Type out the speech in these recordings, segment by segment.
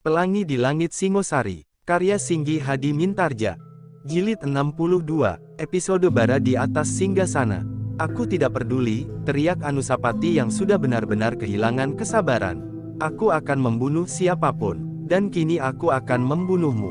Pelangi di Langit Singosari, karya Singgi Hadi Mintarja. Jilid 62, episode Bara di Atas Singgasana. Aku tidak peduli, teriak Anusapati yang sudah benar-benar kehilangan kesabaran. Aku akan membunuh siapapun, dan kini aku akan membunuhmu.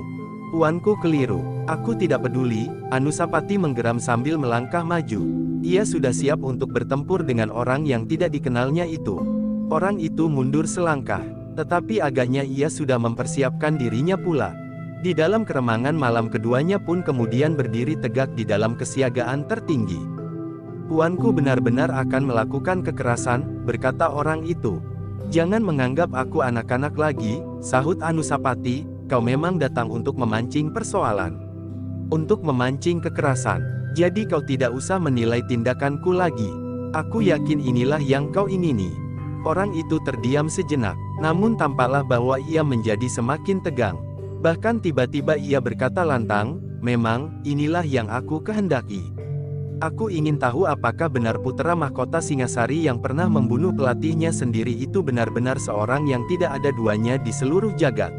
Tuanku keliru, aku tidak peduli, Anusapati menggeram sambil melangkah maju. Ia sudah siap untuk bertempur dengan orang yang tidak dikenalnya itu. Orang itu mundur selangkah. Tetapi agaknya ia sudah mempersiapkan dirinya pula. Di dalam keremangan malam keduanya pun kemudian berdiri tegak di dalam kesiagaan tertinggi. Tuanku benar-benar akan melakukan kekerasan, berkata orang itu. Jangan menganggap aku anak-anak lagi, sahut Anusapati, kau memang datang untuk memancing persoalan. Untuk memancing kekerasan, jadi kau tidak usah menilai tindakanku lagi. Aku yakin inilah yang kau ingini. Orang itu terdiam sejenak, namun tampaklah bahwa ia menjadi semakin tegang. Bahkan tiba-tiba ia berkata lantang, memang, inilah yang aku kehendaki. Aku ingin tahu apakah benar putra mahkota Singasari yang pernah membunuh pelatihnya sendiri itu benar-benar seorang yang tidak ada duanya di seluruh jagat.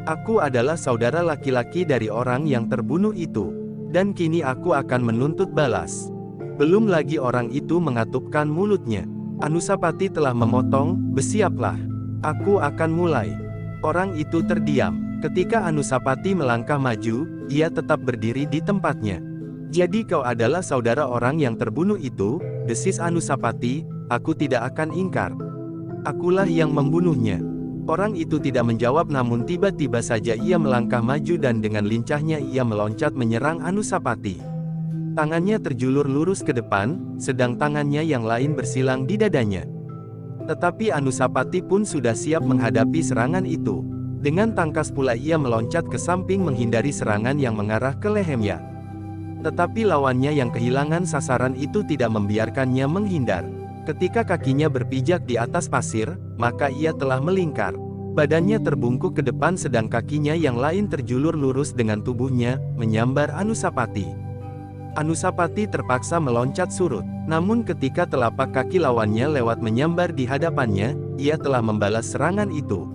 Aku adalah saudara laki-laki dari orang yang terbunuh itu, dan kini aku akan menuntut balas. Belum lagi orang itu mengatupkan mulutnya. Anusapati telah memotong, bersiaplah. Aku akan mulai. Orang itu terdiam. Ketika Anusapati melangkah maju, ia tetap berdiri di tempatnya. Jadi kau adalah saudara orang yang terbunuh itu, desis Anusapati, aku tidak akan ingkar. Akulah yang membunuhnya. Orang itu tidak menjawab namun tiba-tiba saja ia melangkah maju dan dengan lincahnya ia meloncat menyerang Anusapati. Tangannya terjulur lurus ke depan, sedang tangannya yang lain bersilang di dadanya. Tetapi Anusapati pun sudah siap menghadapi serangan itu. Dengan tangkas pula ia meloncat ke samping menghindari serangan yang mengarah ke lehernya. Tetapi lawannya yang kehilangan sasaran itu tidak membiarkannya menghindar. Ketika kakinya berpijak di atas pasir, maka ia telah melingkar. Badannya terbungkuk ke depan sedang kakinya yang lain terjulur lurus dengan tubuhnya, menyambar Anusapati. Anusapati terpaksa meloncat surut, namun ketika telapak kaki lawannya lewat menyambar di hadapannya, ia telah membalas serangan itu.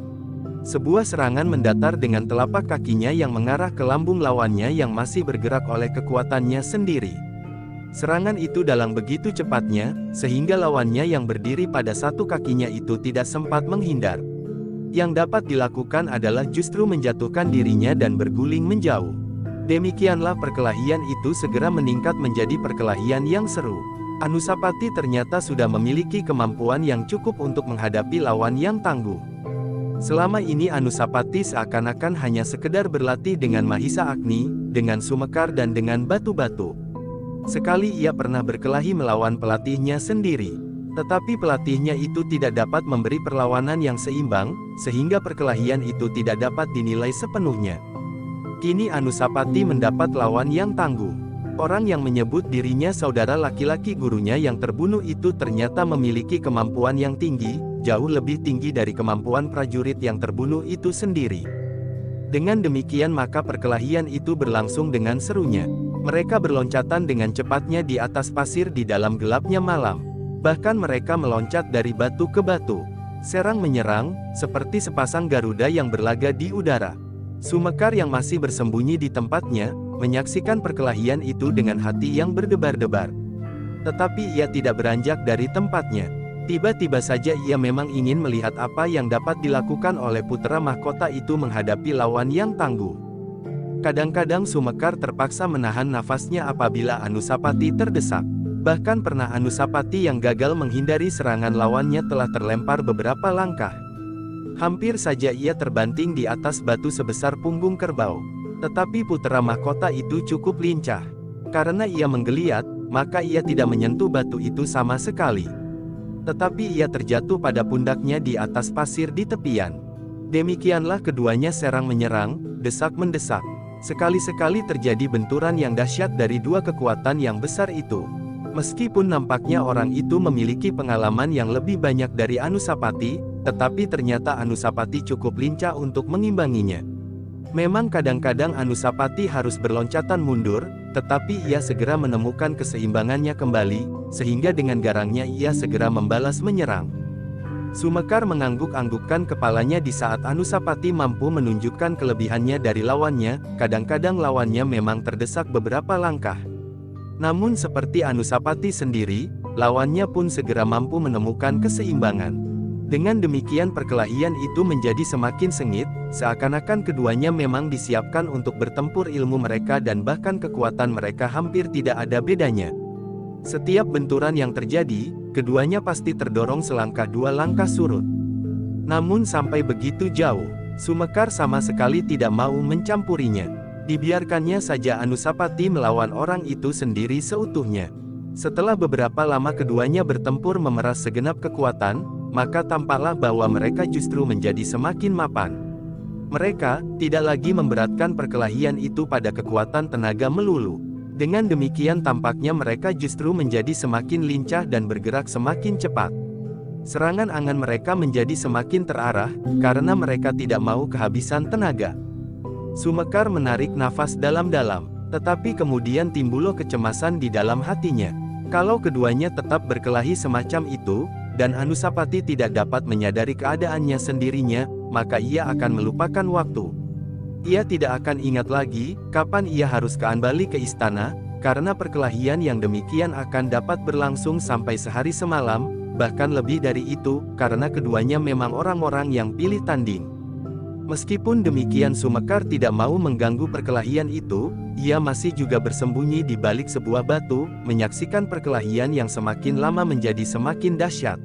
Sebuah serangan mendatar dengan telapak kakinya yang mengarah ke lambung lawannya yang masih bergerak oleh kekuatannya sendiri. Serangan itu dalam begitu cepatnya, sehingga lawannya yang berdiri pada satu kakinya itu tidak sempat menghindar. Yang dapat dilakukan adalah justru menjatuhkan dirinya dan berguling menjauh. Demikianlah perkelahian itu segera meningkat menjadi perkelahian yang seru. Anusapati ternyata sudah memiliki kemampuan yang cukup untuk menghadapi lawan yang tangguh. Selama ini Anusapati seakan-akan hanya sekedar berlatih dengan Mahisa Agni, dengan Sumekar dan dengan batu-batu. Sekali ia pernah berkelahi melawan pelatihnya sendiri. Tetapi pelatihnya itu tidak dapat memberi perlawanan yang seimbang, sehingga perkelahian itu tidak dapat dinilai sepenuhnya. Kini Anusapati mendapat lawan yang tangguh. Orang yang menyebut dirinya saudara laki-laki gurunya yang terbunuh itu ternyata memiliki kemampuan yang tinggi, jauh lebih tinggi dari kemampuan prajurit yang terbunuh itu sendiri. Dengan demikian maka perkelahian itu berlangsung dengan serunya. Mereka berloncatan dengan cepatnya di atas pasir di dalam gelapnya malam. Bahkan mereka meloncat dari batu ke batu. Serang menyerang, seperti sepasang Garuda yang berlaga di udara. Sumekar yang masih bersembunyi di tempatnya, menyaksikan perkelahian itu dengan hati yang berdebar-debar. Tetapi ia tidak beranjak dari tempatnya. Tiba-tiba saja ia memang ingin melihat apa yang dapat dilakukan oleh putra mahkota itu menghadapi lawan yang tangguh. Kadang-kadang Sumekar terpaksa menahan nafasnya apabila Anusapati terdesak. Bahkan pernah Anusapati yang gagal menghindari serangan lawannya telah terlempar beberapa langkah. Hampir saja ia terbanting di atas batu sebesar punggung kerbau. Tetapi putra mahkota itu cukup lincah. Karena ia menggeliat, maka ia tidak menyentuh batu itu sama sekali. Tetapi ia terjatuh pada pundaknya di atas pasir di tepian. Demikianlah keduanya serang menyerang, desak-mendesak. Sekali-sekali terjadi benturan yang dahsyat dari dua kekuatan yang besar itu. Meskipun nampaknya orang itu memiliki pengalaman yang lebih banyak dari Anusapati, tetapi ternyata Anusapati cukup lincah untuk mengimbanginya. Memang kadang-kadang Anusapati harus berloncatan mundur, tetapi ia segera menemukan keseimbangannya kembali, sehingga dengan garangnya ia segera membalas menyerang. Sumekar mengangguk-anggukkan kepalanya di saat Anusapati mampu menunjukkan kelebihannya dari lawannya. Kadang-kadang lawannya memang terdesak beberapa langkah. Namun seperti Anusapati sendiri, lawannya pun segera mampu menemukan keseimbangan. Dengan demikian perkelahian itu menjadi semakin sengit, seakan-akan keduanya memang disiapkan untuk bertempur. Ilmu mereka dan bahkan kekuatan mereka hampir tidak ada bedanya. Setiap benturan yang terjadi, keduanya pasti terdorong selangkah dua langkah surut. Namun sampai begitu jauh, Sumekar sama sekali tidak mau mencampurinya. Dibiarkannya saja Anusapati melawan orang itu sendiri seutuhnya. Setelah beberapa lama keduanya bertempur memeras segenap kekuatan, maka tampaklah bahwa mereka justru menjadi semakin mapan. Mereka tidak lagi memberatkan perkelahian itu pada kekuatan tenaga melulu. Dengan demikian tampaknya mereka justru menjadi semakin lincah dan bergerak semakin cepat. Serangan angan mereka menjadi semakin terarah, karena mereka tidak mau kehabisan tenaga. Sumekar menarik nafas dalam-dalam, tetapi kemudian timbul kecemasan di dalam hatinya. Kalau keduanya tetap berkelahi semacam itu, dan Anusapati tidak dapat menyadari keadaannya sendirinya, maka ia akan melupakan waktu. Ia tidak akan ingat lagi, kapan ia harus kembali ke istana, karena perkelahian yang demikian akan dapat berlangsung sampai sehari semalam, bahkan lebih dari itu, karena keduanya memang orang-orang yang pilih tanding. Meskipun demikian Sumekar tidak mau mengganggu perkelahian itu, ia masih juga bersembunyi di balik sebuah batu, menyaksikan perkelahian yang semakin lama menjadi semakin dahsyat.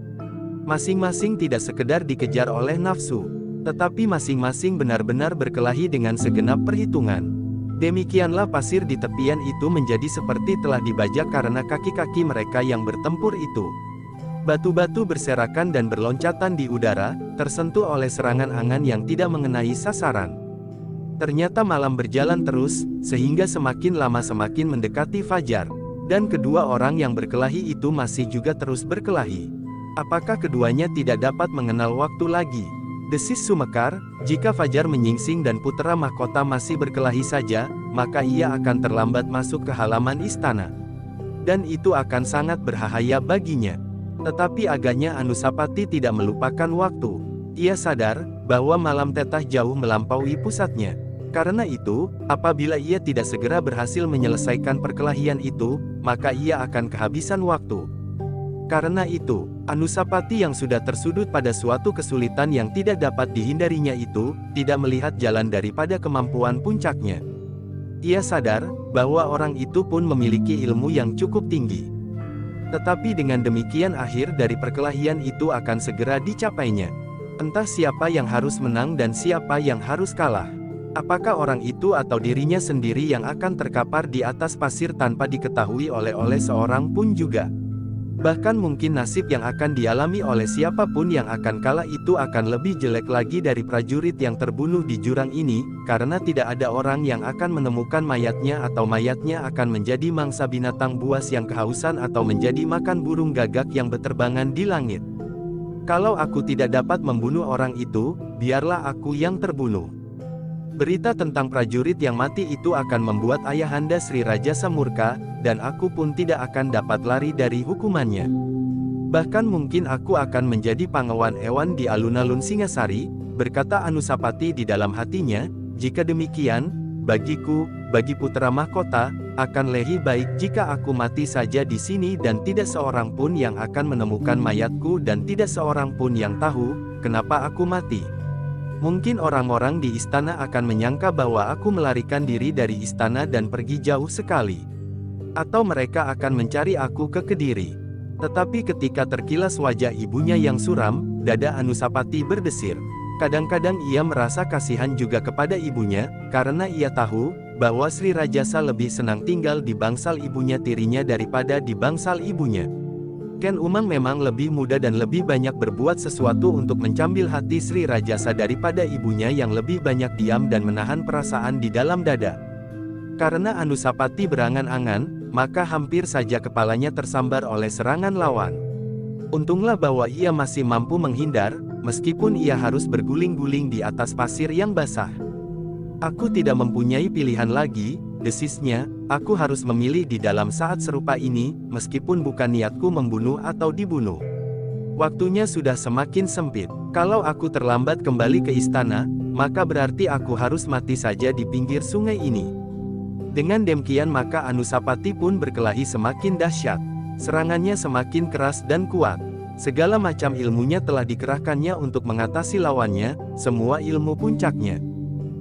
Masing-masing tidak sekedar dikejar oleh nafsu, tetapi masing-masing benar-benar berkelahi dengan segenap perhitungan. Demikianlah pasir di tepian itu menjadi seperti telah dibajak karena kaki-kaki mereka yang bertempur itu. Batu-batu berserakan dan berloncatan di udara, tersentuh oleh serangan angan yang tidak mengenai sasaran. Ternyata malam berjalan terus, sehingga semakin lama semakin mendekati fajar. Dan kedua orang yang berkelahi itu masih juga terus berkelahi. Apakah keduanya tidak dapat mengenal waktu lagi? Desis Sumekar, jika fajar menyingsing dan putra mahkota masih berkelahi saja, maka ia akan terlambat masuk ke halaman istana. Dan itu akan sangat berbahaya baginya. Tetapi agaknya Anusapati tidak melupakan waktu. Ia sadar bahwa malam tetah jauh melampaui pusatnya. Karena itu, apabila ia tidak segera berhasil menyelesaikan perkelahian itu, maka ia akan kehabisan waktu. Karena itu, Anusapati yang sudah tersudut pada suatu kesulitan yang tidak dapat dihindarinya itu, tidak melihat jalan daripada kemampuan puncaknya. Ia sadar bahwa orang itu pun memiliki ilmu yang cukup tinggi. Tetapi dengan demikian akhir dari perkelahian itu akan segera dicapainya. Entah siapa yang harus menang dan siapa yang harus kalah. Apakah orang itu atau dirinya sendiri yang akan terkapar di atas pasir tanpa diketahui oleh seorang pun juga. Bahkan mungkin nasib yang akan dialami oleh siapapun yang akan kalah itu akan lebih jelek lagi dari prajurit yang terbunuh di jurang ini, karena tidak ada orang yang akan menemukan mayatnya atau mayatnya akan menjadi mangsa binatang buas yang kehausan atau menjadi makan burung gagak yang berterbangan di langit. Kalau aku tidak dapat membunuh orang itu, biarlah aku yang terbunuh. Berita tentang prajurit yang mati itu akan membuat Ayahanda Sri Rajasa murka, dan aku pun tidak akan dapat lari dari hukumannya. Bahkan mungkin aku akan menjadi pangawan Ewan di alun-alun Singasari, berkata Anusapati di dalam hatinya. Jika demikian, bagiku, bagi putra mahkota, akan lebih baik jika aku mati saja di sini dan tidak seorang pun yang akan menemukan mayatku dan tidak seorang pun yang tahu, kenapa aku mati. Mungkin orang-orang di istana akan menyangka bahwa aku melarikan diri dari istana dan pergi jauh sekali. Atau mereka akan mencari aku ke Kediri. Tetapi ketika terkilas wajah ibunya yang suram, dada Anusapati berdesir. Kadang-kadang ia merasa kasihan juga kepada ibunya, karena ia tahu bahwa Sri Rajasa lebih senang tinggal di bangsal ibunya tirinya daripada di bangsal ibunya. Ken Umang memang lebih muda dan lebih banyak berbuat sesuatu untuk mencambil hati Sri Rajasa daripada ibunya yang lebih banyak diam dan menahan perasaan di dalam dada. Karena Anusapati berangan-angan, maka hampir saja kepalanya tersambar oleh serangan lawan. Untunglah bahwa ia masih mampu menghindar, meskipun ia harus berguling-guling di atas pasir yang basah. Aku tidak mempunyai pilihan lagi, desisnya, aku harus memilih di dalam saat serupa ini, meskipun bukan niatku membunuh atau dibunuh. Waktunya sudah semakin sempit. Kalau aku terlambat kembali ke istana, maka berarti aku harus mati saja di pinggir sungai ini. Dengan demikian maka Anusapati pun berkelahi semakin dahsyat. Serangannya semakin keras dan kuat. Segala macam ilmunya telah dikerahkannya untuk mengatasi lawannya, semua ilmu puncaknya.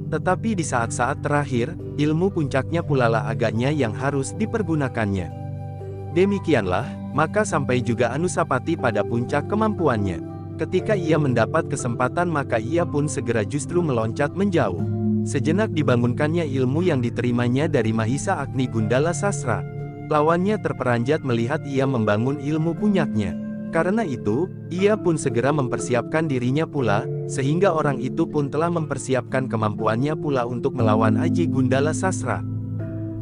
Tetapi di saat-saat terakhir, ilmu puncaknya pula lah agaknya yang harus dipergunakannya. Demikianlah, maka sampai juga Anusapati pada puncak kemampuannya. Ketika ia mendapat kesempatan maka ia pun segera justru meloncat menjauh. Sejenak dibangunkannya ilmu yang diterimanya dari Mahisa Agni Gundala Sasra. Lawannya terperanjat melihat ia membangun ilmu puncaknya. Karena itu, ia pun segera mempersiapkan dirinya pula, sehingga orang itu pun telah mempersiapkan kemampuannya pula untuk melawan Aji Gundala Sasra.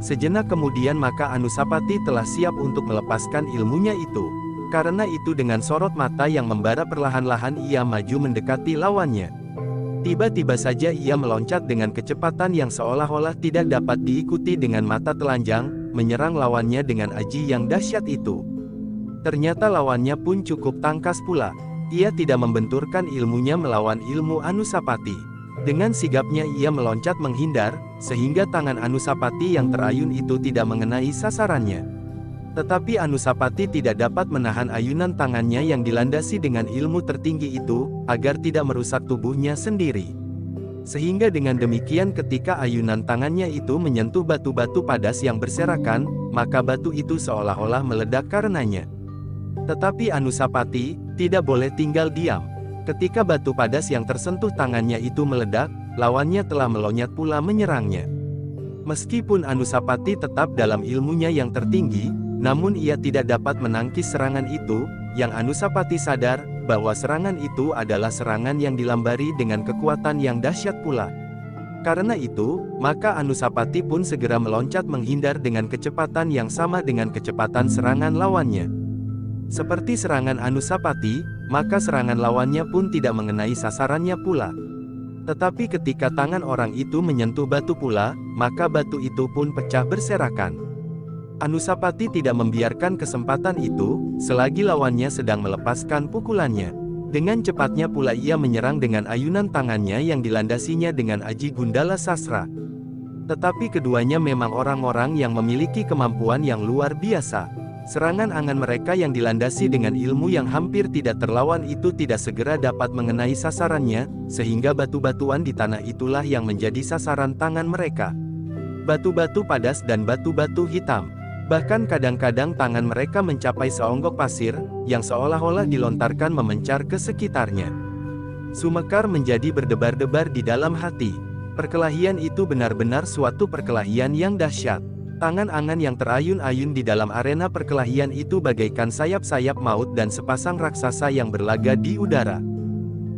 Sejenak kemudian maka Anusapati telah siap untuk melepaskan ilmunya itu. Karena itu dengan sorot mata yang membara perlahan-lahan ia maju mendekati lawannya. Tiba-tiba saja ia meloncat dengan kecepatan yang seolah-olah tidak dapat diikuti dengan mata telanjang, menyerang lawannya dengan aji yang dahsyat itu. Ternyata lawannya pun cukup tangkas pula. Ia tidak membenturkan ilmunya melawan ilmu Anusapati. Dengan sigapnya ia meloncat menghindar, sehingga tangan Anusapati yang terayun itu tidak mengenai sasarannya. Tetapi Anusapati tidak dapat menahan ayunan tangannya yang dilandasi dengan ilmu tertinggi itu, agar tidak merusak tubuhnya sendiri. Sehingga dengan demikian ketika ayunan tangannya itu menyentuh batu-batu padas yang berserakan, maka batu itu seolah-olah meledak karenanya. Tetapi Anusapati tidak boleh tinggal diam. Ketika batu padas yang tersentuh tangannya itu meledak, lawannya telah meloncat pula menyerangnya. Meskipun Anusapati tetap dalam ilmunya yang tertinggi, namun ia tidak dapat menangkis serangan itu, yang Anusapati sadar, bahwa serangan itu adalah serangan yang dilambari dengan kekuatan yang dahsyat pula. Karena itu, maka Anusapati pun segera meloncat menghindar dengan kecepatan yang sama dengan kecepatan serangan lawannya. Seperti serangan Anusapati, maka serangan lawannya pun tidak mengenai sasarannya pula. Tetapi ketika tangan orang itu menyentuh batu pula, maka batu itu pun pecah berserakan. Anusapati tidak membiarkan kesempatan itu, selagi lawannya sedang melepaskan pukulannya. Dengan cepatnya pula ia menyerang dengan ayunan tangannya yang dilandasinya dengan Aji Gundala Sasra. Tetapi keduanya memang orang-orang yang memiliki kemampuan yang luar biasa. Serangan angan mereka yang dilandasi dengan ilmu yang hampir tidak terlawan itu tidak segera dapat mengenai sasarannya, sehingga batu-batuan di tanah itulah yang menjadi sasaran tangan mereka. Batu-batu padas dan batu-batu hitam. Bahkan kadang-kadang tangan mereka mencapai seonggok pasir, yang seolah-olah dilontarkan memencar ke sekitarnya. Sumekar menjadi berdebar-debar di dalam hati. Perkelahian itu benar-benar suatu perkelahian yang dahsyat. Tangan angan yang terayun-ayun di dalam arena perkelahian itu bagaikan sayap-sayap maut dan sepasang raksasa yang berlaga di udara.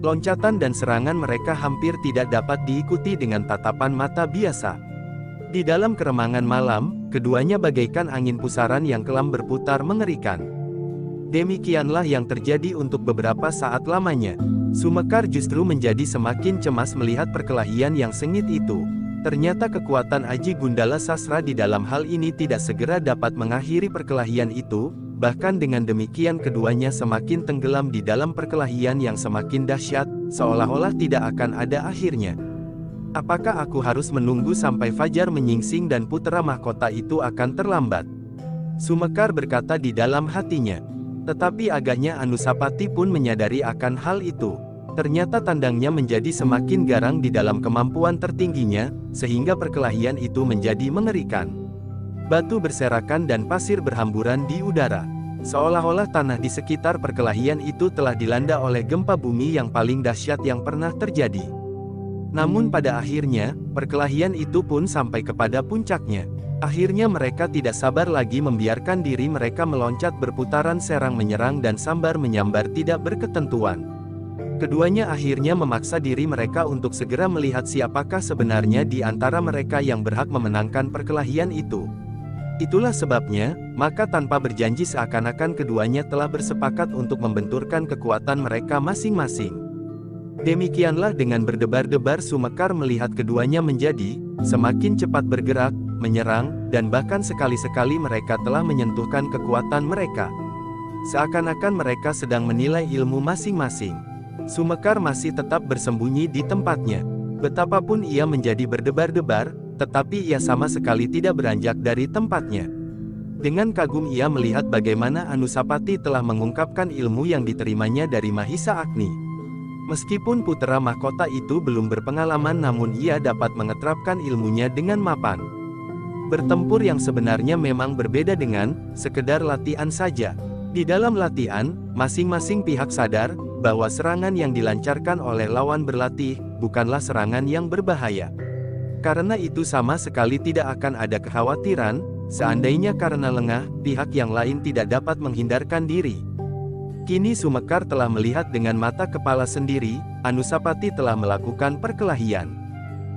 Loncatan dan serangan mereka hampir tidak dapat diikuti dengan tatapan mata biasa. Di dalam keremangan malam, keduanya bagaikan angin pusaran yang kelam berputar mengerikan. Demikianlah yang terjadi untuk beberapa saat lamanya. Sumekar justru menjadi semakin cemas melihat perkelahian yang sengit itu. Ternyata kekuatan Aji Gundala Sasra di dalam hal ini tidak segera dapat mengakhiri perkelahian itu, bahkan dengan demikian keduanya semakin tenggelam di dalam perkelahian yang semakin dahsyat, seolah-olah tidak akan ada akhirnya. Apakah aku harus menunggu sampai fajar menyingsing dan putra mahkota itu akan terlambat? Sumekar berkata di dalam hatinya. Tetapi agaknya Anusapati pun menyadari akan hal itu. Ternyata tandangnya menjadi semakin garang di dalam kemampuan tertingginya, sehingga perkelahian itu menjadi mengerikan. Batu berserakan dan pasir berhamburan di udara. Seolah-olah tanah di sekitar perkelahian itu telah dilanda oleh gempa bumi yang paling dahsyat yang pernah terjadi. Namun pada akhirnya, perkelahian itu pun sampai kepada puncaknya. Akhirnya mereka tidak sabar lagi membiarkan diri mereka meloncat berputaran serang menyerang dan sambar menyambar tidak berketentuan. Keduanya akhirnya memaksa diri mereka untuk segera melihat siapakah sebenarnya di antara mereka yang berhak memenangkan perkelahian itu. Itulah sebabnya, maka tanpa berjanji seakan-akan keduanya telah bersepakat untuk membenturkan kekuatan mereka masing-masing. Demikianlah dengan berdebar-debar Sumekar melihat keduanya menjadi semakin cepat bergerak, menyerang, dan bahkan sekali-sekali mereka telah menyentuhkan kekuatan mereka. seakan-akan mereka sedang menilai ilmu masing-masing. Sumekar masih tetap bersembunyi di tempatnya. Betapapun ia menjadi berdebar-debar, tetapi ia sama sekali tidak beranjak dari tempatnya. Dengan kagum ia melihat bagaimana Anusapati telah mengungkapkan ilmu yang diterimanya dari Mahisa Agni. Meskipun putra mahkota itu belum berpengalaman, namun ia dapat mengeterapkan ilmunya dengan mapan. Bertempur yang sebenarnya memang berbeda dengan sekedar latihan saja. Di dalam latihan, masing-masing pihak sadar bahwa serangan yang dilancarkan oleh lawan berlatih bukanlah serangan yang berbahaya. Karena itu sama sekali tidak akan ada kekhawatiran, seandainya karena lengah, pihak yang lain tidak dapat menghindarkan diri. Kini Sumekar telah melihat dengan mata kepala sendiri, Anusapati telah melakukan perkelahian.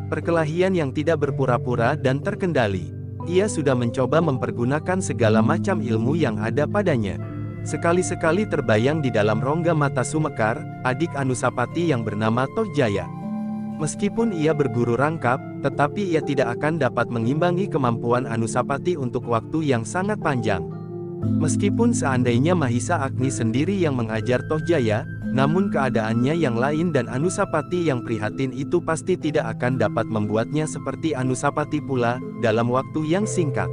Perkelahian yang tidak berpura-pura dan terkendali. Ia sudah mencoba mempergunakan segala macam ilmu yang ada padanya. Sekali-sekali terbayang di dalam rongga mata Sumekar, adik Anusapati yang bernama Tohjaya. Meskipun ia berguru rangkap, tetapi ia tidak akan dapat mengimbangi kemampuan Anusapati untuk waktu yang sangat panjang. Meskipun seandainya Mahisa Agni sendiri yang mengajar Tohjaya, namun keadaannya yang lain dan Anusapati yang prihatin itu pasti tidak akan dapat membuatnya seperti Anusapati pula, dalam waktu yang singkat.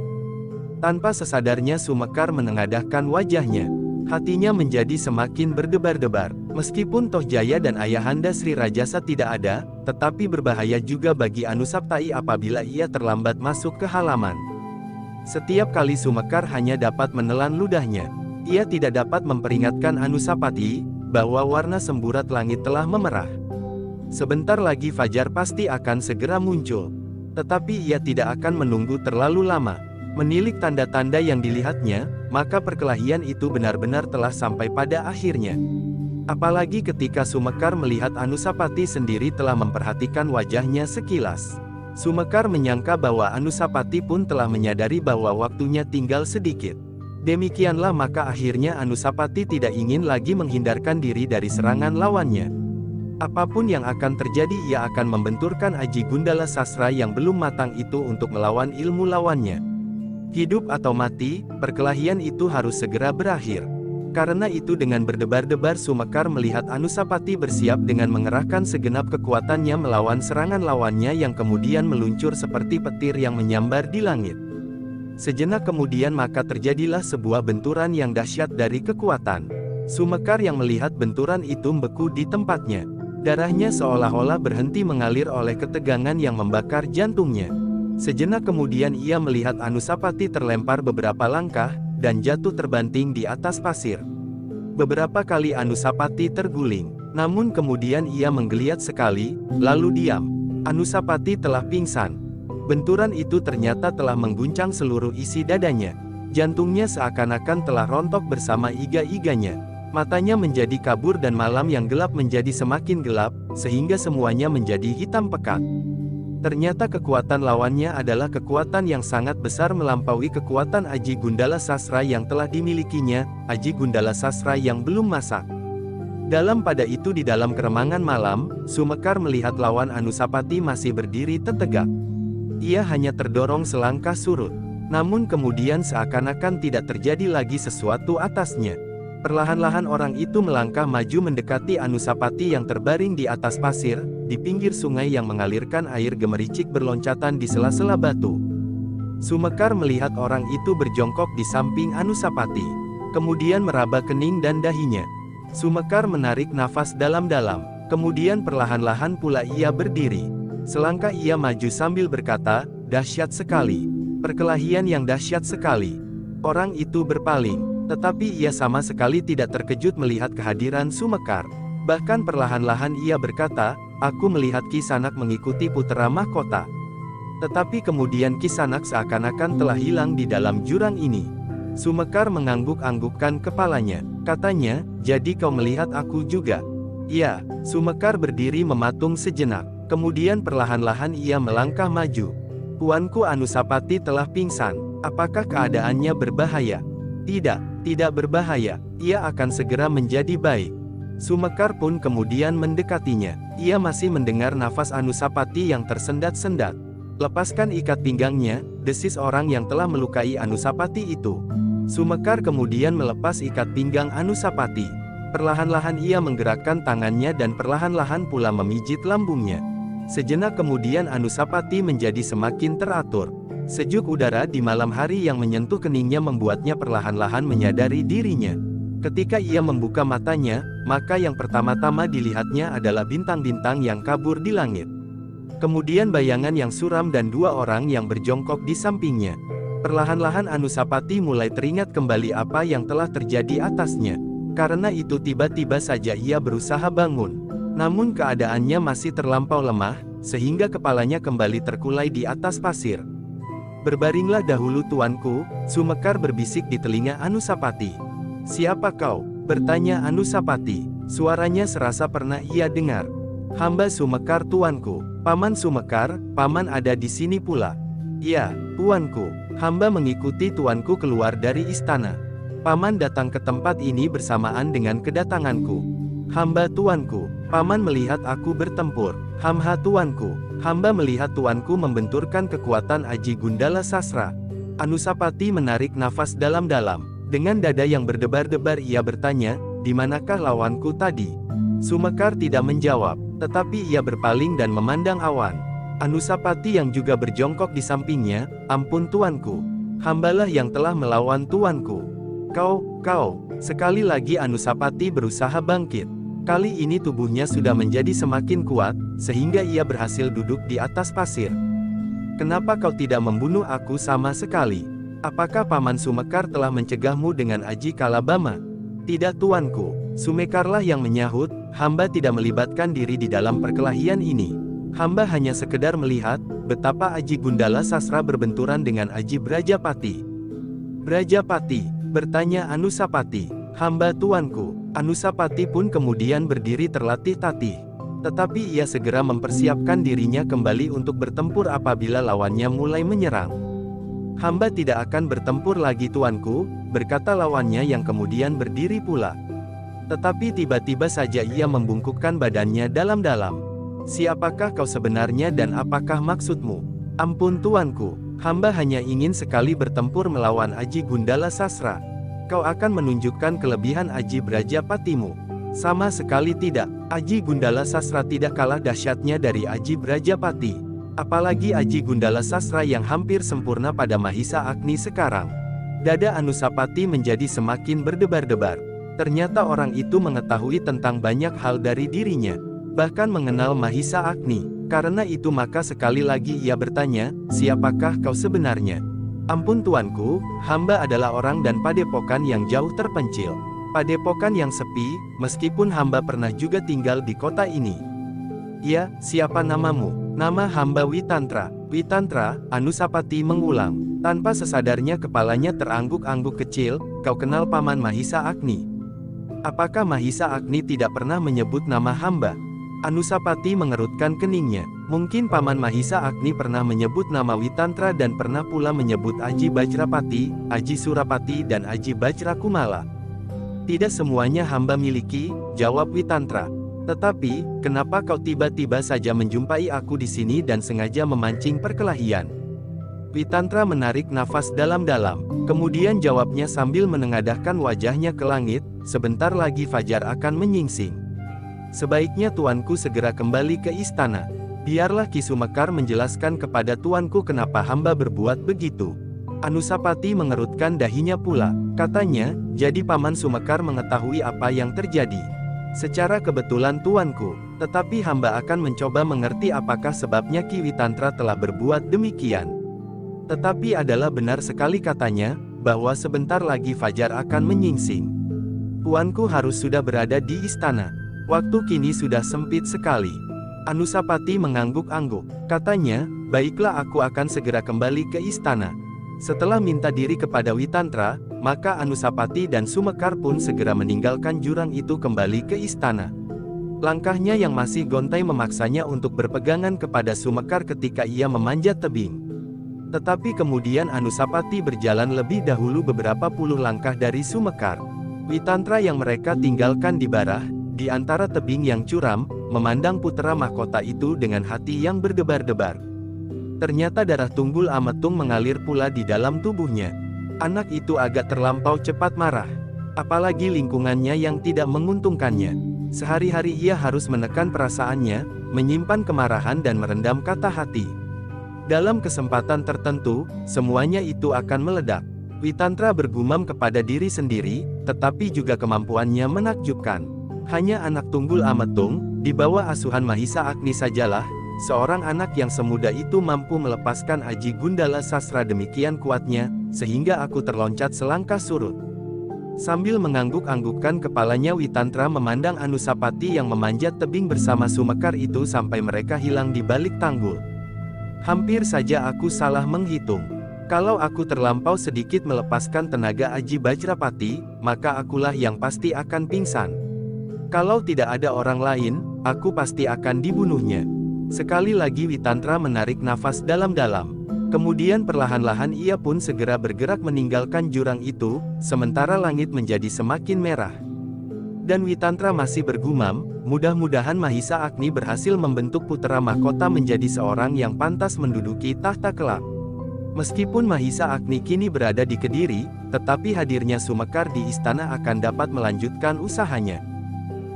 Tanpa sesadarnya Sumekar menengadahkan wajahnya. Hatinya menjadi semakin berdebar-debar. Meskipun Tohjaya dan Ayahanda Sri Rajasa tidak ada, tetapi berbahaya juga bagi Anusapati apabila ia terlambat masuk ke halaman. Setiap kali Sumekar hanya dapat menelan ludahnya. Ia tidak dapat memperingatkan Anusapati bahwa warna semburat langit telah memerah. Sebentar lagi fajar pasti akan segera muncul. Tetapi ia tidak akan menunggu terlalu lama. Menilik tanda-tanda yang dilihatnya, maka perkelahian itu benar-benar telah sampai pada akhirnya. Apalagi ketika Sumekar melihat Anusapati sendiri telah memperhatikan wajahnya sekilas. Sumekar menyangka bahwa Anusapati pun telah menyadari bahwa waktunya tinggal sedikit. Demikianlah maka akhirnya Anusapati tidak ingin lagi menghindarkan diri dari serangan lawannya. Apapun yang akan terjadi, ia akan membenturkan Aji Gundala Sasra yang belum matang itu untuk melawan ilmu lawannya. Hidup atau mati, perkelahian itu harus segera berakhir. Karena itu dengan berdebar-debar Sumekar melihat Anusapati bersiap dengan mengerahkan segenap kekuatannya melawan serangan lawannya yang kemudian meluncur seperti petir yang menyambar di langit. Sejenak kemudian maka terjadilah sebuah benturan yang dahsyat dari kekuatan. Sumekar yang melihat benturan itu membeku di tempatnya. Darahnya seolah-olah berhenti mengalir oleh ketegangan yang membakar jantungnya. Sejenak kemudian ia melihat Anusapati terlempar beberapa langkah, dan jatuh terbanting di atas pasir. Beberapa kali Anusapati terguling, namun kemudian ia menggeliat sekali, lalu diam. Anusapati telah pingsan. Benturan itu ternyata telah mengguncang seluruh isi dadanya. Jantungnya seakan-akan telah rontok bersama iga-iganya. Matanya menjadi kabur dan malam yang gelap menjadi semakin gelap, sehingga semuanya menjadi hitam pekat. Ternyata kekuatan lawannya adalah kekuatan yang sangat besar melampaui kekuatan Aji Gundala Sasra yang telah dimilikinya, Aji Gundala Sasra yang belum masak. Pada itu di dalam keremangan malam, Sumekar melihat lawan Anusapati masih berdiri tetegak. Ia hanya terdorong selangkah surut. Namun kemudian seakan-akan tidak terjadi lagi sesuatu atasnya. Perlahan-lahan orang itu melangkah maju mendekati Anusapati yang terbaring di atas pasir, di pinggir sungai yang mengalirkan air gemericik berloncatan di sela-sela batu. Sumekar melihat orang itu berjongkok di samping Anusapati, kemudian meraba kening dan dahinya. Sumekar menarik nafas dalam-dalam, kemudian perlahan-lahan pula ia berdiri. Selangkah ia maju sambil berkata, "Dahsyat sekali. Perkelahian yang dahsyat sekali." Orang itu berpaling. Tetapi ia sama sekali tidak terkejut melihat kehadiran Sumekar. Bahkan perlahan-lahan ia berkata, "Aku melihat Kisanak mengikuti putra mahkota." Tetapi kemudian Kisanak seakan-akan telah hilang di dalam jurang ini. Sumekar mengangguk-anggukkan kepalanya. Katanya, "Jadi kau melihat aku juga?" "Ya." Sumekar berdiri mematung sejenak. Kemudian perlahan-lahan ia melangkah maju. "Tuanku Anusapati telah pingsan. Apakah keadaannya berbahaya?" Tidak berbahaya. Ia akan segera menjadi baik." Sumekar pun kemudian mendekatinya. Ia masih mendengar nafas Anusapati yang tersendat-sendat. "Lepaskan ikat pinggangnya," desis orang yang telah melukai Anusapati itu. Sumekar kemudian melepas ikat pinggang Anusapati. Perlahan-lahan ia menggerakkan tangannya dan perlahan-lahan pula memijit lambungnya. Sejenak kemudian Anusapati menjadi semakin teratur. Sejuk udara di malam hari yang menyentuh keningnya membuatnya perlahan-lahan menyadari dirinya. Ketika ia membuka matanya, maka yang pertama-tama dilihatnya adalah bintang-bintang yang kabur di langit. Kemudian bayangan yang suram dan dua orang yang berjongkok di sampingnya. Perlahan-lahan Anusapati mulai teringat kembali apa yang telah terjadi atasnya. Karena itu tiba-tiba saja ia berusaha bangun. Namun keadaannya masih terlampau lemah, sehingga kepalanya kembali terkulai di atas pasir. "Berbaringlah dahulu tuanku," Sumekar berbisik di telinga Anusapati. "Siapa kau?" bertanya Anusapati. Suaranya serasa pernah ia dengar. "Hamba Sumekar tuanku." "Paman Sumekar, paman ada di sini pula?" "Ya, tuanku. Hamba mengikuti tuanku keluar dari istana. Paman datang ke tempat ini bersamaan dengan kedatanganku." "Hamba tuanku, paman melihat aku bertempur." "Hamha tuanku, hamba melihat tuanku membenturkan kekuatan Aji Gundala Sasra." Anusapati menarik nafas dalam-dalam. Dengan dada yang berdebar-debar ia bertanya, "Di manakah lawanku tadi?" Sumekar tidak menjawab, tetapi ia berpaling dan memandang awan. Anusapati yang juga berjongkok di sampingnya, "Ampun tuanku, hambalah yang telah melawan tuanku." Kau." Sekali lagi Anusapati berusaha bangkit. Kali ini tubuhnya sudah menjadi semakin kuat, sehingga ia berhasil duduk di atas pasir. "Kenapa kau tidak membunuh aku sama sekali? Apakah Paman Sumekar telah mencegahmu dengan Aji Kalabama?" "Tidak tuanku." Sumekarlah yang menyahut, "Hamba tidak melibatkan diri di dalam perkelahian ini. Hamba hanya sekedar melihat betapa Aji Gundala Sasra berbenturan dengan Aji Brajapati." "Brajapati?" bertanya Anusapati. "Hamba tuanku." Anusapati pun kemudian berdiri tertatih-tatih. Tetapi ia segera mempersiapkan dirinya kembali untuk bertempur apabila lawannya mulai menyerang. "Hamba tidak akan bertempur lagi tuanku," berkata lawannya yang kemudian berdiri pula. Tetapi tiba-tiba saja ia membungkukkan badannya dalam-dalam. "Siapakah kau sebenarnya dan apakah maksudmu?" "Ampun tuanku, hamba hanya ingin sekali bertempur melawan Aji Gundala Sasra." "Kau akan menunjukkan kelebihan Aji Brajapatimu." "Sama sekali tidak. Aji Gundala Sasra tidak kalah dahsyatnya dari Aji Brajapati. Apalagi Aji Gundala Sasra yang hampir sempurna pada Mahisa Agni sekarang." Dada Anusapati menjadi semakin berdebar-debar. Ternyata orang itu mengetahui tentang banyak hal dari dirinya, bahkan mengenal Mahisa Agni. Karena itu maka sekali lagi ia bertanya, "Siapakah kau sebenarnya?" "Ampun tuanku, hamba adalah orang dan padepokan yang jauh terpencil. Padepokan yang sepi, meskipun hamba pernah juga tinggal di kota ini." "Ya, siapa namamu?" "Nama hamba Witantra." "Witantra," Anusapati mengulang. Tanpa sesadarnya kepalanya terangguk-angguk kecil, "Kau kenal Paman Mahisa Agni?" "Apakah Mahisa Agni tidak pernah menyebut nama hamba?" Anusapati mengerutkan keningnya. Mungkin Paman Mahisa Agni pernah menyebut nama Witantra dan pernah pula menyebut Aji Bajrapati, Aji Surapati dan Aji Bajrakumala. "Tidak semuanya hamba miliki," jawab Witantra. "Tetapi, kenapa kau tiba-tiba saja menjumpai aku di sini dan sengaja memancing perkelahian?" Witantra menarik nafas dalam-dalam. Kemudian jawabnya sambil menengadahkan wajahnya ke langit, "Sebentar lagi fajar akan menyingsing. Sebaiknya tuanku segera kembali ke istana. Biarlah Ki Sumekar menjelaskan kepada tuanku kenapa hamba berbuat begitu." Anusapati mengerutkan dahinya pula. Katanya, "Jadi Paman Sumekar mengetahui apa yang terjadi." "Secara kebetulan tuanku, tetapi hamba akan mencoba mengerti apakah sebabnya Ki Witantra telah berbuat demikian." "Tetapi adalah benar sekali katanya, bahwa sebentar lagi fajar akan menyingsing. Tuanku harus sudah berada di istana. Waktu kini sudah sempit sekali." Anusapati mengangguk-angguk. Katanya, "Baiklah, aku akan segera kembali ke istana." Setelah minta diri kepada Witantra, maka Anusapati dan Sumekar pun segera meninggalkan jurang itu kembali ke istana. Langkahnya yang masih gontai memaksanya untuk berpegangan kepada Sumekar ketika ia memanjat tebing. Tetapi kemudian Anusapati berjalan lebih dahulu beberapa puluh langkah dari Sumekar. Witantra yang mereka tinggalkan di barah, di antara tebing yang curam, memandang putra mahkota itu dengan hati yang berdebar-debar. Ternyata darah Tunggul Ametung mengalir pula di dalam tubuhnya. Anak itu agak terlampau cepat marah. Apalagi lingkungannya yang tidak menguntungkannya. Sehari-hari ia harus menekan perasaannya, menyimpan kemarahan dan merendam kata hati. Dalam kesempatan tertentu, semuanya itu akan meledak. Witantra bergumam kepada diri sendiri, tetapi juga kemampuannya menakjubkan. Hanya anak tunggul Ametung, di bawah asuhan Mahisa Agni sajalah, seorang anak yang semudah itu mampu melepaskan Aji Gundala Sastra demikian kuatnya, sehingga aku terloncat selangkah surut. Sambil mengangguk-anggukkan kepalanya Witantra memandang Anusapati yang memanjat tebing bersama Sumekar itu sampai mereka hilang di balik tanggul. Hampir saja aku salah menghitung. Kalau aku terlampau sedikit melepaskan tenaga Aji Bajrapati, maka akulah yang pasti akan pingsan. Kalau tidak ada orang lain, aku pasti akan dibunuhnya. Sekali lagi Witantra menarik nafas dalam-dalam. Kemudian perlahan-lahan ia pun segera bergerak meninggalkan jurang itu, sementara langit menjadi semakin merah. Dan Witantra masih bergumam, mudah-mudahan Mahisa Agni berhasil membentuk putra mahkota menjadi seorang yang pantas menduduki tahta kelak. Meskipun Mahisa Agni kini berada di Kediri, tetapi hadirnya Sumekar di istana akan dapat melanjutkan usahanya.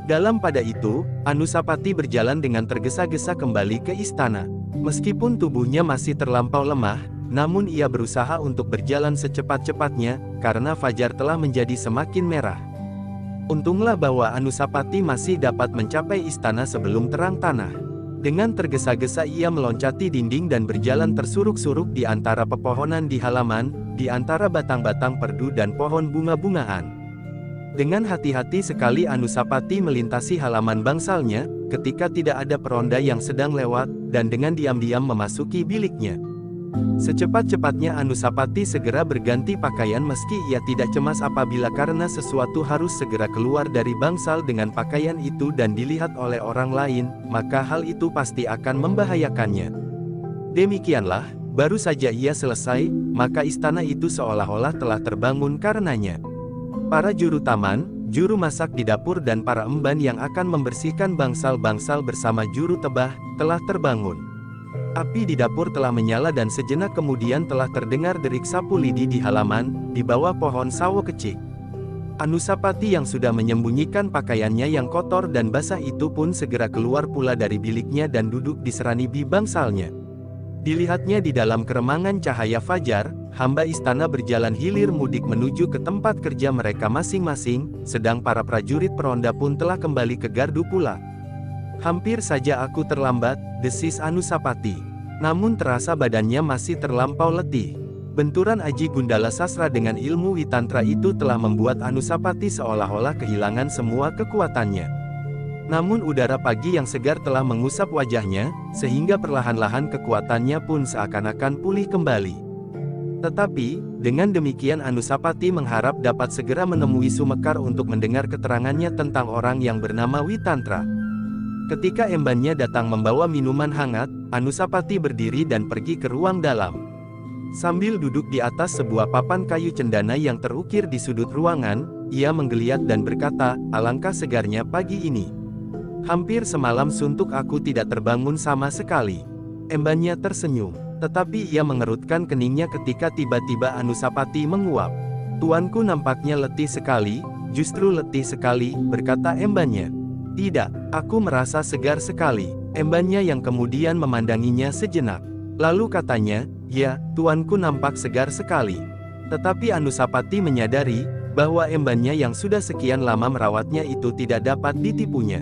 Dalam pada itu, Anusapati berjalan dengan tergesa-gesa kembali ke istana. Meskipun tubuhnya masih terlampau lemah, namun ia berusaha untuk berjalan secepat-cepatnya, karena fajar telah menjadi semakin merah. Untunglah bahwa Anusapati masih dapat mencapai istana sebelum terang tanah. Dengan tergesa-gesa ia meloncati dinding dan berjalan tersuruk-suruk di antara pepohonan di halaman, di antara batang-batang perdu dan pohon bunga-bungaan. Dengan hati-hati sekali Anusapati melintasi halaman bangsalnya, ketika tidak ada peronda yang sedang lewat, dan dengan diam-diam memasuki biliknya. Secepat-cepatnya Anusapati segera berganti pakaian meski ia tidak cemas apabila karena sesuatu harus segera keluar dari bangsal dengan pakaian itu dan dilihat oleh orang lain, maka hal itu pasti akan membahayakannya. Demikianlah, baru saja ia selesai, maka istana itu seolah-olah telah terbangun karenanya. Para juru taman, juru masak di dapur dan para emban yang akan membersihkan bangsal-bangsal bersama juru tebah, telah terbangun. Api di dapur telah menyala dan sejenak kemudian telah terdengar derik sapu lidi di halaman, di bawah pohon sawo kecik. Anusapati yang sudah menyembunyikan pakaiannya yang kotor dan basah itu pun segera keluar pula dari biliknya dan duduk di seranibi bangsalnya. Dilihatnya di dalam keremangan cahaya fajar, hamba istana berjalan hilir mudik menuju ke tempat kerja mereka masing-masing, sedang para prajurit peronda pun telah kembali ke gardu pula. Hampir saja aku terlambat, desis Anusapati. Namun terasa badannya masih terlampau letih. Benturan Aji Gundala Sastra dengan ilmu Witantra itu telah membuat Anusapati seolah-olah kehilangan semua kekuatannya. Namun udara pagi yang segar telah mengusap wajahnya, sehingga perlahan-lahan kekuatannya pun seakan-akan pulih kembali. Tetapi, dengan demikian Anusapati mengharap dapat segera menemui Sumekar untuk mendengar keterangannya tentang orang yang bernama Witantra. Ketika embannya datang membawa minuman hangat, Anusapati berdiri dan pergi ke ruang dalam. Sambil duduk di atas sebuah papan kayu cendana yang terukir di sudut ruangan, ia menggeliat dan berkata, "Alangkah segarnya pagi ini. Hampir semalam suntuk aku tidak terbangun sama sekali." Embannya tersenyum, tetapi ia mengerutkan keningnya ketika tiba-tiba Anusapati menguap. "Tuanku nampaknya letih sekali, justru letih sekali," berkata embannya. "Tidak, aku merasa segar sekali." Embannya yang kemudian memandanginya sejenak. Lalu katanya, "Ya, tuanku nampak segar sekali." Tetapi Anusapati menyadari, bahwa embannya yang sudah sekian lama merawatnya itu tidak dapat ditipunya.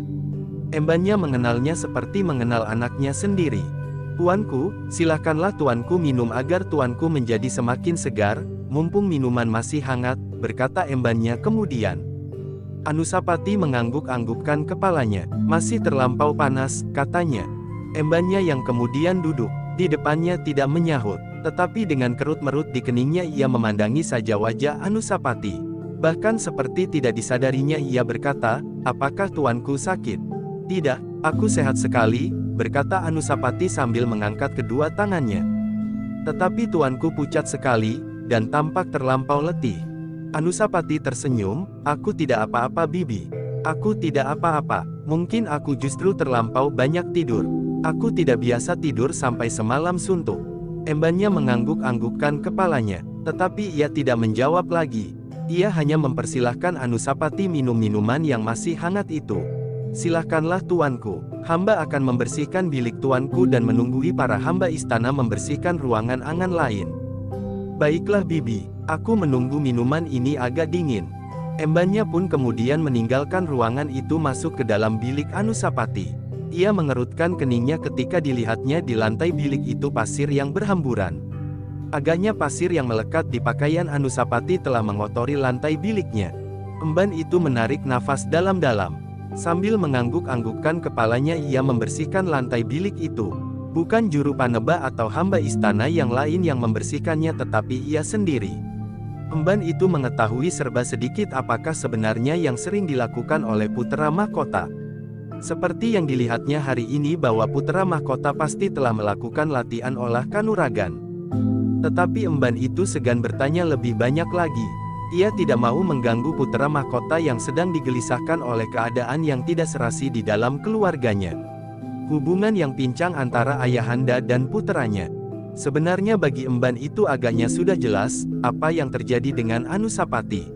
Embannya mengenalnya seperti mengenal anaknya sendiri. "Tuanku, silakanlah tuanku minum agar tuanku menjadi semakin segar, mumpung minuman masih hangat," berkata embannya kemudian. Anusapati mengangguk-anggukkan kepalanya. "Masih terlampau panas," katanya. Embannya yang kemudian duduk di depannya tidak menyahut, tetapi dengan kerut-merut di keningnya ia memandangi saja wajah Anusapati. Bahkan seperti tidak disadarinya ia berkata, "Apakah tuanku sakit?" "Tidak, aku sehat sekali," berkata Anusapati sambil mengangkat kedua tangannya. "Tetapi tuanku pucat sekali, dan tampak terlampau letih." Anusapati tersenyum, "Aku tidak apa-apa bibi. Aku tidak apa-apa, mungkin aku justru terlampau banyak tidur. Aku tidak biasa tidur sampai semalam suntuk." Embannya mengangguk-anggukkan kepalanya. Tetapi ia tidak menjawab lagi. Ia hanya mempersilahkan Anusapati minum minuman yang masih hangat itu. Silahkanlah tuanku, hamba akan membersihkan bilik tuanku dan menunggui para hamba istana membersihkan ruangan angan lain. Baiklah Bibi, aku menunggu minuman ini agak dingin. Embannya pun kemudian meninggalkan ruangan itu masuk ke dalam bilik Anusapati. Ia mengerutkan keningnya ketika dilihatnya di lantai bilik itu pasir yang berhamburan. Agaknya pasir yang melekat di pakaian Anusapati telah mengotori lantai biliknya. Emban itu menarik nafas dalam-dalam. Sambil mengangguk-anggukkan kepalanya ia membersihkan lantai bilik itu. Bukan juru panebah atau hamba istana yang lain yang membersihkannya tetapi ia sendiri. Emban itu mengetahui serba sedikit apakah sebenarnya yang sering dilakukan oleh putra mahkota. Seperti yang dilihatnya hari ini bahwa putra mahkota pasti telah melakukan latihan olah kanuragan. Tetapi emban itu segan bertanya lebih banyak lagi. Ia tidak mau mengganggu putra mahkota yang sedang digelisahkan oleh keadaan yang tidak serasi di dalam keluarganya. Hubungan yang pincang antara ayahanda dan puteranya. Sebenarnya bagi emban itu agaknya sudah jelas, apa yang terjadi dengan Anusapati.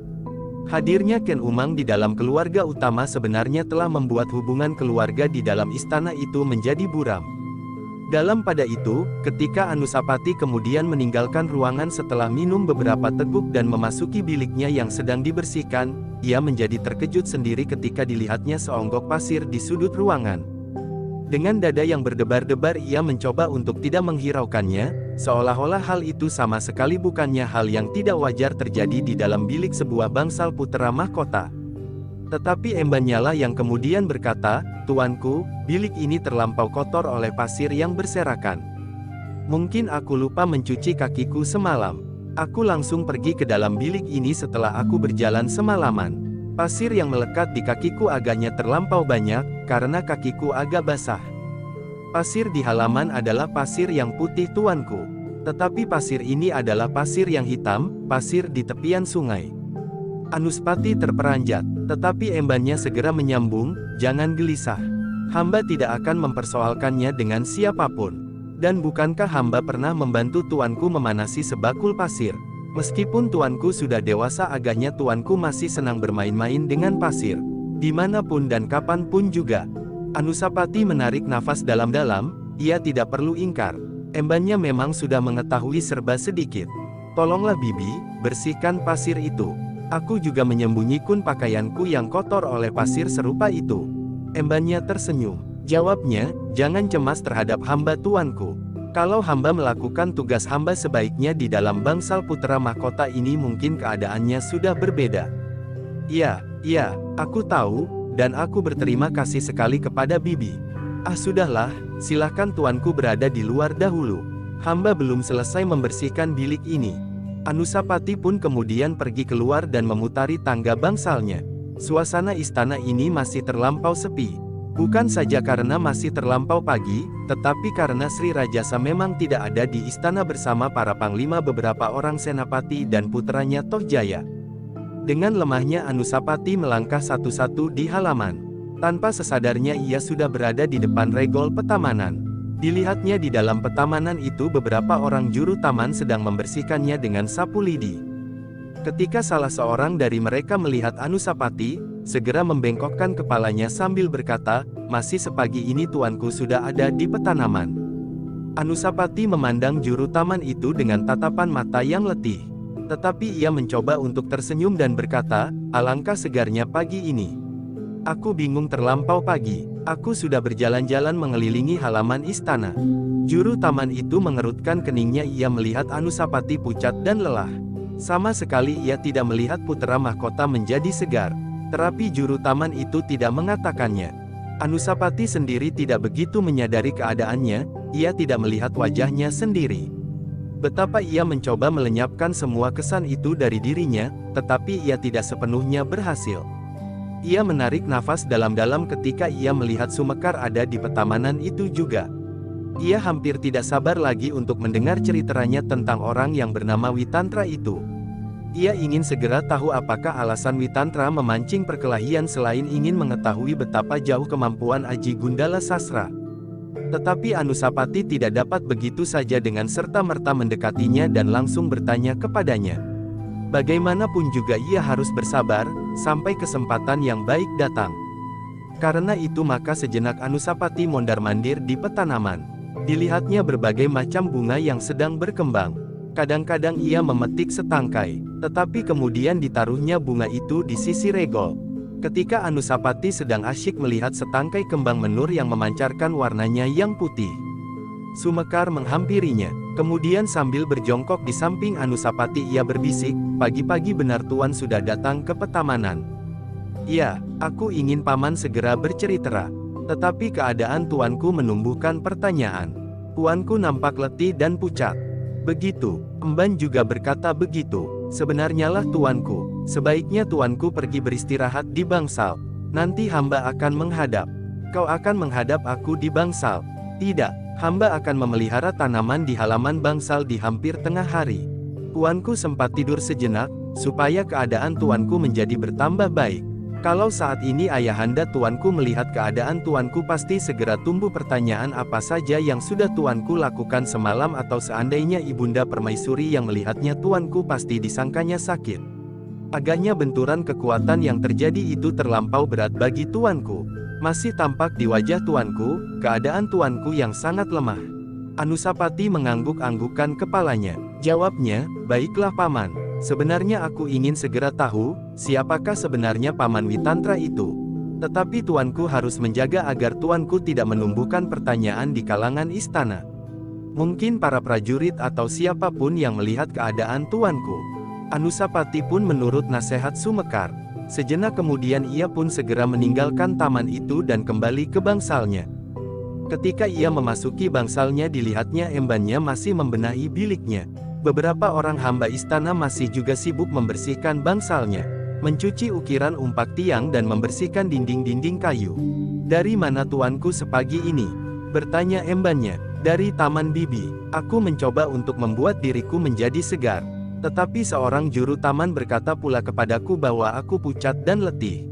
Hadirnya Ken Umang di dalam keluarga utama sebenarnya telah membuat hubungan keluarga di dalam istana itu menjadi buram. Dalam pada itu, ketika Anusapati kemudian meninggalkan ruangan setelah minum beberapa teguk dan memasuki biliknya yang sedang dibersihkan, ia menjadi terkejut sendiri ketika dilihatnya seonggok pasir di sudut ruangan. Dengan dada yang berdebar-debar ia mencoba untuk tidak menghiraukannya, seolah-olah hal itu sama sekali bukannya hal yang tidak wajar terjadi di dalam bilik sebuah bangsal putra mahkota. Tetapi embannya lah yang kemudian berkata, "Tuanku, bilik ini terlampau kotor oleh pasir yang berserakan. Mungkin aku lupa mencuci kakiku semalam. Aku langsung pergi ke dalam bilik ini setelah aku berjalan semalaman. Pasir yang melekat di kakiku agaknya terlampau banyak, karena kakiku agak basah. Pasir di halaman adalah pasir yang putih tuanku. Tetapi pasir ini adalah pasir yang hitam, pasir di tepian sungai." Anuspati terperanjat, tetapi embannya segera menyambung, "Jangan gelisah. Hamba tidak akan mempersoalkannya dengan siapapun. Dan bukankah hamba pernah membantu tuanku memanasi sebakul pasir? Meskipun tuanku sudah dewasa agaknya tuanku masih senang bermain-main dengan pasir. Dimanapun dan kapanpun juga." Anusapati menarik nafas dalam-dalam, ia tidak perlu ingkar. Embannya memang sudah mengetahui serba sedikit. "Tolonglah Bibi, bersihkan pasir itu. Aku juga menyembunyikan pakaianku yang kotor oleh pasir serupa itu." Embannya tersenyum. Jawabnya, "Jangan cemas terhadap hamba tuanku. Kalau hamba melakukan tugas hamba sebaiknya di dalam bangsal putra mahkota ini mungkin keadaannya sudah berbeda." Iya, aku tahu, dan aku berterima kasih sekali kepada Bibi." "Ah sudahlah, silahkan tuanku berada di luar dahulu. Hamba belum selesai membersihkan bilik ini." Anusapati pun kemudian pergi keluar dan memutari tangga bangsalnya. Suasana istana ini masih terlampau sepi. Bukan saja karena masih terlampau pagi, tetapi karena Sri Rajasa memang tidak ada di istana bersama para panglima beberapa orang senapati dan putranya Tohjaya. Dengan lemahnya Anusapati melangkah satu-satu di halaman. Tanpa sesadarnya ia sudah berada di depan regol petamanan. Dilihatnya di dalam petamanan itu beberapa orang juru taman sedang membersihkannya dengan sapu lidi. Ketika salah seorang dari mereka melihat Anusapati, segera membengkokkan kepalanya sambil berkata, "Masih sepagi ini tuanku sudah ada di petanaman." Anusapati memandang juru taman itu dengan tatapan mata yang letih. Tetapi ia mencoba untuk tersenyum dan berkata, "Alangkah segarnya pagi ini. Aku bingung terlampau pagi. Aku sudah berjalan-jalan mengelilingi halaman istana." Juru taman itu mengerutkan keningnya ia melihat Anusapati pucat dan lelah. Sama sekali ia tidak melihat putra mahkota menjadi segar. Tetapi juru taman itu tidak mengatakannya. Anusapati sendiri tidak begitu menyadari keadaannya, ia tidak melihat wajahnya sendiri. Betapa ia mencoba melenyapkan semua kesan itu dari dirinya, tetapi ia tidak sepenuhnya berhasil. Ia menarik nafas dalam-dalam ketika ia melihat Sumekar ada di petamanan itu juga. Ia hampir tidak sabar lagi untuk mendengar ceritanya tentang orang yang bernama Witantra itu. Ia ingin segera tahu apakah alasan Witantra memancing perkelahian selain ingin mengetahui betapa jauh kemampuan Aji Gundala Sasra. Tetapi Anusapati tidak dapat begitu saja dengan serta-merta mendekatinya dan langsung bertanya kepadanya. Bagaimanapun juga ia harus bersabar, sampai kesempatan yang baik datang. Karena itu maka sejenak Anusapati mondar-mandir di petanaman. Dilihatnya berbagai macam bunga yang sedang berkembang. Kadang-kadang ia memetik setangkai, tetapi kemudian ditaruhnya bunga itu di sisi regol. Ketika Anusapati sedang asyik melihat setangkai kembang menur yang memancarkan warnanya yang putih, Sumekar menghampirinya. Kemudian sambil berjongkok di samping Anusapati ia berbisik, "Pagi-pagi benar Tuan sudah datang ke petamanan." "Ya, aku ingin Paman segera bercerita. Tetapi keadaan tuanku menumbuhkan pertanyaan. Tuanku nampak letih dan pucat." "Begitu." Emban juga berkata begitu. "Sebenarnya lah tuanku, sebaiknya tuanku pergi beristirahat di bangsal. Nanti hamba akan menghadap." "Kau akan menghadap aku di bangsal?" "Tidak, hamba akan memelihara tanaman di halaman bangsal di hampir tengah hari. Tuanku sempat tidur sejenak, supaya keadaan tuanku menjadi bertambah baik. Kalau saat ini ayahanda tuanku melihat keadaan tuanku pasti segera tumbuh pertanyaan apa saja yang sudah tuanku lakukan semalam atau seandainya ibunda permaisuri yang melihatnya tuanku pasti disangkanya sakit." Agaknya benturan kekuatan yang terjadi itu terlampau berat bagi tuanku. Masih tampak di wajah tuanku, keadaan tuanku yang sangat lemah. Anusapati mengangguk-anggukkan kepalanya. Jawabnya, "Baiklah Paman. Sebenarnya aku ingin segera tahu, siapakah sebenarnya Paman Witantra itu. Tetapi tuanku harus menjaga agar tuanku tidak menumbuhkan pertanyaan di kalangan istana. Mungkin para prajurit atau siapapun yang melihat keadaan tuanku." Anusapati pun menurut nasihat Sumekar. Sejenak kemudian ia pun segera meninggalkan taman itu dan kembali ke bangsalnya. Ketika ia memasuki bangsalnya dilihatnya embannya masih membenahi biliknya. Beberapa orang hamba istana masih juga sibuk membersihkan bangsalnya, mencuci ukiran umpak tiang dan membersihkan dinding-dinding kayu. "Dari mana tuanku sepagi ini?" bertanya embannya. "Dari Taman Bibi. Aku mencoba untuk membuat diriku menjadi segar. Tetapi seorang juru taman berkata pula kepadaku bahwa aku pucat dan letih."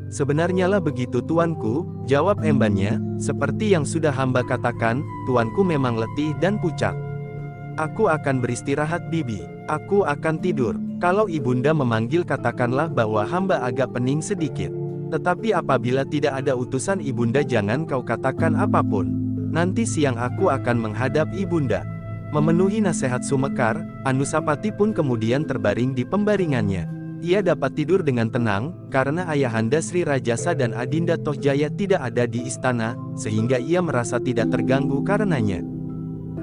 "Sebenarnya lah begitu tuanku," jawab embannya, "seperti yang sudah hamba katakan, tuanku memang letih dan pucat. Aku akan beristirahat Bibi. Aku akan tidur. Kalau ibunda memanggil katakanlah bahwa hamba agak pening sedikit. Tetapi apabila tidak ada utusan ibunda jangan kau katakan apapun. Nanti siang aku akan menghadap ibunda." Memenuhi nasihat Sumekar, Anusapati pun kemudian terbaring di pembaringannya. Ia dapat tidur dengan tenang, karena ayahanda Sri Rajasa dan Adinda Tohjaya tidak ada di istana, sehingga ia merasa tidak terganggu karenanya.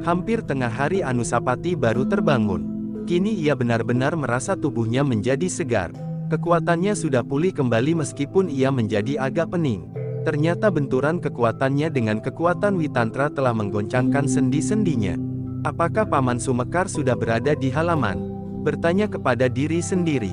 Hampir tengah hari Anusapati baru terbangun. Kini ia benar-benar merasa tubuhnya menjadi segar. Kekuatannya sudah pulih kembali meskipun ia menjadi agak pening. Ternyata benturan kekuatannya dengan kekuatan Witantra telah menggoncangkan sendi-sendinya. "Apakah Paman Sumekar sudah berada di halaman?" bertanya kepada diri sendiri.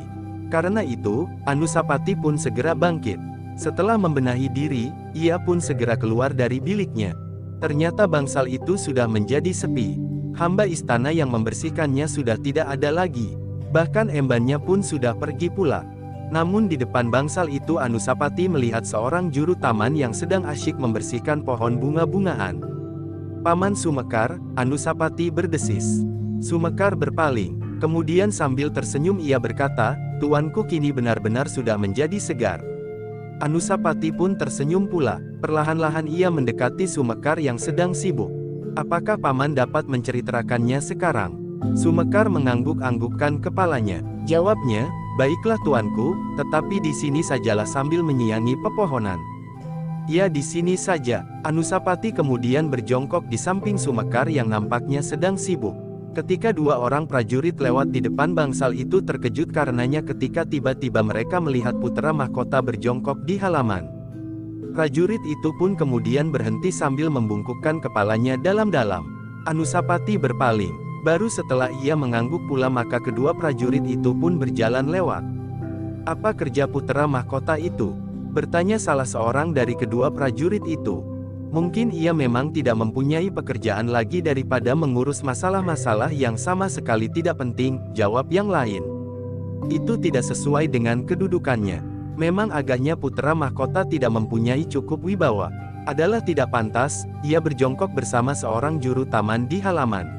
Karena itu, Anusapati pun segera bangkit. Setelah membenahi diri, ia pun segera keluar dari biliknya. Ternyata bangsal itu sudah menjadi sepi. Hamba istana yang membersihkannya sudah tidak ada lagi. Bahkan embannya pun sudah pergi pula. Namun di depan bangsal itu Anusapati melihat seorang juru taman yang sedang asyik membersihkan pohon bunga-bungaan. "Paman Sumekar," Anusapati berdesis. Sumekar berpaling. Kemudian sambil tersenyum ia berkata, "Tuanku kini benar-benar sudah menjadi segar." Anusapati pun tersenyum pula. Perlahan-lahan ia mendekati Sumekar yang sedang sibuk. "Apakah Paman dapat menceritakannya sekarang?" Sumekar mengangguk-anggukkan kepalanya. Jawabnya, "Baiklah tuanku, tetapi di sini sajalah," sambil menyiangi pepohonan. "Ya di sini saja." Anusapati kemudian berjongkok di samping Sumekar yang nampaknya sedang sibuk. Ketika dua orang prajurit lewat di depan bangsal itu terkejut karenanya ketika tiba-tiba mereka melihat putra mahkota berjongkok di halaman. Prajurit itu pun kemudian berhenti sambil membungkukkan kepalanya dalam-dalam. Anusapati berpaling. Baru setelah ia mengangguk pula maka kedua prajurit itu pun berjalan lewat. "Apa kerja putra mahkota itu?" bertanya salah seorang dari kedua prajurit itu. "Mungkin ia memang tidak mempunyai pekerjaan lagi daripada mengurus masalah-masalah yang sama sekali tidak penting," jawab yang lain. "Itu tidak sesuai dengan kedudukannya. Memang agaknya putra mahkota tidak mempunyai cukup wibawa. Adalah tidak pantas, ia berjongkok bersama seorang juru taman di halaman.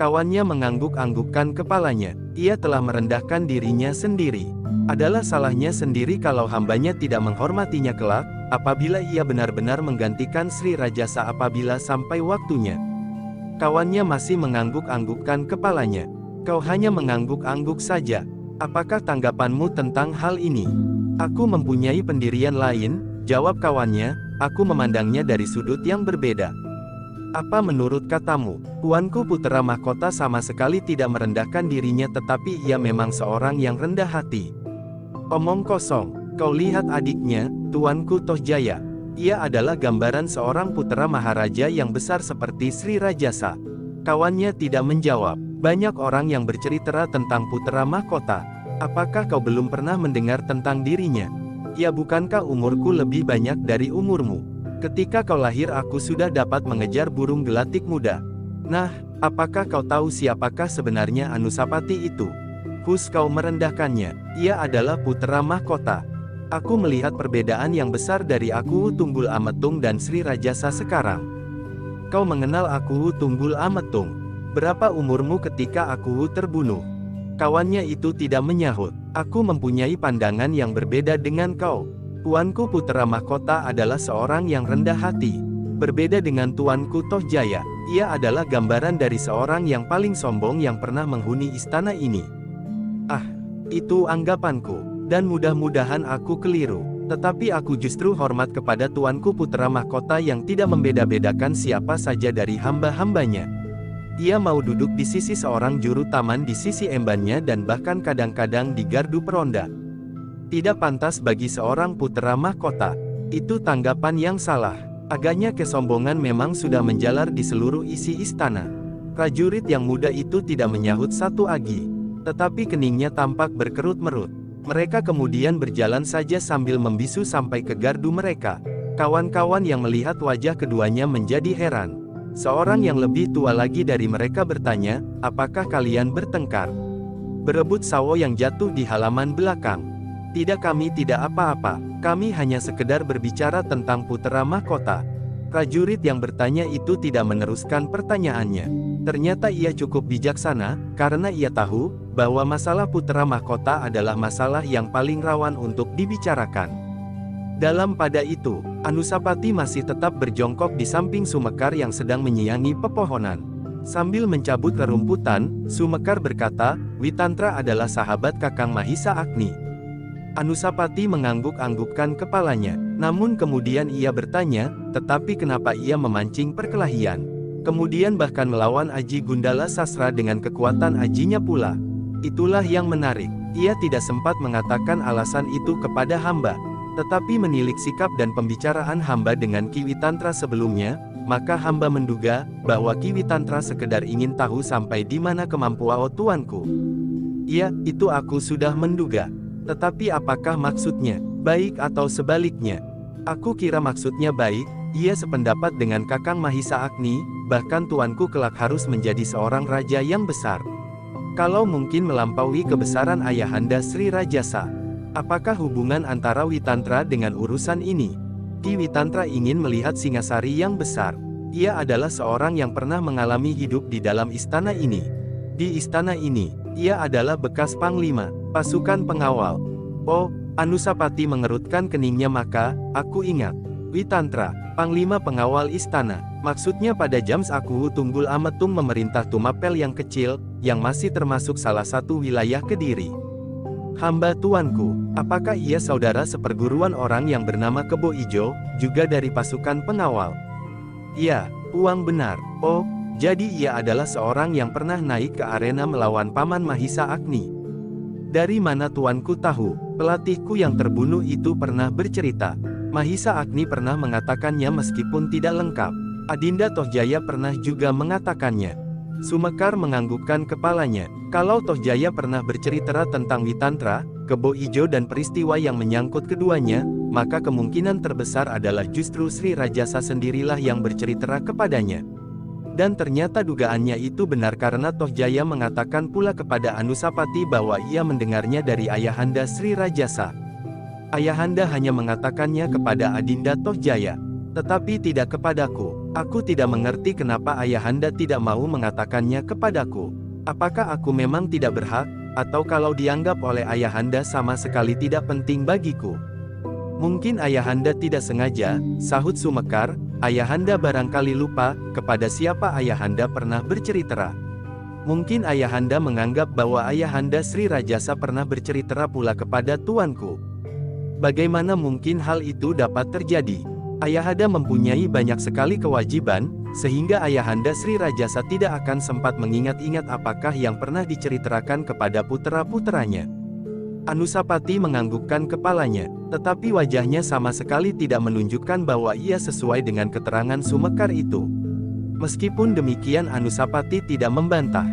Kawannya mengangguk-anggukkan kepalanya. Ia telah merendahkan dirinya sendiri. Adalah salahnya sendiri kalau hambanya tidak menghormatinya kelak, apabila ia benar-benar menggantikan Sri Rajasa apabila sampai waktunya. Kawannya masih mengangguk-anggukkan kepalanya. Kau hanya mengangguk-angguk saja. Apakah tanggapanmu tentang hal ini? Aku mempunyai pendirian lain, jawab kawannya. Aku memandangnya dari sudut yang berbeda. Apa menurut katamu? Tuanku Putera Mahkota sama sekali tidak merendahkan dirinya, tetapi ia memang seorang yang rendah hati. Omong kosong. Kau lihat adiknya, Tuanku Tohjaya. Ia adalah gambaran seorang putera maharaja yang besar seperti Sri Rajasa. Kawannya tidak menjawab. Banyak orang yang bercerita tentang Putera Mahkota. Apakah kau belum pernah mendengar tentang dirinya? Ya, bukankah umurku lebih banyak dari umurmu? Ketika kau lahir aku sudah dapat mengejar burung gelatik muda. Nah, apakah kau tahu siapakah sebenarnya Anusapati itu? Hus, kau merendahkannya. Ia adalah Putera Mahkota. Aku melihat perbedaan yang besar dari Aku Tunggul Ametung dan Sri Rajasa sekarang. Kau mengenal Aku Tunggul Ametung? Berapa umurmu ketika Aku terbunuh? Kawannya itu tidak menyahut. Aku mempunyai pandangan yang berbeda dengan kau. Tuanku Putera Mahkota adalah seorang yang rendah hati. Berbeda dengan Tuanku Tohjaya, ia adalah gambaran dari seorang yang paling sombong yang pernah menghuni istana ini. Ah, itu anggapanku, dan mudah-mudahan aku keliru. Tetapi aku justru hormat kepada Tuanku Putera Mahkota yang tidak membeda-bedakan siapa saja dari hamba-hambanya. Ia mau duduk di sisi seorang juru taman di sisi embannya dan bahkan kadang-kadang di gardu peronda. Tidak pantas bagi seorang Putera Mahkota. Itu tanggapan yang salah. Agaknya kesombongan memang sudah menjalar di seluruh isi istana. Prajurit yang muda itu tidak menyahut satu agi. Tetapi keningnya tampak berkerut-merut. Mereka kemudian berjalan saja sambil membisu sampai ke gardu mereka. Kawan-kawan yang melihat wajah keduanya menjadi heran. Seorang yang lebih tua lagi dari mereka bertanya, apakah kalian bertengkar? Berebut sawo yang jatuh di halaman belakang. Tidak, kami tidak apa-apa, kami hanya sekedar berbicara tentang Putera Mahkota. Prajurit yang bertanya itu tidak meneruskan pertanyaannya. Ternyata ia cukup bijaksana, karena ia tahu, bahwa masalah Putera Mahkota adalah masalah yang paling rawan untuk dibicarakan. Dalam pada itu, Anusapati masih tetap berjongkok di samping Sumekar yang sedang menyiangi pepohonan. Sambil mencabut rerumputan, Sumekar berkata, Witantra adalah sahabat Kakang Mahisa Agni. Anusapati mengangguk-anggukkan kepalanya, namun kemudian ia bertanya, tetapi kenapa ia memancing perkelahian? Kemudian bahkan melawan Aji Gundala Sasra dengan kekuatan ajinya pula. Itulah yang menarik, ia tidak sempat mengatakan alasan itu kepada hamba. Tetapi menilik sikap dan pembicaraan hamba dengan Ki Witantra sebelumnya, maka hamba menduga, bahwa Ki Witantra sekedar ingin tahu sampai di mana kemampuan tuanku. Ya, itu aku sudah menduga. Tetapi apakah maksudnya, baik atau sebaliknya? Aku kira maksudnya baik, ia sependapat dengan Kakang Mahisa Agni, bahkan tuanku kelak harus menjadi seorang raja yang besar. Kalau mungkin melampaui kebesaran ayahanda Sri Rajasa. Apakah hubungan antara Witantra dengan urusan ini? Ki Witantra ingin melihat Singasari yang besar. Ia adalah seorang yang pernah mengalami hidup di dalam istana ini. Di istana ini, ia adalah bekas panglima, pasukan pengawal. Oh, Anusapati mengerutkan keningnya. Maka, aku ingat. Witantra, panglima pengawal istana. Maksudnya pada Jams Aku Tunggul Ametung memerintah Tumapel yang kecil, yang masih termasuk salah satu wilayah Kediri. Hamba tuanku, apakah ia saudara seperguruan orang yang bernama Kebo Ijo, juga dari pasukan pengawal? Ya, uang benar. Oh, jadi ia adalah seorang yang pernah naik ke arena melawan Paman Mahisa Agni. Dari mana tuanku tahu? Pelatihku yang terbunuh itu pernah bercerita. Mahisa Agni pernah mengatakannya meskipun tidak lengkap. Adinda Tohjaya pernah juga mengatakannya. Sumekar menganggukkan kepalanya. Kalau Tohjaya pernah bercerita tentang Witantra, Kebo Ijo dan peristiwa yang menyangkut keduanya, maka kemungkinan terbesar adalah justru Sri Rajasa sendirilah yang bercerita kepadanya. Dan ternyata dugaannya itu benar karena Tohjaya mengatakan pula kepada Anusapati bahwa ia mendengarnya dari ayahanda Sri Rajasa. Ayahanda hanya mengatakannya kepada Adinda Tohjaya. Tetapi tidak kepadaku. Aku tidak mengerti kenapa ayahanda tidak mau mengatakannya kepadaku. Apakah aku memang tidak berhak, atau kalau dianggap oleh ayahanda sama sekali tidak penting bagiku? Mungkin ayahanda tidak sengaja, sahut Sumekar. Ayahanda barangkali lupa, kepada siapa ayahanda pernah bercerita. Mungkin ayahanda menganggap bahwa ayahanda Sri Rajasa pernah bercerita pula kepada tuanku. Bagaimana mungkin hal itu dapat terjadi? Ayahanda mempunyai banyak sekali kewajiban, sehingga ayahanda Sri Rajasa tidak akan sempat mengingat-ingat apakah yang pernah diceritakan kepada putera-puteranya. Anusapati menganggukkan kepalanya, tetapi wajahnya sama sekali tidak menunjukkan bahwa ia sesuai dengan keterangan Sumekar itu. Meskipun demikian Anusapati tidak membantah.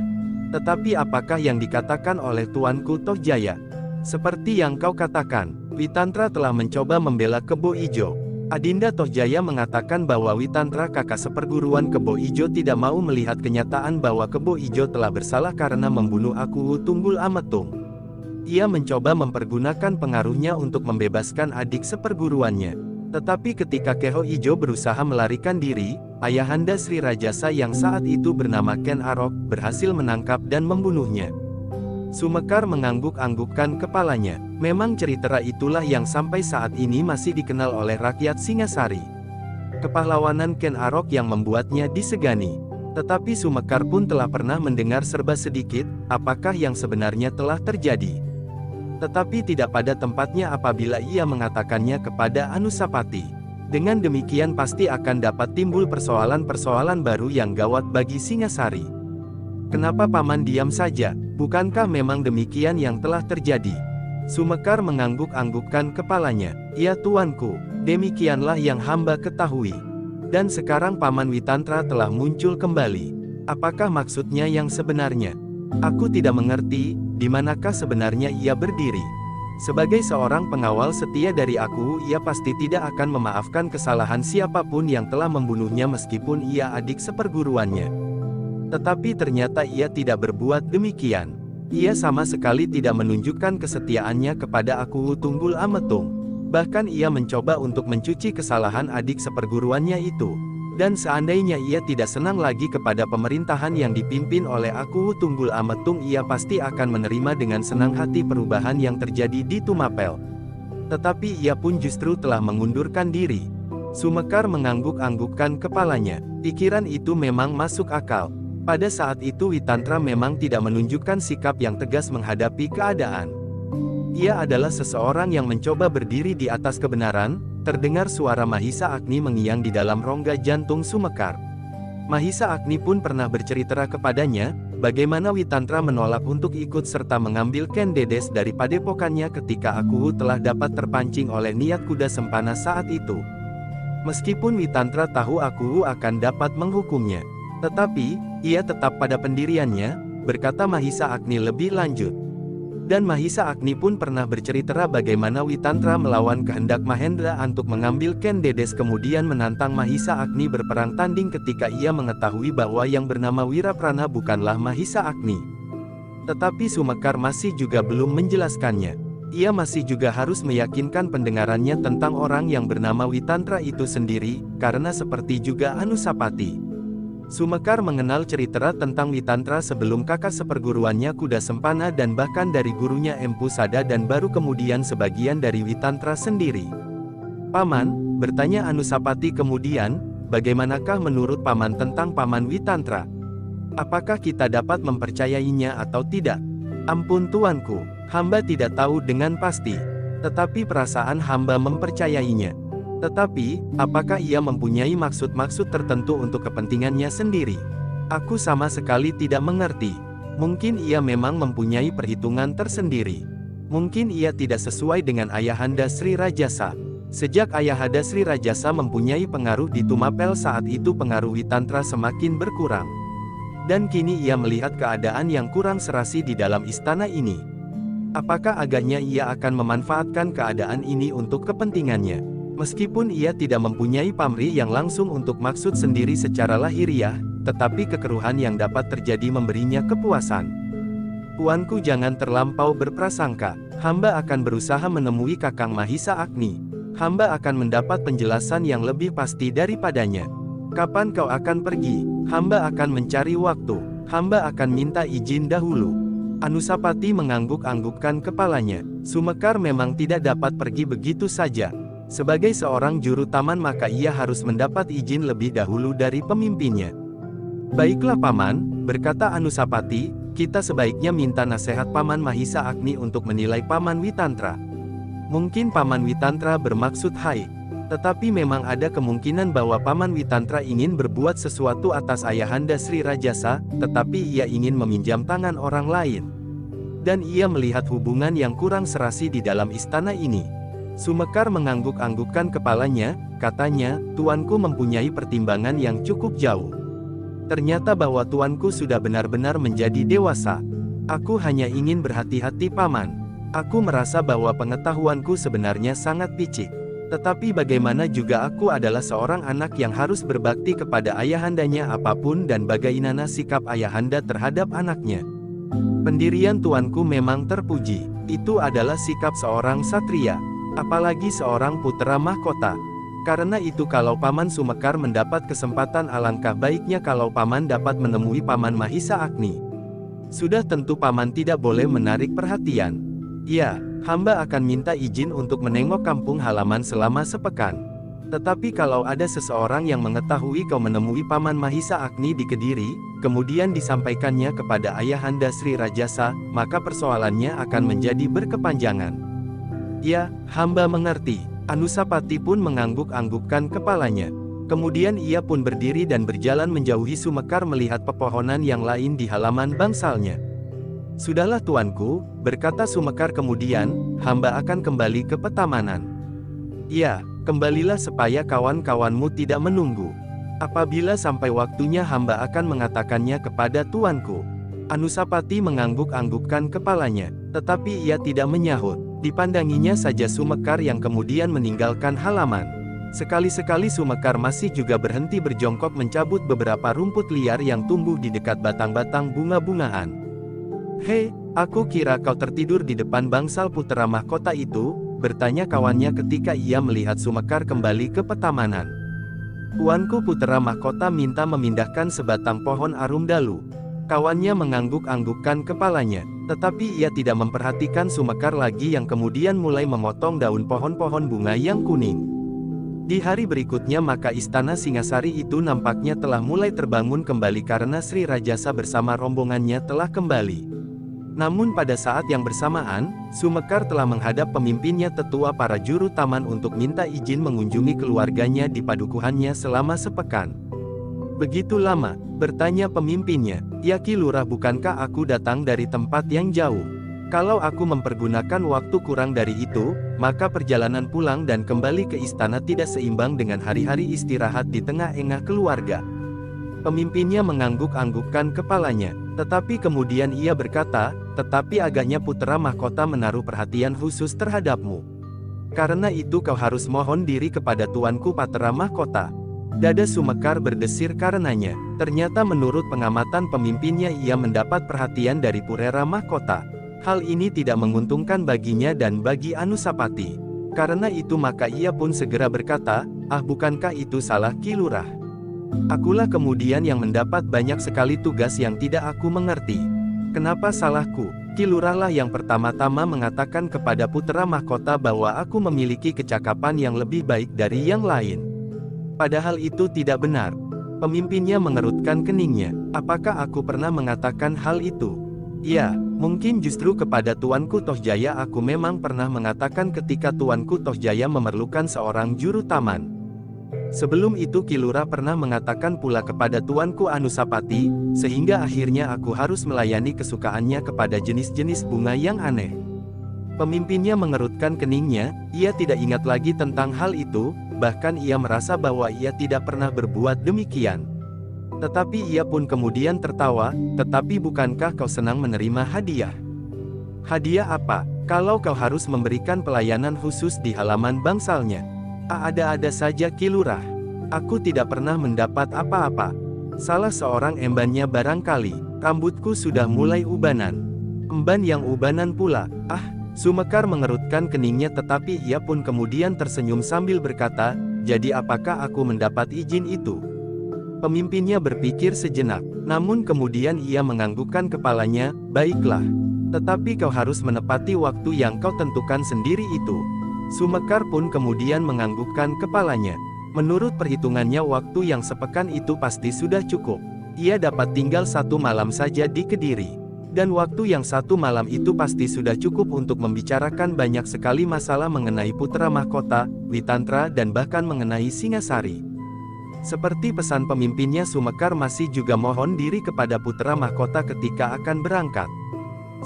Tetapi apakah yang dikatakan oleh tuanku Tohjaya? Seperti yang kau katakan, Witantra telah mencoba membela Kebo Ijo. Adinda Tohjaya mengatakan bahwa Witantra kakak seperguruan Kebo Ijo tidak mau melihat kenyataan bahwa Kebo Ijo telah bersalah karena membunuh Aku Tunggul Ametung. Ia mencoba mempergunakan pengaruhnya untuk membebaskan adik seperguruannya. Tetapi ketika Keho Ijo berusaha melarikan diri, ayahanda Sri Rajasa yang saat itu bernama Ken Arok berhasil menangkap dan membunuhnya. Sumekar mengangguk-anggukkan kepalanya. Memang cerita itulah yang sampai saat ini masih dikenal oleh rakyat Singasari. Kepahlawanan Ken Arok yang membuatnya disegani. Tetapi Sumekar pun telah pernah mendengar serba sedikit, apakah yang sebenarnya telah terjadi. Tetapi tidak pada tempatnya apabila ia mengatakannya kepada Anusapati. Dengan demikian pasti akan dapat timbul persoalan-persoalan baru yang gawat bagi Singasari. Kenapa paman diam saja? Bukankah memang demikian yang telah terjadi? Sumekar mengangguk-anggukkan kepalanya. Ya tuanku, demikianlah yang hamba ketahui. Dan sekarang paman Witantra telah muncul kembali. Apakah maksudnya yang sebenarnya? Aku tidak mengerti, di manakah sebenarnya ia berdiri. Sebagai seorang pengawal setia dari Aku, ia pasti tidak akan memaafkan kesalahan siapapun yang telah membunuhnya meskipun ia adik seperguruannya. Tetapi ternyata ia tidak berbuat demikian. Ia sama sekali tidak menunjukkan kesetiaannya kepada Aku Tunggul Ametung. Bahkan ia mencoba untuk mencuci kesalahan adik seperguruannya itu. Dan seandainya ia tidak senang lagi kepada pemerintahan yang dipimpin oleh Aku Tunggul Ametung, ia pasti akan menerima dengan senang hati perubahan yang terjadi di Tumapel. Tetapi ia pun justru telah mengundurkan diri. Sumekar mengangguk-anggukkan kepalanya. Pikiran itu memang masuk akal. Pada saat itu Witantra memang tidak menunjukkan sikap yang tegas menghadapi keadaan. Ia adalah seseorang yang mencoba berdiri di atas kebenaran. Terdengar suara Mahisa Agni mengiang di dalam rongga jantung Sumekar. Mahisa Agni pun pernah bercerita kepadanya, bagaimana Witantra menolak untuk ikut serta mengambil Ken Dedes dari padepokannya ketika Aku telah dapat terpancing oleh niat kuda sempana saat itu. Meskipun Witantra tahu Aku akan dapat menghukumnya, tetapi ia tetap pada pendiriannya, berkata Mahisa Agni lebih lanjut. Dan Mahisa Agni pun pernah bercerita bagaimana Witantra melawan kehendak Mahendra untuk mengambil Ken Dedes kemudian menantang Mahisa Agni berperang tanding ketika ia mengetahui bahwa yang bernama Wiraprana bukanlah Mahisa Agni. Tetapi Sumekar masih juga belum menjelaskannya. Ia masih juga harus meyakinkan pendengarannya tentang orang yang bernama Witantra itu sendiri, karena seperti juga Anusapati. Sumekar mengenal cerita tentang Witantra sebelum kakak seperguruannya Kuda Sempana dan bahkan dari gurunya Empu Sada dan baru kemudian sebagian dari Witantra sendiri. Paman, bertanya Anusapati kemudian, bagaimanakah menurut paman tentang paman Witantra? Apakah kita dapat mempercayainya atau tidak? Ampun tuanku, hamba tidak tahu dengan pasti. Tetapi perasaan hamba mempercayainya. Tetapi, apakah ia mempunyai maksud-maksud tertentu untuk kepentingannya sendiri? Aku sama sekali tidak mengerti. Mungkin ia memang mempunyai perhitungan tersendiri. Mungkin ia tidak sesuai dengan ayahanda Sri Rajasa. Sejak ayahanda Sri Rajasa mempunyai pengaruh di Tumapel saat itu pengaruh Witantra semakin berkurang. Dan kini ia melihat keadaan yang kurang serasi di dalam istana ini. Apakah agaknya ia akan memanfaatkan keadaan ini untuk kepentingannya? Meskipun ia tidak mempunyai pamrih yang langsung untuk maksud sendiri secara lahiriah, tetapi kekeruhan yang dapat terjadi memberinya kepuasan. Tuanku jangan terlampau berprasangka, hamba akan berusaha menemui Kakang Mahisa Agni. Hamba akan mendapat penjelasan yang lebih pasti daripadanya. Kapan kau akan pergi? Hamba akan mencari waktu. Hamba akan minta izin dahulu. Anusapati mengangguk-anggukkan kepalanya. Sumekar memang tidak dapat pergi begitu saja. Sebagai seorang juru taman maka ia harus mendapat izin lebih dahulu dari pemimpinnya. Baiklah Paman, berkata Anusapati, kita sebaiknya minta nasihat Paman Mahisa Agni untuk menilai Paman Witantra. Mungkin Paman Witantra bermaksud Hai. Tetapi memang ada kemungkinan bahwa Paman Witantra ingin berbuat sesuatu atas Ayahanda Sri Rajasa, tetapi ia ingin meminjam tangan orang lain. Dan ia melihat hubungan yang kurang serasi di dalam istana ini. Sumekar mengangguk-anggukkan kepalanya, katanya, tuanku mempunyai pertimbangan yang cukup jauh. Ternyata bahwa tuanku sudah benar-benar menjadi dewasa. Aku hanya ingin berhati-hati Paman. Aku merasa bahwa pengetahuanku sebenarnya sangat picik. Tetapi bagaimana juga aku adalah seorang anak yang harus berbakti kepada ayahandanya apapun dan bagaimana sikap ayahanda terhadap anaknya. Pendirian tuanku memang terpuji. Itu adalah sikap seorang satria. Apalagi seorang putra mahkota. Karena itu kalau Paman Sumekar mendapat kesempatan alangkah baiknya kalau Paman dapat menemui Paman Mahisa Agni. Sudah tentu Paman tidak boleh menarik perhatian. Ya, hamba akan minta izin untuk menengok kampung halaman selama sepekan. Tetapi kalau ada seseorang yang mengetahui kau menemui Paman Mahisa Agni di Kediri, kemudian disampaikannya kepada Ayahanda Sri Rajasa, maka persoalannya akan menjadi berkepanjangan. Ya, hamba mengerti. Anusapati pun mengangguk-anggukkan kepalanya. Kemudian ia pun berdiri dan berjalan menjauhi Sumekar melihat pepohonan yang lain di halaman bangsalnya. Sudahlah tuanku, berkata Sumekar kemudian, hamba akan kembali ke petamanan. Ya, kembalilah supaya kawan-kawanmu tidak menunggu. Apabila sampai waktunya hamba akan mengatakannya kepada tuanku. Anusapati mengangguk-anggukkan kepalanya, tetapi ia tidak menyahut. Dipandanginya saja Sumekar yang kemudian meninggalkan halaman. Sekali-sekali Sumekar masih juga berhenti berjongkok mencabut beberapa rumput liar yang tumbuh di dekat batang-batang bunga-bungaan. Hei, aku kira kau tertidur di depan bangsal putra mahkota itu, bertanya kawannya ketika ia melihat Sumekar kembali ke petamanan. Tuanku putra mahkota minta memindahkan sebatang pohon arum dalu. Kawannya mengangguk-anggukkan kepalanya, tetapi ia tidak memperhatikan Sumekar lagi yang kemudian mulai memotong daun pohon-pohon bunga yang kuning. Di hari berikutnya maka istana Singasari itu nampaknya telah mulai terbangun kembali karena Sri Rajasa bersama rombongannya telah kembali. Namun pada saat yang bersamaan, Sumekar telah menghadap pemimpinnya tetua para juru taman untuk minta izin mengunjungi keluarganya di padukuhannya selama sepekan. Begitu lama, bertanya pemimpinnya, ya Ki Lurah bukankah aku datang dari tempat yang jauh? Kalau aku mempergunakan waktu kurang dari itu, maka perjalanan pulang dan kembali ke istana tidak seimbang dengan hari-hari istirahat di tengah-engah keluarga. Pemimpinnya mengangguk-anggukkan kepalanya, tetapi kemudian ia berkata, tetapi agaknya putra mahkota menaruh perhatian khusus terhadapmu. Karena itu kau harus mohon diri kepada tuanku Patera Mahkota. Dada Sumekar berdesir karenanya. Ternyata menurut pengamatan pemimpinnya ia mendapat perhatian dari Purera Mahkota. Hal ini tidak menguntungkan baginya dan bagi Anusapati. Karena itu maka ia pun segera berkata, bukankah itu salah Ki Lurah? Akulah kemudian yang mendapat banyak sekali tugas yang tidak aku mengerti. Kenapa salahku? Ki Lurah lah yang pertama-tama mengatakan kepada Putra Mahkota bahwa aku memiliki kecakapan yang lebih baik dari yang lain. Padahal itu tidak benar. Pemimpinnya mengerutkan keningnya. Apakah aku pernah mengatakan hal itu? Ya, mungkin justru kepada Tuanku Tohjaya aku memang pernah mengatakan ketika Tuanku Tohjaya memerlukan seorang juru taman. Sebelum itu Ki Lurah pernah mengatakan pula kepada Tuanku Anusapati, sehingga akhirnya aku harus melayani kesukaannya kepada jenis-jenis bunga yang aneh. Pemimpinnya mengerutkan keningnya, ia tidak ingat lagi tentang hal itu, bahkan ia merasa bahwa ia tidak pernah berbuat demikian. Tetapi ia pun kemudian tertawa, tetapi bukankah kau senang menerima hadiah? Hadiah apa? Kalau kau harus memberikan pelayanan khusus di halaman bangsalnya. Ada-ada saja Ki Lurah. Aku tidak pernah mendapat apa-apa. Salah seorang embannya barangkali. Rambutku sudah mulai ubanan. Emban yang ubanan pula. Sumekar mengerutkan keningnya tetapi ia pun kemudian tersenyum sambil berkata, "Jadi apakah aku mendapat izin itu?" Pemimpinnya berpikir sejenak, namun kemudian ia menganggukkan kepalanya, "Baiklah. Tetapi kau harus menepati waktu yang kau tentukan sendiri itu." Sumekar pun kemudian menganggukkan kepalanya. Menurut perhitungannya waktu yang sepekan itu pasti sudah cukup. Ia dapat tinggal 1 malam saja di Kediri. Dan waktu yang 1 malam itu pasti sudah cukup untuk membicarakan banyak sekali masalah mengenai putra mahkota, Witantra dan bahkan mengenai Singasari. Seperti pesan pemimpinnya, Sumekar masih juga mohon diri kepada putra mahkota ketika akan berangkat.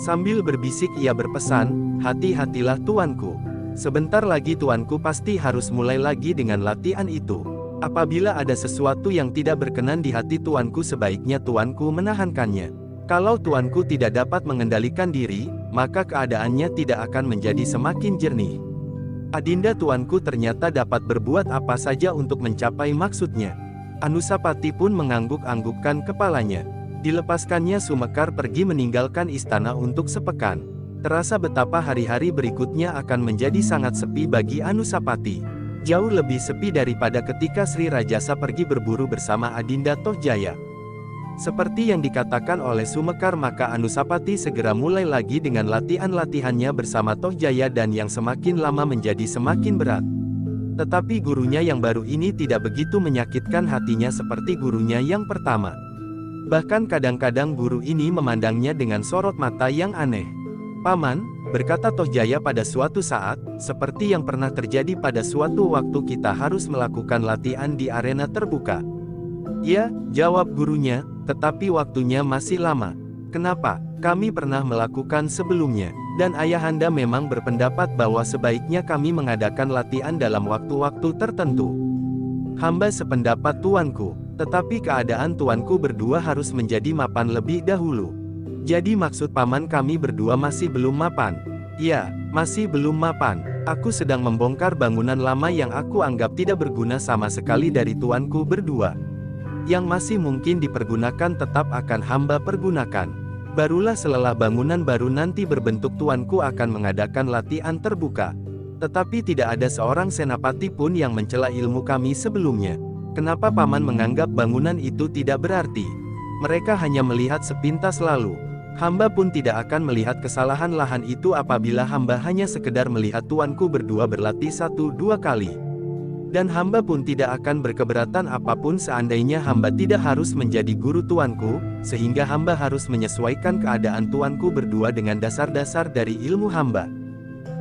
Sambil berbisik ia berpesan, "Hati-hatilah tuanku. Sebentar lagi tuanku pasti harus mulai lagi dengan latihan itu. Apabila ada sesuatu yang tidak berkenan di hati tuanku sebaiknya tuanku menahankannya. Kalau tuanku tidak dapat mengendalikan diri, maka keadaannya tidak akan menjadi semakin jernih. Adinda tuanku ternyata dapat berbuat apa saja untuk mencapai maksudnya." Anusapati pun mengangguk-anggukkan kepalanya. Dilepaskannya Sumekar pergi meninggalkan istana untuk sepekan. Terasa betapa hari-hari berikutnya akan menjadi sangat sepi bagi Anusapati. Jauh lebih sepi daripada ketika Sri Rajasa pergi berburu bersama Adinda Tohjaya. Seperti yang dikatakan oleh Sumekar, maka Anusapati segera mulai lagi dengan latihan-latihannya bersama Tohjaya dan yang semakin lama menjadi semakin berat. Tetapi gurunya yang baru ini tidak begitu menyakitkan hatinya seperti gurunya yang pertama. Bahkan kadang-kadang guru ini memandangnya dengan sorot mata yang aneh. "Paman," berkata Tohjaya pada suatu saat, "seperti yang pernah terjadi pada suatu waktu kita harus melakukan latihan di arena terbuka." "Ya," jawab gurunya, "tetapi waktunya masih lama." "Kenapa? Kami pernah melakukan sebelumnya. Dan ayahanda memang berpendapat bahwa sebaiknya kami mengadakan latihan dalam waktu-waktu tertentu." "Hamba sependapat tuanku, tetapi keadaan tuanku berdua harus menjadi mapan lebih dahulu." "Jadi maksud paman kami berdua masih belum mapan?" "Ya, masih belum mapan. Aku sedang membongkar bangunan lama yang aku anggap tidak berguna sama sekali dari tuanku berdua. Yang masih mungkin dipergunakan tetap akan hamba pergunakan. Barulah selelah bangunan baru nanti berbentuk tuanku akan mengadakan latihan terbuka. Tetapi tidak ada seorang senapati pun yang mencela ilmu kami sebelumnya. Kenapa paman menganggap bangunan itu tidak berarti? Mereka hanya melihat sepintas lalu. Hamba pun tidak akan melihat kesalahan lahan itu apabila hamba hanya sekedar melihat tuanku berdua berlatih 1-2 kali. Dan hamba pun tidak akan berkeberatan apapun seandainya hamba tidak harus menjadi guru tuanku, sehingga hamba harus menyesuaikan keadaan tuanku berdua dengan dasar-dasar dari ilmu hamba."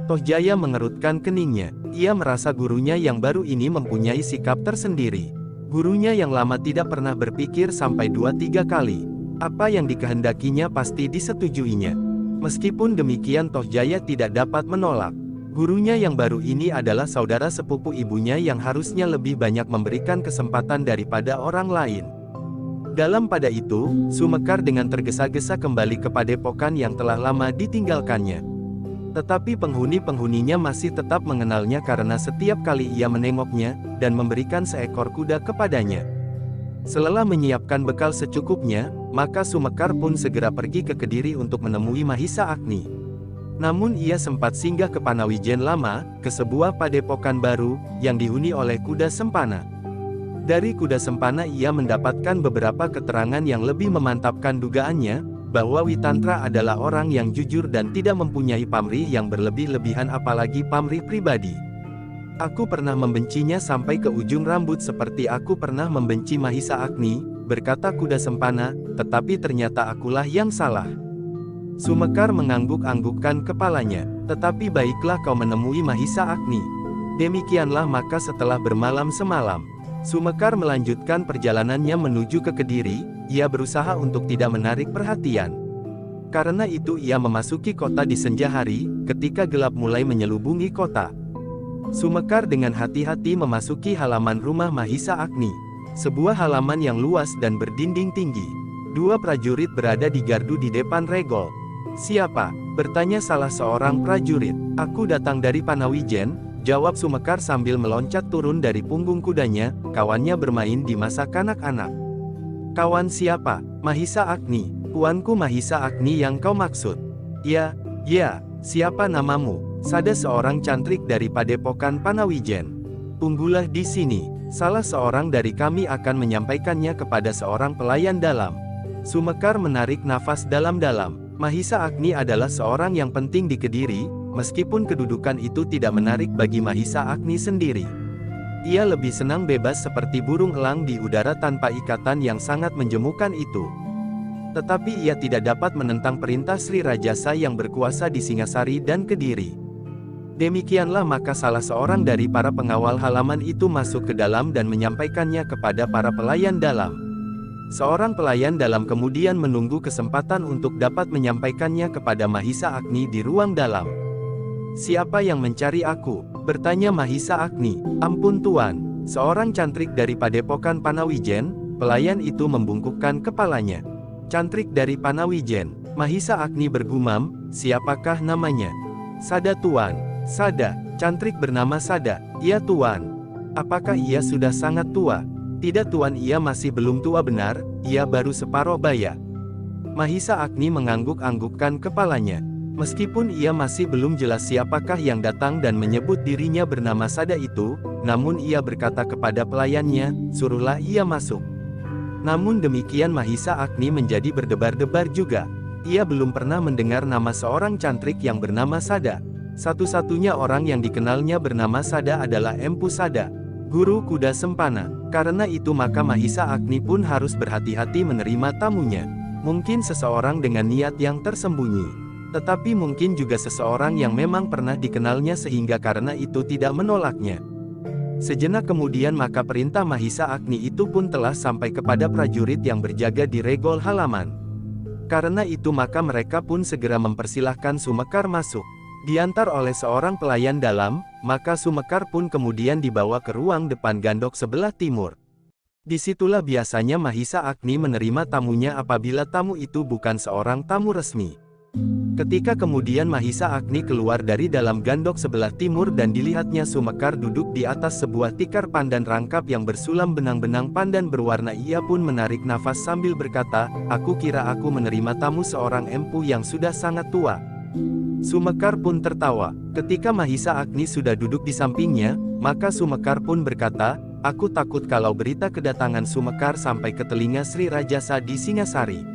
Tohjaya mengerutkan keningnya. Ia merasa gurunya yang baru ini mempunyai sikap tersendiri. Gurunya yang lama tidak pernah berpikir sampai 2-3 kali. Apa yang dikehendakinya pasti disetujuinya. Meskipun demikian Tohjaya tidak dapat menolak. Gurunya yang baru ini adalah saudara sepupu ibunya yang harusnya lebih banyak memberikan kesempatan daripada orang lain. Dalam pada itu, Sumekar dengan tergesa-gesa kembali ke padepokan yang telah lama ditinggalkannya. Tetapi penghuni-penghuninya masih tetap mengenalnya karena setiap kali ia menengoknya, dan memberikan seekor kuda kepadanya. Selelah menyiapkan bekal secukupnya, maka Sumekar pun segera pergi ke Kediri untuk menemui Mahisa Agni. Namun ia sempat singgah ke Panawijen lama, ke sebuah padepokan baru, yang dihuni oleh kuda sempana. Dari kuda sempana ia mendapatkan beberapa keterangan yang lebih memantapkan dugaannya, bahwa Witantra adalah orang yang jujur dan tidak mempunyai pamrih yang berlebih-lebihan apalagi pamrih pribadi. "Aku pernah membencinya sampai ke ujung rambut seperti aku pernah membenci Mahisa Agni," berkata kuda sempana, "tetapi ternyata akulah yang salah." Sumekar mengangguk-anggukkan kepalanya. "Tetapi baiklah kau menemui Mahisa Agni." Demikianlah maka setelah bermalam semalam, Sumekar melanjutkan perjalanannya menuju ke Kediri. Ia berusaha untuk tidak menarik perhatian. Karena itu ia memasuki kota di senja hari, ketika gelap mulai menyelubungi kota. Sumekar dengan hati-hati memasuki halaman rumah Mahisa Agni. Sebuah halaman yang luas dan berdinding tinggi. 2 prajurit berada di gardu di depan regol. "Siapa?" bertanya salah seorang prajurit. "Aku datang dari Panawijen," jawab Sumekar sambil meloncat turun dari punggung kudanya. Kawannya bermain di masa kanak-kanak. "Kawan siapa?" "Mahisa Agni. Tuanku Mahisa Agni yang kau maksud." Ya, Siapa namamu? Sada seorang cantrik dari Padepokan Panawijen. Tunggulah di sini. Salah seorang dari kami akan menyampaikannya kepada seorang pelayan dalam. Sumekar menarik nafas dalam-dalam. Mahisa Agni adalah seorang yang penting di Kediri, meskipun kedudukan itu tidak menarik bagi Mahisa Agni sendiri. Ia lebih senang bebas seperti burung elang di udara tanpa ikatan yang sangat menjemukan itu. Tetapi ia tidak dapat menentang perintah Sri Rajasa yang berkuasa di Singasari dan Kediri. Demikianlah maka salah seorang dari para pengawal halaman itu masuk ke dalam dan menyampaikannya kepada para pelayan dalam. Seorang pelayan dalam kemudian menunggu kesempatan untuk dapat menyampaikannya kepada Mahisa Agni di ruang dalam. "Siapa yang mencari aku?" bertanya Mahisa Agni. "Ampun Tuan, seorang cantrik dari Padepokan Panawijen." Pelayan itu membungkukkan kepalanya. "Cantrik dari Panawijen?" Mahisa Agni bergumam, "Siapakah namanya?" "Sada Tuan." "Sada, cantrik bernama Sada." "Iya Tuan." "Apakah ia sudah sangat tua?" "Tidak Tuan, ia masih belum tua benar, ia baru separuh baya." Mahisa Agni mengangguk-anggukkan kepalanya. Meskipun ia masih belum jelas siapakah yang datang dan menyebut dirinya bernama Sada itu, namun ia berkata kepada pelayannya, "Suruhlah ia masuk." Namun demikian Mahisa Agni menjadi berdebar-debar juga. Ia belum pernah mendengar nama seorang cantrik yang bernama Sada. Satu-satunya orang yang dikenalnya bernama Sada adalah Empu Sada, guru kuda sempana. Karena itu maka Mahisa Agni pun harus berhati-hati menerima tamunya. Mungkin seseorang dengan niat yang tersembunyi. Tetapi mungkin juga seseorang yang memang pernah dikenalnya sehingga karena itu tidak menolaknya. Sejenak kemudian maka perintah Mahisa Agni itu pun telah sampai kepada prajurit yang berjaga di regol halaman. Karena itu maka mereka pun segera mempersilahkan Sumekar masuk. Diantar oleh seorang pelayan dalam, maka Sumekar pun kemudian dibawa ke ruang depan gandok sebelah timur. Disitulah biasanya Mahisa Agni menerima tamunya apabila tamu itu bukan seorang tamu resmi. Ketika kemudian Mahisa Agni keluar dari dalam gandok sebelah timur dan dilihatnya Sumekar duduk di atas sebuah tikar pandan rangkap yang bersulam benang-benang pandan berwarna, ia pun menarik nafas sambil berkata, "Aku kira aku menerima tamu seorang empu yang sudah sangat tua." Sumekar pun tertawa. Ketika Mahisa Agni sudah duduk di sampingnya, maka Sumekar pun berkata, "Aku takut kalau berita kedatangan Sumekar sampai ke telinga Sri Rajasa di Singasari.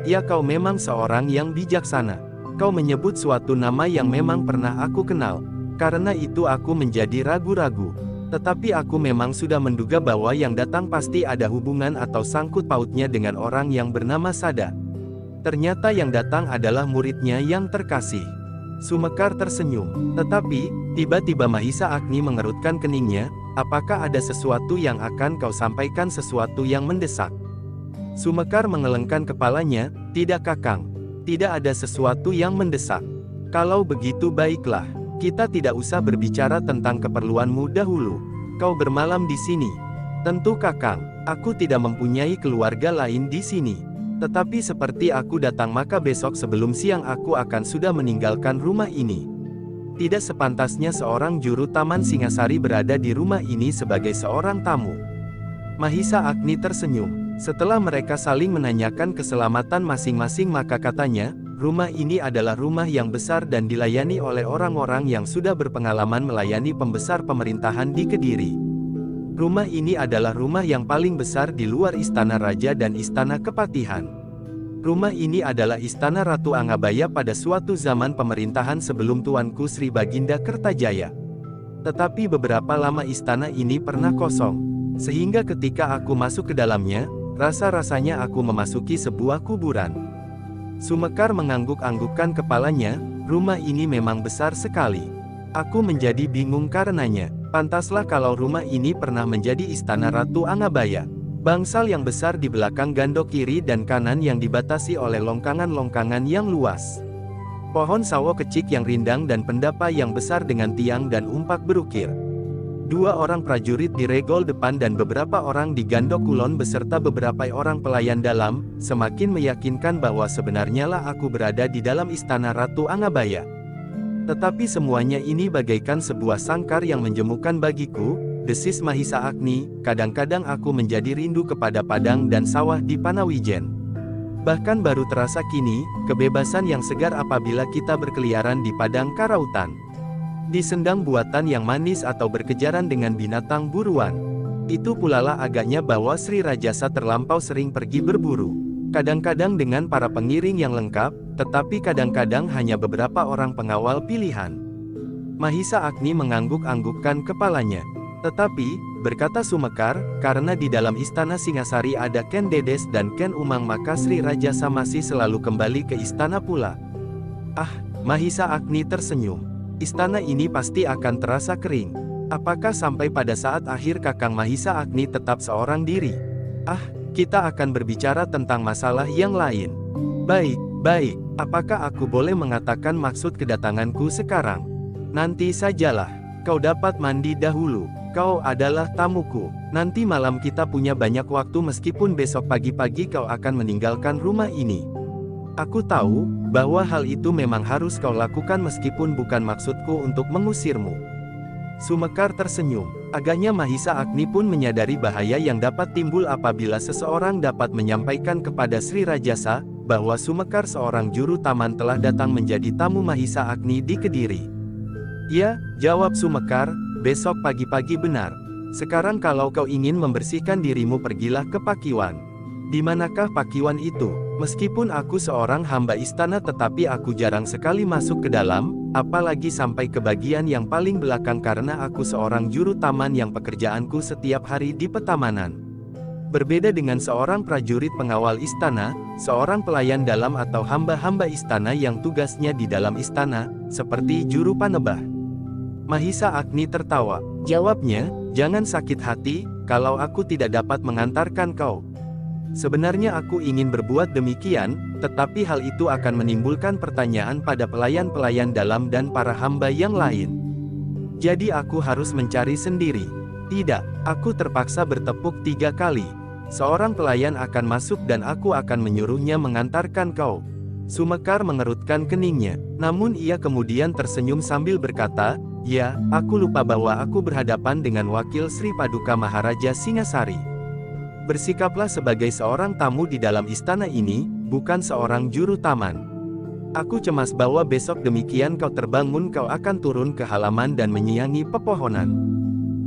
Ya, kau memang seorang yang bijaksana. Kau menyebut suatu nama yang memang pernah aku kenal. Karena itu aku menjadi ragu-ragu. Tetapi aku memang sudah menduga bahwa yang datang pasti ada hubungan atau sangkut pautnya dengan orang yang bernama Sada. Ternyata yang datang adalah muridnya yang terkasih." Sumekar tersenyum. Tetapi, tiba-tiba Mahisa Agni mengerutkan keningnya, "Apakah ada sesuatu yang akan kau sampaikan, sesuatu yang mendesak?" Sumekar mengelengkan kepalanya, "Tidak Kakang. Tidak ada sesuatu yang mendesak." "Kalau begitu baiklah. Kita tidak usah berbicara tentang keperluanmu dahulu. Kau bermalam di sini." "Tentu Kakang. Aku tidak mempunyai keluarga lain di sini. Tetapi seperti aku datang maka besok sebelum siang aku akan sudah meninggalkan rumah ini. Tidak sepantasnya seorang juru taman Singasari berada di rumah ini sebagai seorang tamu." Mahisa Agni tersenyum. Setelah mereka saling menanyakan keselamatan masing-masing maka katanya, "Rumah ini adalah rumah yang besar dan dilayani oleh orang-orang yang sudah berpengalaman melayani pembesar pemerintahan di Kediri. Rumah ini adalah rumah yang paling besar di luar Istana Raja dan Istana Kepatihan. Rumah ini adalah Istana Ratu Angabaya pada suatu zaman pemerintahan sebelum Tuanku Sri Baginda Kertajaya. Tetapi beberapa lama istana ini pernah kosong. Sehingga ketika aku masuk ke dalamnya, rasa-rasanya aku memasuki sebuah kuburan." Sumekar mengangguk-anggukkan kepalanya, "Rumah ini memang besar sekali. Aku menjadi bingung karenanya. Pantaslah kalau rumah ini pernah menjadi Istana Ratu Angabaya. Bangsal yang besar di belakang gandok kiri dan kanan yang dibatasi oleh longkangan-longkangan yang luas. Pohon sawo kecik yang rindang dan pendapa yang besar dengan tiang dan umpak berukir. 2 orang prajurit di regol depan dan beberapa orang di gandok kulon beserta beberapa orang pelayan dalam, semakin meyakinkan bahwa sebenarnya lah aku berada di dalam Istana Ratu Angabaya. Tetapi semuanya ini bagaikan sebuah sangkar yang menjemukan bagiku," desis Mahisa Agni, "kadang-kadang aku menjadi rindu kepada padang dan sawah di Panawijen. Bahkan baru terasa kini, kebebasan yang segar apabila kita berkeliaran di padang karautan. Di sendang buatan yang manis atau berkejaran dengan binatang buruan. Itu pulalah agaknya bahwa Sri Rajasa terlampau sering pergi berburu. Kadang-kadang dengan para pengiring yang lengkap, tetapi kadang-kadang hanya beberapa orang pengawal pilihan. Mahisa Agni mengangguk-anggukkan kepalanya. Tetapi, berkata Sumekar, karena di dalam istana Singasari ada Ken Dedes dan Ken Umang maka Sri Rajasa masih selalu kembali ke istana pula. Ah, Mahisa Agni tersenyum. Istana ini pasti akan terasa kering. Apakah sampai pada saat akhir Kakang Mahisa Agni tetap seorang diri? Ah, kita akan berbicara tentang masalah yang lain. Baik, baik, apakah aku boleh mengatakan maksud kedatanganku sekarang? Nanti sajalah, kau dapat mandi dahulu. Kau adalah tamuku. Nanti malam kita punya banyak waktu meskipun besok pagi-pagi kau akan meninggalkan rumah ini. Aku tahu, bahwa hal itu memang harus kau lakukan meskipun bukan maksudku untuk mengusirmu. Sumekar tersenyum. Agaknya Mahisa Agni pun menyadari bahaya yang dapat timbul apabila seseorang dapat menyampaikan kepada Sri Rajasa, bahwa Sumekar seorang juru taman telah datang menjadi tamu Mahisa Agni di Kediri. Ya, jawab Sumekar, besok pagi-pagi benar. Sekarang kalau kau ingin membersihkan dirimu pergilah ke Pakiwan. Di manakah Pakiwan itu? Meskipun aku seorang hamba istana tetapi aku jarang sekali masuk ke dalam, apalagi sampai ke bagian yang paling belakang karena aku seorang juru taman yang pekerjaanku setiap hari di petamanan. Berbeda dengan seorang prajurit pengawal istana, seorang pelayan dalam atau hamba-hamba istana yang tugasnya di dalam istana, seperti juru panebah. Mahisa Agni tertawa. Jawabnya, jangan sakit hati, kalau aku tidak dapat mengantarkan kau. Sebenarnya aku ingin berbuat demikian, tetapi hal itu akan menimbulkan pertanyaan pada pelayan-pelayan dalam dan para hamba yang lain. Jadi aku harus mencari sendiri. Tidak, aku terpaksa bertepuk 3 kali. Seorang pelayan akan masuk dan aku akan menyuruhnya mengantarkan kau. Sumekar mengerutkan keningnya, namun ia kemudian tersenyum sambil berkata, ya, aku lupa bahwa aku berhadapan dengan wakil Sri Paduka Maharaja Singasari. Bersikaplah sebagai seorang tamu di dalam istana ini, bukan seorang juru taman. Aku cemas bahwa besok demikian kau terbangun kau akan turun ke halaman dan menyiangi pepohonan.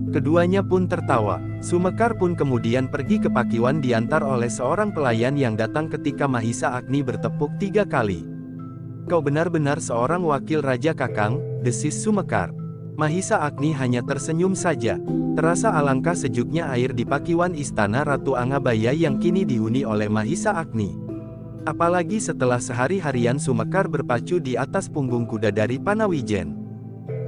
Keduanya pun tertawa. Sumekar pun kemudian pergi ke Pakiwan diantar oleh seorang pelayan yang datang ketika Mahisa Agni bertepuk 3 kali. Kau benar-benar seorang wakil Raja Kakang, desis Sumekar. Mahisa Agni hanya tersenyum saja. Terasa alangkah sejuknya air di Pakiwan istana Ratu Angabaya yang kini dihuni oleh Mahisa Agni. Apalagi setelah sehari-harian Sumekar berpacu di atas punggung kuda dari Panawijen.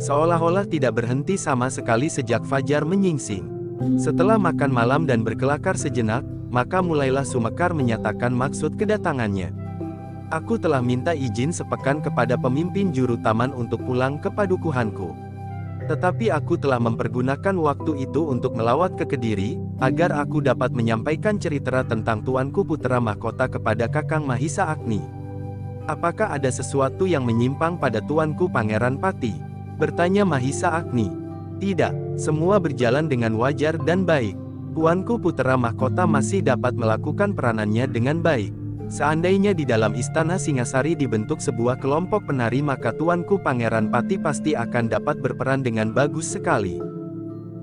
Seolah-olah tidak berhenti sama sekali sejak fajar menyingsing. Setelah makan malam dan berkelakar sejenak, maka mulailah Sumekar menyatakan maksud kedatangannya. Aku telah minta izin sepekan kepada pemimpin juru taman untuk pulang ke padukuhanku. Tetapi aku telah mempergunakan waktu itu untuk melawat ke Kediri, agar aku dapat menyampaikan cerita tentang tuanku putra mahkota kepada Kakang Mahisa Agni. Apakah ada sesuatu yang menyimpang pada tuanku Pangeran Pati? Bertanya Mahisa Agni. Tidak, semua berjalan dengan wajar dan baik. Tuanku putra mahkota masih dapat melakukan peranannya dengan baik. Seandainya di dalam istana Singasari dibentuk sebuah kelompok penari maka tuanku Pangeran Pati pasti akan dapat berperan dengan bagus sekali.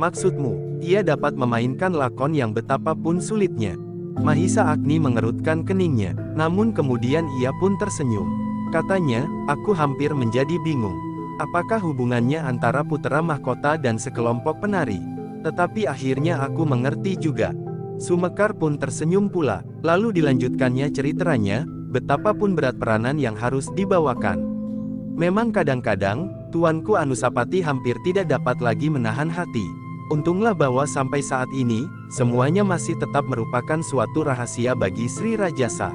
Maksudmu, ia dapat memainkan lakon yang betapapun sulitnya. Mahisa Agni mengerutkan keningnya, namun kemudian ia pun tersenyum. Katanya, aku hampir menjadi bingung. Apakah hubungannya antara putra mahkota dan sekelompok penari? Tetapi akhirnya aku mengerti juga. Sumekar pun tersenyum pula, lalu dilanjutkannya ceritanya, betapapun berat peranan yang harus dibawakan. Memang kadang-kadang, tuanku Anusapati hampir tidak dapat lagi menahan hati. Untunglah bahwa sampai saat ini, semuanya masih tetap merupakan suatu rahasia bagi Sri Rajasa.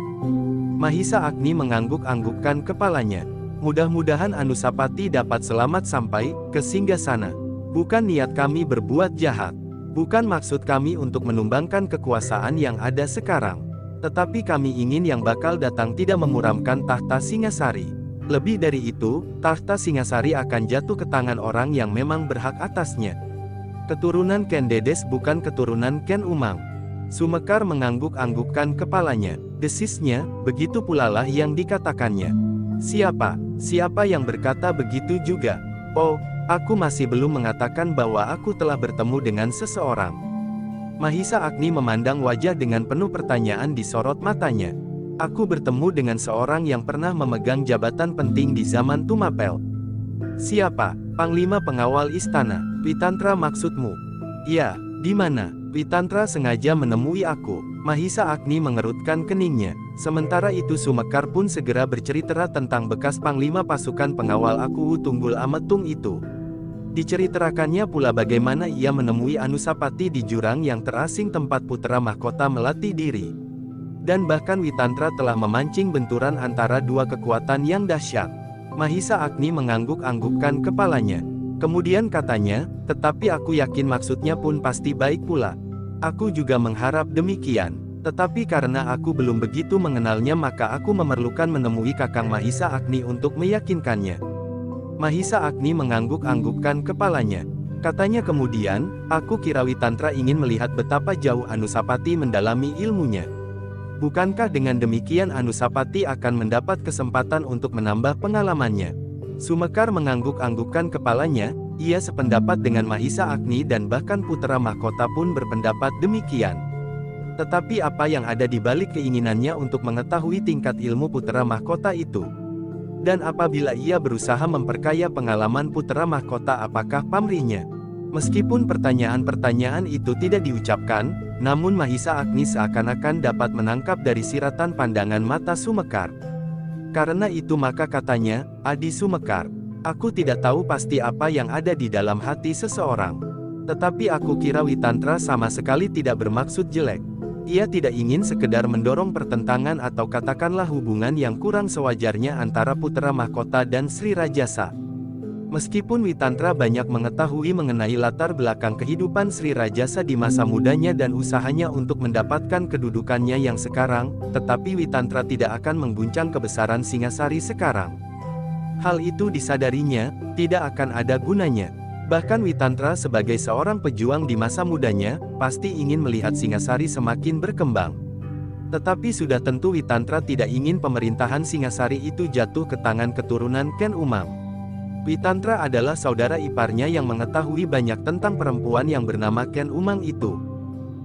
Mahisa Agni mengangguk-anggukkan kepalanya. Mudah-mudahan Anusapati dapat selamat sampai ke Singgasana. Bukan niat kami berbuat jahat. Bukan maksud kami untuk menumbangkan kekuasaan yang ada sekarang. Tetapi kami ingin yang bakal datang tidak memuramkan tahta Singasari. Lebih dari itu, tahta Singasari akan jatuh ke tangan orang yang memang berhak atasnya. Keturunan Ken Dedes bukan keturunan Ken Umang. Sumekar mengangguk-anggukkan kepalanya. Desisnya, begitu pula lah yang dikatakannya. Siapa? Siapa yang berkata begitu juga? Oh, aku masih belum mengatakan bahwa aku telah bertemu dengan seseorang. Mahisa Agni memandang wajah dengan penuh pertanyaan di sorot matanya. Aku bertemu dengan seorang yang pernah memegang jabatan penting di zaman Tumapel. Siapa? Panglima pengawal istana. Witantra maksudmu? Ya, di mana? Witantra sengaja menemui aku. Mahisa Agni mengerutkan keningnya. Sementara itu Sumekar pun segera bercerita tentang bekas panglima pasukan pengawal aku Tunggul Ametung itu. Diceritakannya pula bagaimana ia menemui Anusapati di jurang yang terasing tempat putra mahkota melatih diri. Dan bahkan Witantra telah memancing benturan antara dua kekuatan yang dahsyat. Mahisa Agni mengangguk-anggukkan kepalanya. Kemudian katanya, tetapi aku yakin maksudnya pun pasti baik pula. Aku juga mengharap demikian. Tetapi karena aku belum begitu mengenalnya maka aku memerlukan menemui Kakang Mahisa Agni untuk meyakinkannya. Mahisa Agni mengangguk-anggukkan kepalanya. Katanya kemudian, aku kira Witantra ingin melihat betapa jauh Anusapati mendalami ilmunya. Bukankah dengan demikian Anusapati akan mendapat kesempatan untuk menambah pengalamannya? Sumekar mengangguk-anggukkan kepalanya, ia sependapat dengan Mahisa Agni dan bahkan putra mahkota pun berpendapat demikian. Tetapi apa yang ada di balik keinginannya untuk mengetahui tingkat ilmu putra mahkota itu? Dan apabila ia berusaha memperkaya pengalaman putra mahkota apakah pamrihnya? Meskipun pertanyaan-pertanyaan itu tidak diucapkan, namun Mahisa Agni seakan-akan dapat menangkap dari siratan pandangan mata Sumekar. Karena itu maka katanya, Adi Sumekar, aku tidak tahu pasti apa yang ada di dalam hati seseorang. Tetapi aku kira Witantra sama sekali tidak bermaksud jelek. Ia tidak ingin sekedar mendorong pertentangan atau katakanlah hubungan yang kurang sewajarnya antara putra mahkota dan Sri Rajasa. Meskipun Witantra banyak mengetahui mengenai latar belakang kehidupan Sri Rajasa di masa mudanya dan usahanya untuk mendapatkan kedudukannya yang sekarang, tetapi Witantra tidak akan mengguncang kebesaran Singasari sekarang. Hal itu disadarinya, tidak akan ada gunanya. Bahkan Witantra sebagai seorang pejuang di masa mudanya, pasti ingin melihat Singasari semakin berkembang. Tetapi sudah tentu Witantra tidak ingin pemerintahan Singasari itu jatuh ke tangan keturunan Ken Umang. Witantra adalah saudara iparnya yang mengetahui banyak tentang perempuan yang bernama Ken Umang itu.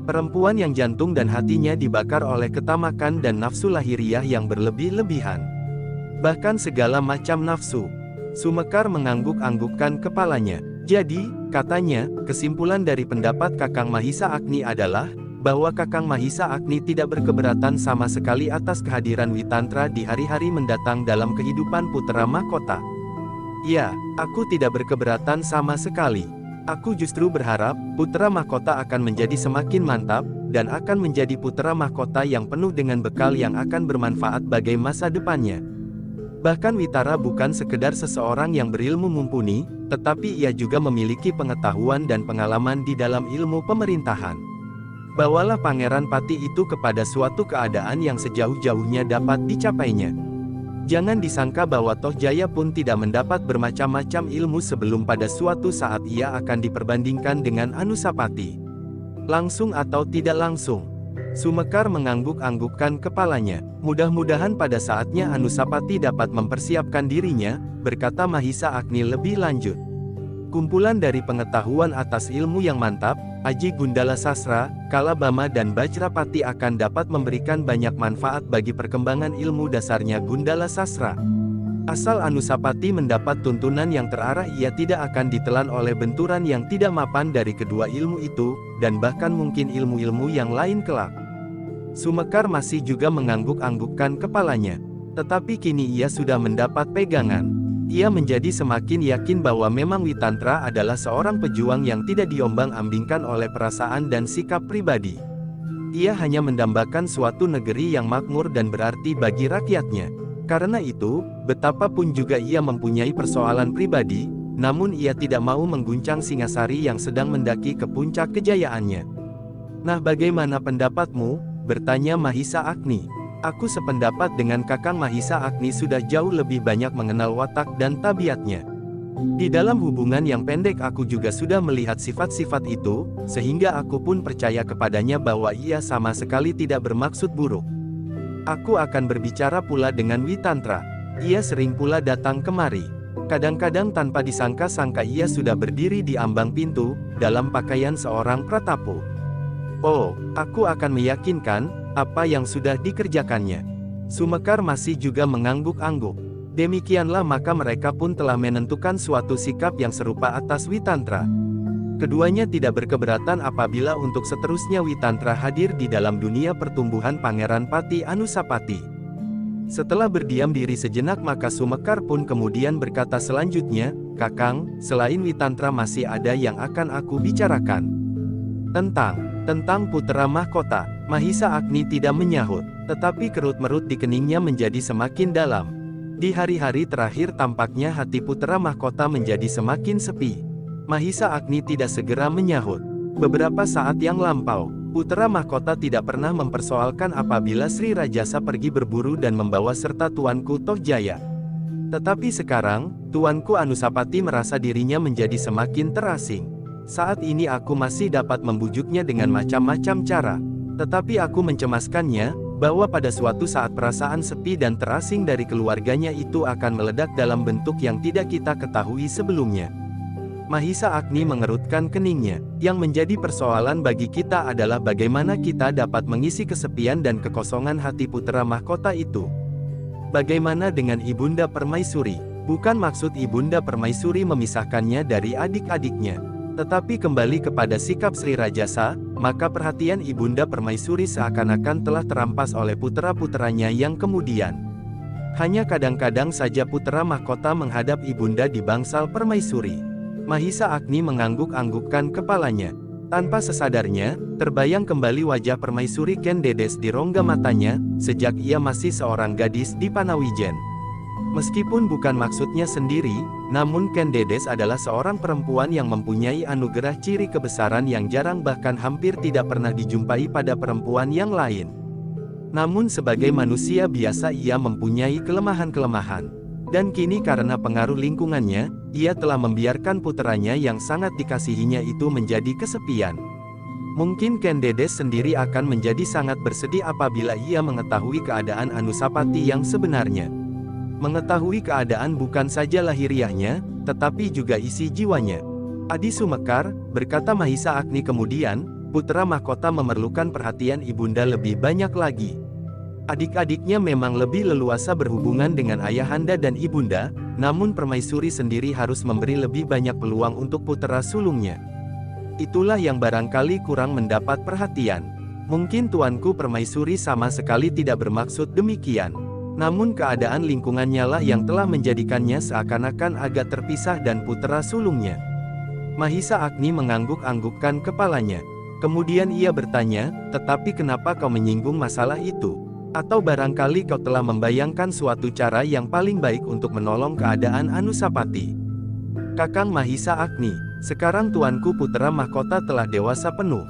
Perempuan yang jantung dan hatinya dibakar oleh ketamakan dan nafsu lahiriah yang berlebih-lebihan. Bahkan segala macam nafsu. Sumekar mengangguk-anggukkan kepalanya. Jadi, katanya, kesimpulan dari pendapat Kakang Mahisa Agni adalah, bahwa Kakang Mahisa Agni tidak berkeberatan sama sekali atas kehadiran Witantra di hari-hari mendatang dalam kehidupan putra mahkota. Ya, aku tidak berkeberatan sama sekali. Aku justru berharap, putra mahkota akan menjadi semakin mantap, dan akan menjadi putra mahkota yang penuh dengan bekal yang akan bermanfaat bagi masa depannya. Bahkan Witara bukan sekedar seseorang yang berilmu mumpuni, tetapi ia juga memiliki pengetahuan dan pengalaman di dalam ilmu pemerintahan. Bawalah Pangeran Pati itu kepada suatu keadaan yang sejauh-jauhnya dapat dicapainya. Jangan disangka bahwa Toh Jaya pun tidak mendapat bermacam-macam ilmu sebelum pada suatu saat ia akan diperbandingkan dengan Anusapati. Langsung atau tidak langsung. Sumekar mengangguk-anggukkan kepalanya. Mudah-mudahan pada saatnya Anusapati dapat mempersiapkan dirinya, berkata Mahisa Agni lebih lanjut. Kumpulan dari pengetahuan atas ilmu yang mantap, Aji Gundala Sasra, Kalabama dan Bajrapati akan dapat memberikan banyak manfaat bagi perkembangan ilmu dasarnya Gundala Sasra. Asal Anusapati mendapat tuntunan yang terarah ia tidak akan ditelan oleh benturan yang tidak mapan dari kedua ilmu itu, dan bahkan mungkin ilmu-ilmu yang lain kelak. Sumekar masih juga mengangguk-anggukkan kepalanya. Tetapi kini ia sudah mendapat pegangan. Ia menjadi semakin yakin bahwa memang Witantra adalah seorang pejuang yang tidak diombang-ambingkan oleh perasaan dan sikap pribadi. Ia hanya mendambakan suatu negeri yang makmur dan berarti bagi rakyatnya. Karena itu, betapapun juga ia mempunyai persoalan pribadi, namun ia tidak mau mengguncang Singasari yang sedang mendaki ke puncak kejayaannya. Nah, bagaimana pendapatmu? Bertanya Mahisa Agni. Aku sependapat dengan Kakang Mahisa Agni sudah jauh lebih banyak mengenal watak dan tabiatnya. Di dalam hubungan yang pendek aku juga sudah melihat sifat-sifat itu, sehingga aku pun percaya kepadanya bahwa ia sama sekali tidak bermaksud buruk. Aku akan berbicara pula dengan Witantra. Ia sering pula datang kemari. Kadang-kadang tanpa disangka-sangka ia sudah berdiri di ambang pintu, dalam pakaian seorang pratapo. Oh, aku akan meyakinkan apa yang sudah dikerjakannya. Sumekar masih juga mengangguk-angguk. Demikianlah maka mereka pun telah menentukan suatu sikap yang serupa atas Witantra. Keduanya tidak berkeberatan apabila untuk seterusnya Witantra hadir di dalam dunia pertumbuhan Pangeran Pati Anusapati. Setelah berdiam diri sejenak maka Sumekar pun kemudian berkata selanjutnya, "Kakang, selain Witantra masih ada yang akan aku bicarakan." Tentang Putera Mahkota." Mahisa Agni tidak menyahut, tetapi kerut-merut di keningnya menjadi semakin dalam. Di hari-hari terakhir tampaknya hati Putera Mahkota menjadi semakin sepi. Mahisa Agni tidak segera menyahut. Beberapa saat yang lampau, Putera Mahkota tidak pernah mempersoalkan apabila Sri Rajasa pergi berburu dan membawa serta Tuanku Tohjaya. Tetapi sekarang, Tuanku Anusapati merasa dirinya menjadi semakin terasing. Saat ini aku masih dapat membujuknya dengan macam-macam cara. Tetapi aku mencemaskannya, bahwa pada suatu saat perasaan sepi dan terasing dari keluarganya itu akan meledak dalam bentuk yang tidak kita ketahui sebelumnya. Mahisa Agni mengerutkan keningnya. Yang menjadi persoalan bagi kita adalah bagaimana kita dapat mengisi kesepian dan kekosongan hati Putera Mahkota itu. Bagaimana dengan Ibunda Permaisuri? Bukan maksud Ibunda Permaisuri memisahkannya dari adik-adiknya. Tetapi kembali kepada sikap Sri Rajasa, maka perhatian Ibunda Permaisuri seakan-akan telah terampas oleh putera-puteranya yang kemudian. Hanya kadang-kadang saja Putera Mahkota menghadap Ibunda di bangsal Permaisuri. Mahisa Agni mengangguk-anggukkan kepalanya. Tanpa sesadarnya, terbayang kembali wajah Permaisuri Ken Dedes di rongga matanya, sejak ia masih seorang gadis di Panawijen. Meskipun bukan maksudnya sendiri, namun Ken Dedes adalah seorang perempuan yang mempunyai anugerah ciri kebesaran yang jarang bahkan hampir tidak pernah dijumpai pada perempuan yang lain. Namun sebagai manusia biasa ia mempunyai kelemahan-kelemahan. Dan kini karena pengaruh lingkungannya, ia telah membiarkan puteranya yang sangat dikasihinya itu menjadi kesepian. Mungkin Ken Dedes sendiri akan menjadi sangat bersedih apabila ia mengetahui keadaan Anusapati yang sebenarnya. Mengetahui keadaan bukan saja lahiriahnya, tetapi juga isi jiwanya. "Adi Sumekar," berkata Mahisa Agni kemudian, "Putera Mahkota memerlukan perhatian Ibunda lebih banyak lagi. Adik-adiknya memang lebih leluasa berhubungan dengan ayahanda dan Ibunda, namun Permaisuri sendiri harus memberi lebih banyak peluang untuk putera sulungnya. Itulah yang barangkali kurang mendapat perhatian. Mungkin Tuanku Permaisuri sama sekali tidak bermaksud demikian. Namun keadaan lingkungannya lah yang telah menjadikannya seakan-akan agak terpisah dan putera sulungnya." Mahisa Agni mengangguk-anggukkan kepalanya. Kemudian ia bertanya, "Tetapi kenapa kau menyinggung masalah itu? Atau barangkali kau telah membayangkan suatu cara yang paling baik untuk menolong keadaan Anusapati?" "Kakang Mahisa Agni, sekarang Tuanku Putera Mahkota telah dewasa penuh.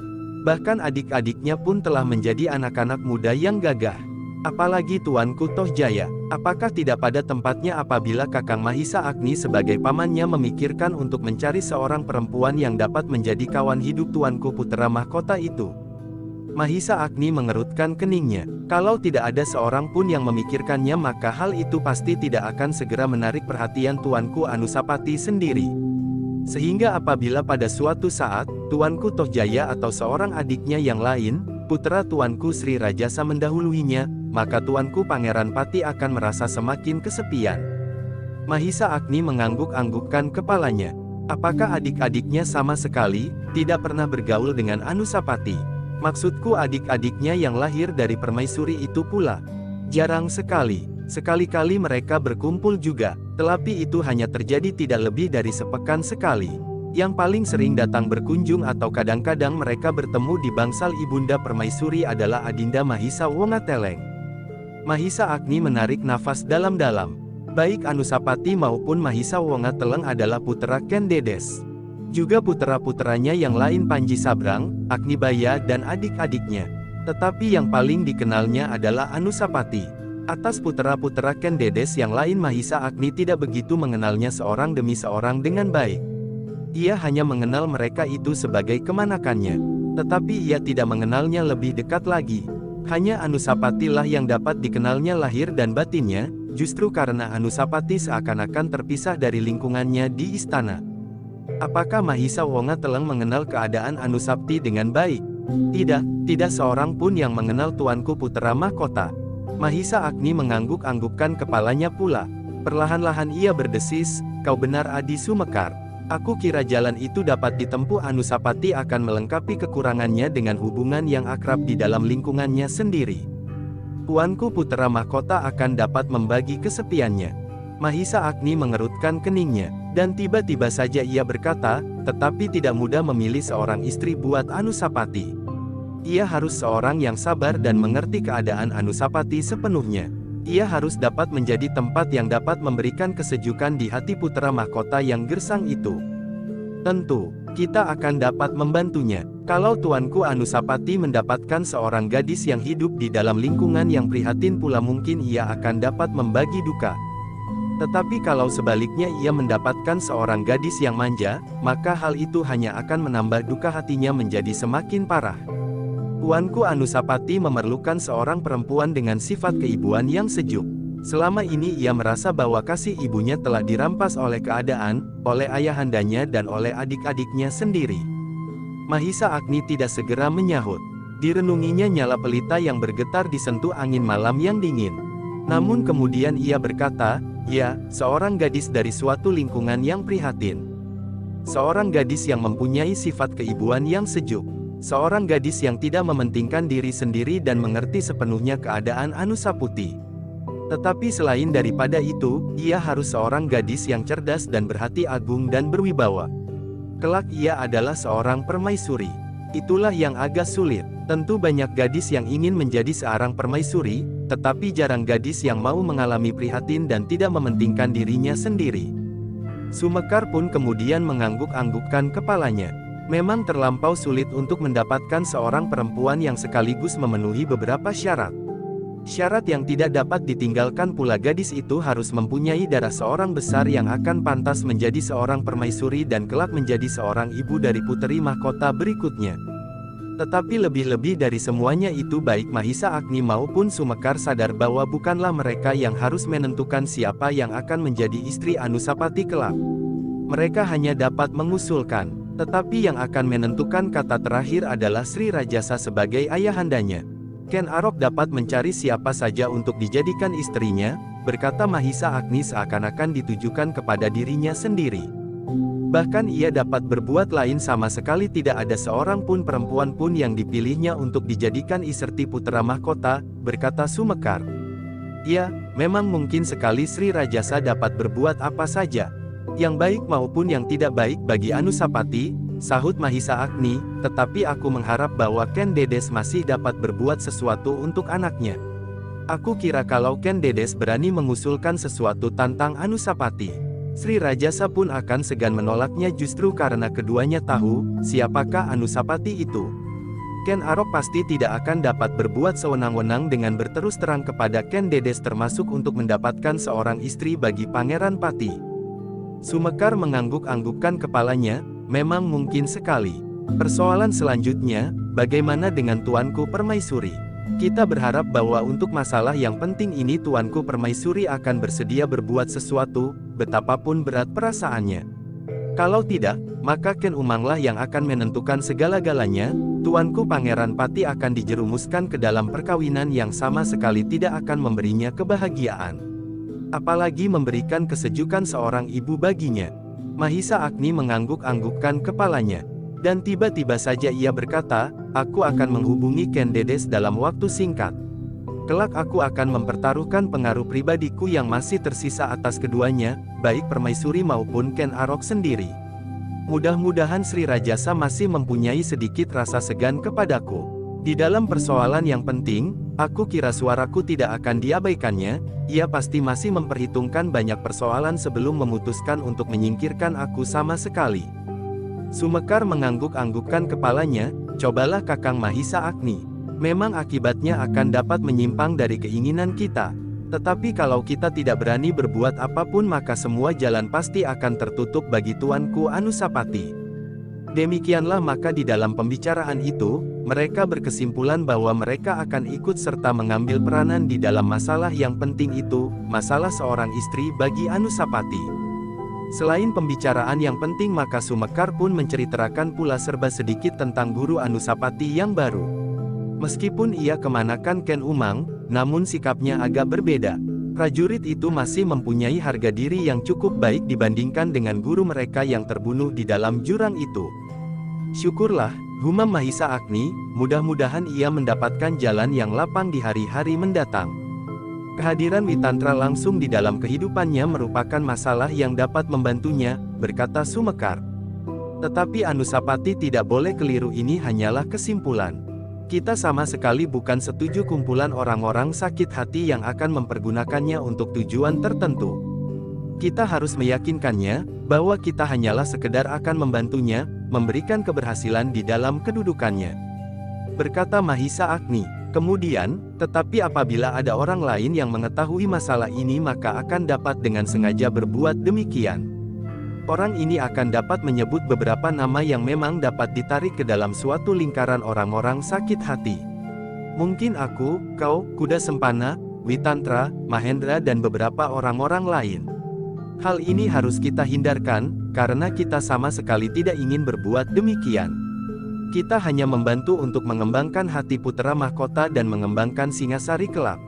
Bahkan adik-adiknya pun telah menjadi anak-anak muda yang gagah. Apalagi Tuanku Tohjaya, apakah tidak pada tempatnya apabila Kakang Mahisa Agni sebagai pamannya memikirkan untuk mencari seorang perempuan yang dapat menjadi kawan hidup Tuanku Putera Mahkota itu?" Mahisa Agni mengerutkan keningnya. Kalau tidak ada seorang pun yang memikirkannya maka hal itu pasti tidak akan segera menarik perhatian Tuanku Anusapati sendiri. Sehingga apabila pada suatu saat, Tuanku Tohjaya atau seorang adiknya yang lain, putera Tuanku Sri Rajasa mendahuluinya, maka Tuanku Pangeran Pati akan merasa semakin kesepian. Mahisa Agni mengangguk-anggukkan kepalanya. Apakah adik-adiknya sama sekali tidak pernah bergaul dengan Anusapati? Maksudku adik-adiknya yang lahir dari Permaisuri itu pula. Jarang sekali. Sekali-kali mereka berkumpul juga, tetapi itu hanya terjadi tidak lebih dari sepekan sekali. Yang paling sering datang berkunjung atau kadang-kadang mereka bertemu di bangsal Ibunda Permaisuri adalah Adinda Mahisa Wongateleng. Mahisa Agni menarik nafas dalam-dalam. Baik Anusapati maupun Mahisa Wongateleng adalah putera Ken Dedes. Juga putera-puteranya yang lain Panji Sabrang, Agnibaya dan adik-adiknya. Tetapi yang paling dikenalnya adalah Anusapati. Atas putera-putera Ken Dedes yang lain, Mahisa Agni tidak begitu mengenalnya seorang demi seorang dengan baik. Ia hanya mengenal mereka itu sebagai kemanakannya. Tetapi ia tidak mengenalnya lebih dekat lagi. Hanya Anusapati lah yang dapat dikenalnya lahir dan batinnya, justru karena Anusapati seakan-akan terpisah dari lingkungannya di istana. Apakah Mahisa Wonga Teleng mengenal keadaan Anusapti dengan baik? Tidak seorang pun yang mengenal tuanku putera mahkota. Mahisa Agni mengangguk-anggukkan kepalanya pula. Perlahan-lahan ia berdesis, "Kau benar Adi Sumekar. Aku kira jalan itu dapat ditempuh. Anusapati akan melengkapi kekurangannya dengan hubungan yang akrab di dalam lingkungannya sendiri. Tuanku putera mahkota akan dapat membagi kesepiannya." Mahisa Agni mengerutkan keningnya, dan tiba-tiba saja ia berkata, "Tetapi tidak mudah memilih seorang istri buat Anusapati. Ia harus seorang yang sabar dan mengerti keadaan Anusapati sepenuhnya. Ia harus dapat menjadi tempat yang dapat memberikan kesejukan di hati putera mahkota yang gersang itu. Tentu, kita akan dapat membantunya. Kalau tuanku Anusapati mendapatkan seorang gadis yang hidup di dalam lingkungan yang prihatin pula, mungkin ia akan dapat membagi duka. Tetapi kalau sebaliknya ia mendapatkan seorang gadis yang manja, maka hal itu hanya akan menambah duka hatinya menjadi semakin parah. Tuanku Anusapati memerlukan seorang perempuan dengan sifat keibuan yang sejuk. Selama ini ia merasa bahwa kasih ibunya telah dirampas oleh keadaan, oleh ayahandanya dan oleh adik-adiknya sendiri." Mahisa Agni tidak segera menyahut. Direnunginya nyala pelita yang bergetar disentuh angin malam yang dingin. Namun kemudian ia berkata, "Ya, seorang gadis dari suatu lingkungan yang prihatin. Seorang gadis yang mempunyai sifat keibuan yang sejuk. Seorang gadis yang tidak mementingkan diri sendiri dan mengerti sepenuhnya keadaan Anusapati. Tetapi selain daripada itu, ia harus seorang gadis yang cerdas dan berhati agung dan berwibawa. Kelak ia adalah seorang permaisuri. Itulah yang agak sulit. Tentu banyak gadis yang ingin menjadi seorang permaisuri, tetapi jarang gadis yang mau mengalami prihatin dan tidak mementingkan dirinya sendiri." Sumekar pun kemudian mengangguk-anggukkan kepalanya. Memang terlampau sulit untuk mendapatkan seorang perempuan yang sekaligus memenuhi beberapa syarat. Syarat yang tidak dapat ditinggalkan pula, gadis itu harus mempunyai darah seorang besar yang akan pantas menjadi seorang permaisuri dan kelak menjadi seorang ibu dari puteri mahkota berikutnya. Tetapi lebih-lebih dari semuanya itu, baik Mahisa Agni maupun Sumekar sadar bahwa bukanlah mereka yang harus menentukan siapa yang akan menjadi istri Anusapati kelak. Mereka hanya dapat mengusulkan, tetapi yang akan menentukan kata terakhir adalah Sri Rajasa sebagai ayahandanya. "Ken Arok dapat mencari siapa saja untuk dijadikan istrinya," berkata Mahisa Agni seakan-akan ditujukan kepada dirinya sendiri. "Bahkan ia dapat berbuat lain, sama sekali tidak ada seorang pun perempuan pun yang dipilihnya untuk dijadikan istri putera mahkota," berkata Sumekar. "Ya, memang mungkin sekali Sri Rajasa dapat berbuat apa saja, yang baik maupun yang tidak baik bagi Anusapati," sahut Mahisa Agni, "tetapi aku mengharap bahwa Ken Dedes masih dapat berbuat sesuatu untuk anaknya. Aku kira kalau Ken Dedes berani mengusulkan sesuatu tentang Anusapati, Sri Rajasa pun akan segan menolaknya, justru karena keduanya tahu siapakah Anusapati itu. Ken Arok pasti tidak akan dapat berbuat sewenang-wenang dengan berterus terang kepada Ken Dedes, termasuk untuk mendapatkan seorang istri bagi Pangeran Pati." Sumekar mengangguk-anggukkan kepalanya, "Memang mungkin sekali. Persoalan selanjutnya, bagaimana dengan tuanku permaisuri? Kita berharap bahwa untuk masalah yang penting ini tuanku permaisuri akan bersedia berbuat sesuatu, betapapun berat perasaannya. Kalau tidak, maka Ken Umanglah yang akan menentukan segala-galanya. Tuanku Pangeran Pati akan dijerumuskan ke dalam perkawinan yang sama sekali tidak akan memberinya kebahagiaan, apalagi memberikan kesejukan seorang ibu baginya." Mahisa Agni mengangguk-anggukkan kepalanya, dan tiba-tiba saja ia berkata, "Aku akan menghubungi Ken Dedes dalam waktu singkat. Kelak aku akan mempertaruhkan pengaruh pribadiku yang masih tersisa atas keduanya, baik permaisuri maupun Ken Arok sendiri. Mudah-mudahan Sri Rajasa masih mempunyai sedikit rasa segan kepadaku. Di dalam persoalan yang penting, aku kira suaraku tidak akan diabaikannya. Ia pasti masih memperhitungkan banyak persoalan sebelum memutuskan untuk menyingkirkan aku sama sekali." Sumekar mengangguk-anggukkan kepalanya, "Cobalah Kakang Mahisa Agni. Memang akibatnya akan dapat menyimpang dari keinginan kita. Tetapi kalau kita tidak berani berbuat apapun maka semua jalan pasti akan tertutup bagi Tuanku Anusapati. Demikianlah maka di dalam pembicaraan itu, mereka berkesimpulan bahwa mereka akan ikut serta mengambil peranan di dalam masalah yang penting itu, masalah seorang istri bagi Anusapati. Selain pembicaraan yang penting maka Sumekar pun menceritakan pula serba sedikit tentang guru Anusapati yang baru. Meskipun ia kemanakan Ken Umang, namun sikapnya agak berbeda. Prajurit itu masih mempunyai harga diri yang cukup baik dibandingkan dengan guru mereka yang terbunuh di dalam jurang itu. Syukurlah, gumam Mahisa Agni, mudah-mudahan ia mendapatkan jalan yang lapang di hari-hari mendatang. Kehadiran Witantra langsung di dalam kehidupannya merupakan masalah yang dapat membantunya, berkata Sumekar. Tetapi Anusapati tidak boleh keliru, ini hanyalah kesimpulan. Kita sama sekali bukan setuju kumpulan orang-orang sakit hati yang akan mempergunakannya untuk tujuan tertentu. Kita harus meyakinkannya, bahwa kita hanyalah sekedar akan membantunya, memberikan keberhasilan di dalam kedudukannya. Berkata Mahisa Agni. Kemudian, tetapi apabila ada orang lain yang mengetahui masalah ini maka akan dapat dengan sengaja berbuat demikian. Orang ini akan dapat menyebut beberapa nama yang memang dapat ditarik ke dalam suatu lingkaran orang-orang sakit hati. Mungkin aku, kau, Kuda Sempana, Witantra, Mahendra dan beberapa orang-orang lain. Hal ini harus kita hindarkan, karena kita sama sekali tidak ingin berbuat demikian. Kita hanya membantu untuk mengembangkan hati Putera Mahkota dan mengembangkan Singasari kelak.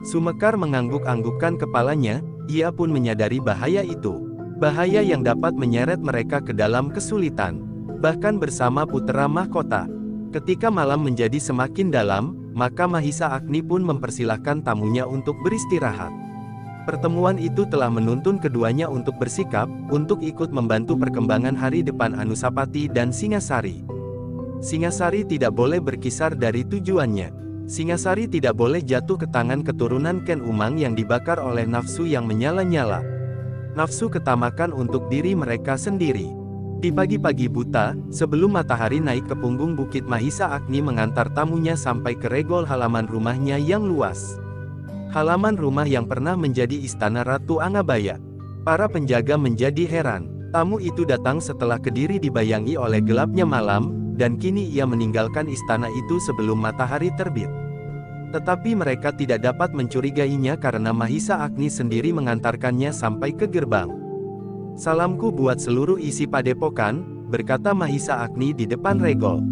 Sumekar mengangguk-anggukkan kepalanya, ia pun menyadari bahaya itu. Bahaya yang dapat menyeret mereka ke dalam kesulitan. Bahkan bersama Putera Mahkota. Ketika malam menjadi semakin dalam, maka Mahisa Agni pun mempersilahkan tamunya untuk beristirahat. Pertemuan itu telah menuntun keduanya untuk bersikap, untuk ikut membantu perkembangan hari depan Anusapati dan Singasari. Singasari tidak boleh berkisar dari tujuannya. Singasari tidak boleh jatuh ke tangan keturunan Ken Umang yang dibakar oleh nafsu yang menyala-nyala. Nafsu ketamakan untuk diri mereka sendiri. Di pagi-pagi buta, sebelum matahari naik ke punggung bukit, Mahisa Agni mengantar tamunya sampai ke regol halaman rumahnya yang luas. Halaman rumah yang pernah menjadi istana Ratu Angabaya. Para penjaga menjadi heran. Tamu itu datang setelah Kediri dibayangi oleh gelapnya malam, dan kini ia meninggalkan istana itu sebelum matahari terbit. Tetapi mereka tidak dapat mencurigainya karena Mahisa Agni sendiri mengantarkannya sampai ke gerbang. Salamku buat seluruh isi padepokan, berkata Mahisa Agni di depan regol.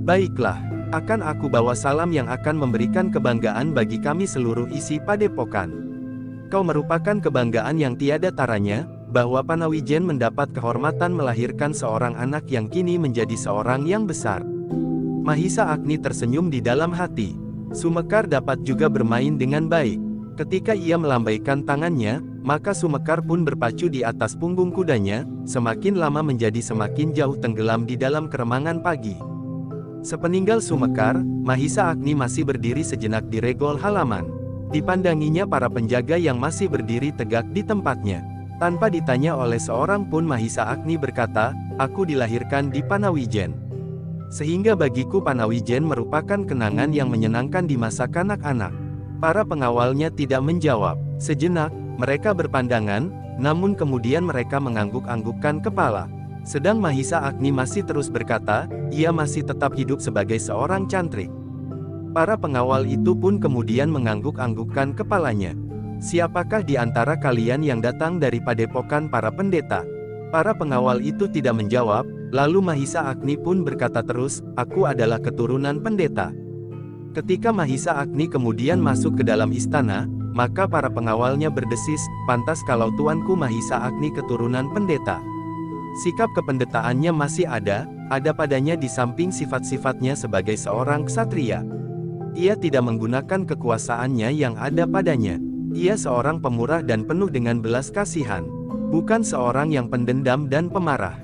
Baiklah, akan aku bawa salam yang akan memberikan kebanggaan bagi kami seluruh isi padepokan. Kau merupakan kebanggaan yang tiada taranya, bahwa Panawijen mendapat kehormatan melahirkan seorang anak yang kini menjadi seorang yang besar. Mahisa Agni tersenyum di dalam hati. Sumekar dapat juga bermain dengan baik. Ketika ia melambaikan tangannya, maka Sumekar pun berpacu di atas punggung kudanya, semakin lama menjadi semakin jauh tenggelam di dalam keremangan pagi. Sepeninggal Sumekar, Mahisa Agni masih berdiri sejenak di regol halaman. Dipandanginya para penjaga yang masih berdiri tegak di tempatnya. Tanpa ditanya oleh seorang pun Mahisa Agni berkata, aku dilahirkan di Panawijen. Sehingga bagiku Panawijen merupakan kenangan yang menyenangkan di masa kanak-kanak. Para pengawalnya tidak menjawab. Sejenak, mereka berpandangan, namun kemudian mereka mengangguk-anggukkan kepala. Sedang Mahisa Agni masih terus berkata, ia masih tetap hidup sebagai seorang cantrik. Para pengawal itu pun kemudian mengangguk-anggukkan kepalanya. Siapakah di antara kalian yang datang dari padepokan para pendeta? Para pengawal itu tidak menjawab, lalu Mahisa Agni pun berkata terus, aku adalah keturunan pendeta. Ketika Mahisa Agni kemudian masuk ke dalam istana, maka para pengawalnya berdesis, pantas kalau tuanku Mahisa Agni keturunan pendeta. Sikap kependetaannya masih ada padanya di samping sifat-sifatnya sebagai seorang ksatria. Ia tidak menggunakan kekuasaannya yang ada padanya. Ia seorang pemurah dan penuh dengan belas kasihan. Bukan seorang yang pendendam dan pemarah.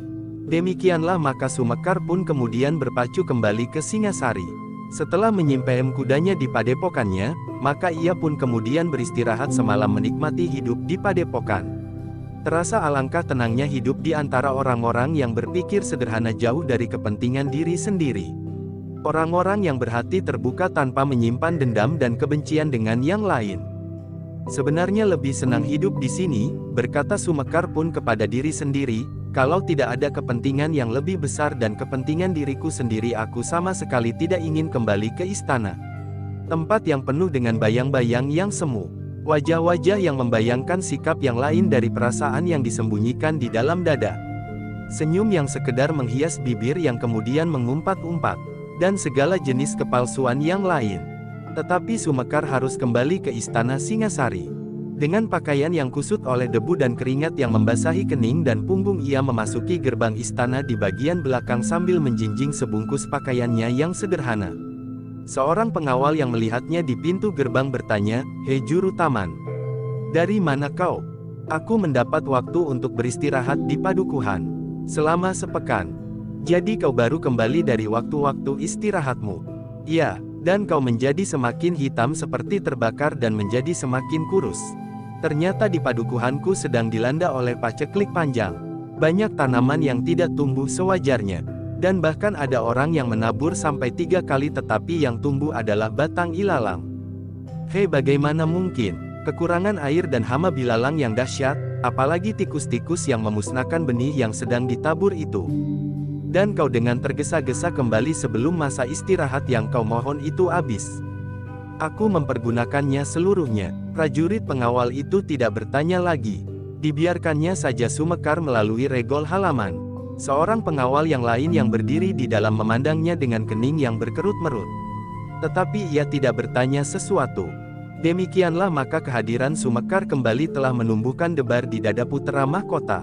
Demikianlah maka Sumekar pun kemudian berpacu kembali ke Singasari. Setelah menyimpan kudanya di padepokannya, maka ia pun kemudian beristirahat semalam menikmati hidup di padepokan. Terasa alangkah tenangnya hidup di antara orang-orang yang berpikir sederhana jauh dari kepentingan diri sendiri. Orang-orang yang berhati terbuka tanpa menyimpan dendam dan kebencian dengan yang lain. Sebenarnya lebih senang hidup di sini, berkata Sumekar pun kepada diri sendiri, kalau tidak ada kepentingan yang lebih besar dan kepentingan diriku sendiri aku sama sekali tidak ingin kembali ke istana. Tempat yang penuh dengan bayang-bayang yang semu. Wajah-wajah yang membayangkan sikap yang lain dari perasaan yang disembunyikan di dalam dada. Senyum yang sekedar menghias bibir yang kemudian mengumpat-umpat. Dan segala jenis kepalsuan yang lain. Tetapi Sumekar harus kembali ke istana Singasari. Dengan pakaian yang kusut oleh debu dan keringat yang membasahi kening dan punggung ia memasuki gerbang istana di bagian belakang sambil menjinjing sebungkus pakaiannya yang sederhana. Seorang pengawal yang melihatnya di pintu gerbang bertanya, "Hei juru taman, dari mana kau?" "Aku mendapat waktu untuk beristirahat di padukuhan selama sepekan." "Jadi kau baru kembali dari waktu-waktu istirahatmu?" "Ya, dan kau menjadi semakin hitam seperti terbakar dan menjadi semakin kurus. Ternyata di padukuhanku sedang dilanda oleh paceklik panjang. Banyak tanaman yang tidak tumbuh sewajarnya. Dan bahkan ada orang yang menabur sampai 3 kali tetapi yang tumbuh adalah batang ilalang. Hei, bagaimana mungkin? Kekurangan air dan hama bilalang yang dahsyat, apalagi tikus-tikus yang memusnahkan benih yang sedang ditabur itu. Dan kau dengan tergesa-gesa kembali sebelum masa istirahat yang kau mohon itu habis." "Aku mempergunakannya seluruhnya." Prajurit pengawal itu tidak bertanya lagi. Dibiarkannya saja Sumekar melalui regol halaman. Seorang pengawal yang lain yang berdiri di dalam memandangnya dengan kening yang berkerut-merut. Tetapi ia tidak bertanya sesuatu. Demikianlah maka kehadiran Sumekar kembali telah menumbuhkan debar di dada Putera Mahkota.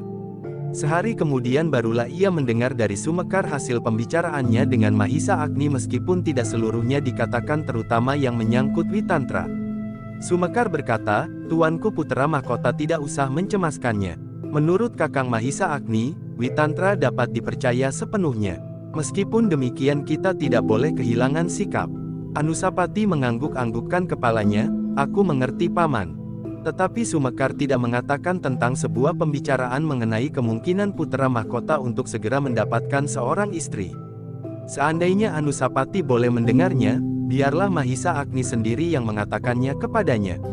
Sehari kemudian barulah ia mendengar dari Sumekar hasil pembicaraannya dengan Mahisa Agni meskipun tidak seluruhnya dikatakan terutama yang menyangkut Witantra. Sumekar berkata, "Tuanku Putera Mahkota tidak usah mencemaskannya. Menurut Kakang Mahisa Agni, Witantra dapat dipercaya sepenuhnya. Meskipun demikian kita tidak boleh kehilangan sikap." Anusapati mengangguk-anggukkan kepalanya, "Aku mengerti paman." Tetapi Sumekar tidak mengatakan tentang sebuah pembicaraan mengenai kemungkinan Putera Mahkota untuk segera mendapatkan seorang istri. Seandainya Anusapati boleh mendengarnya, biarlah Mahisa Agni sendiri yang mengatakannya kepadanya.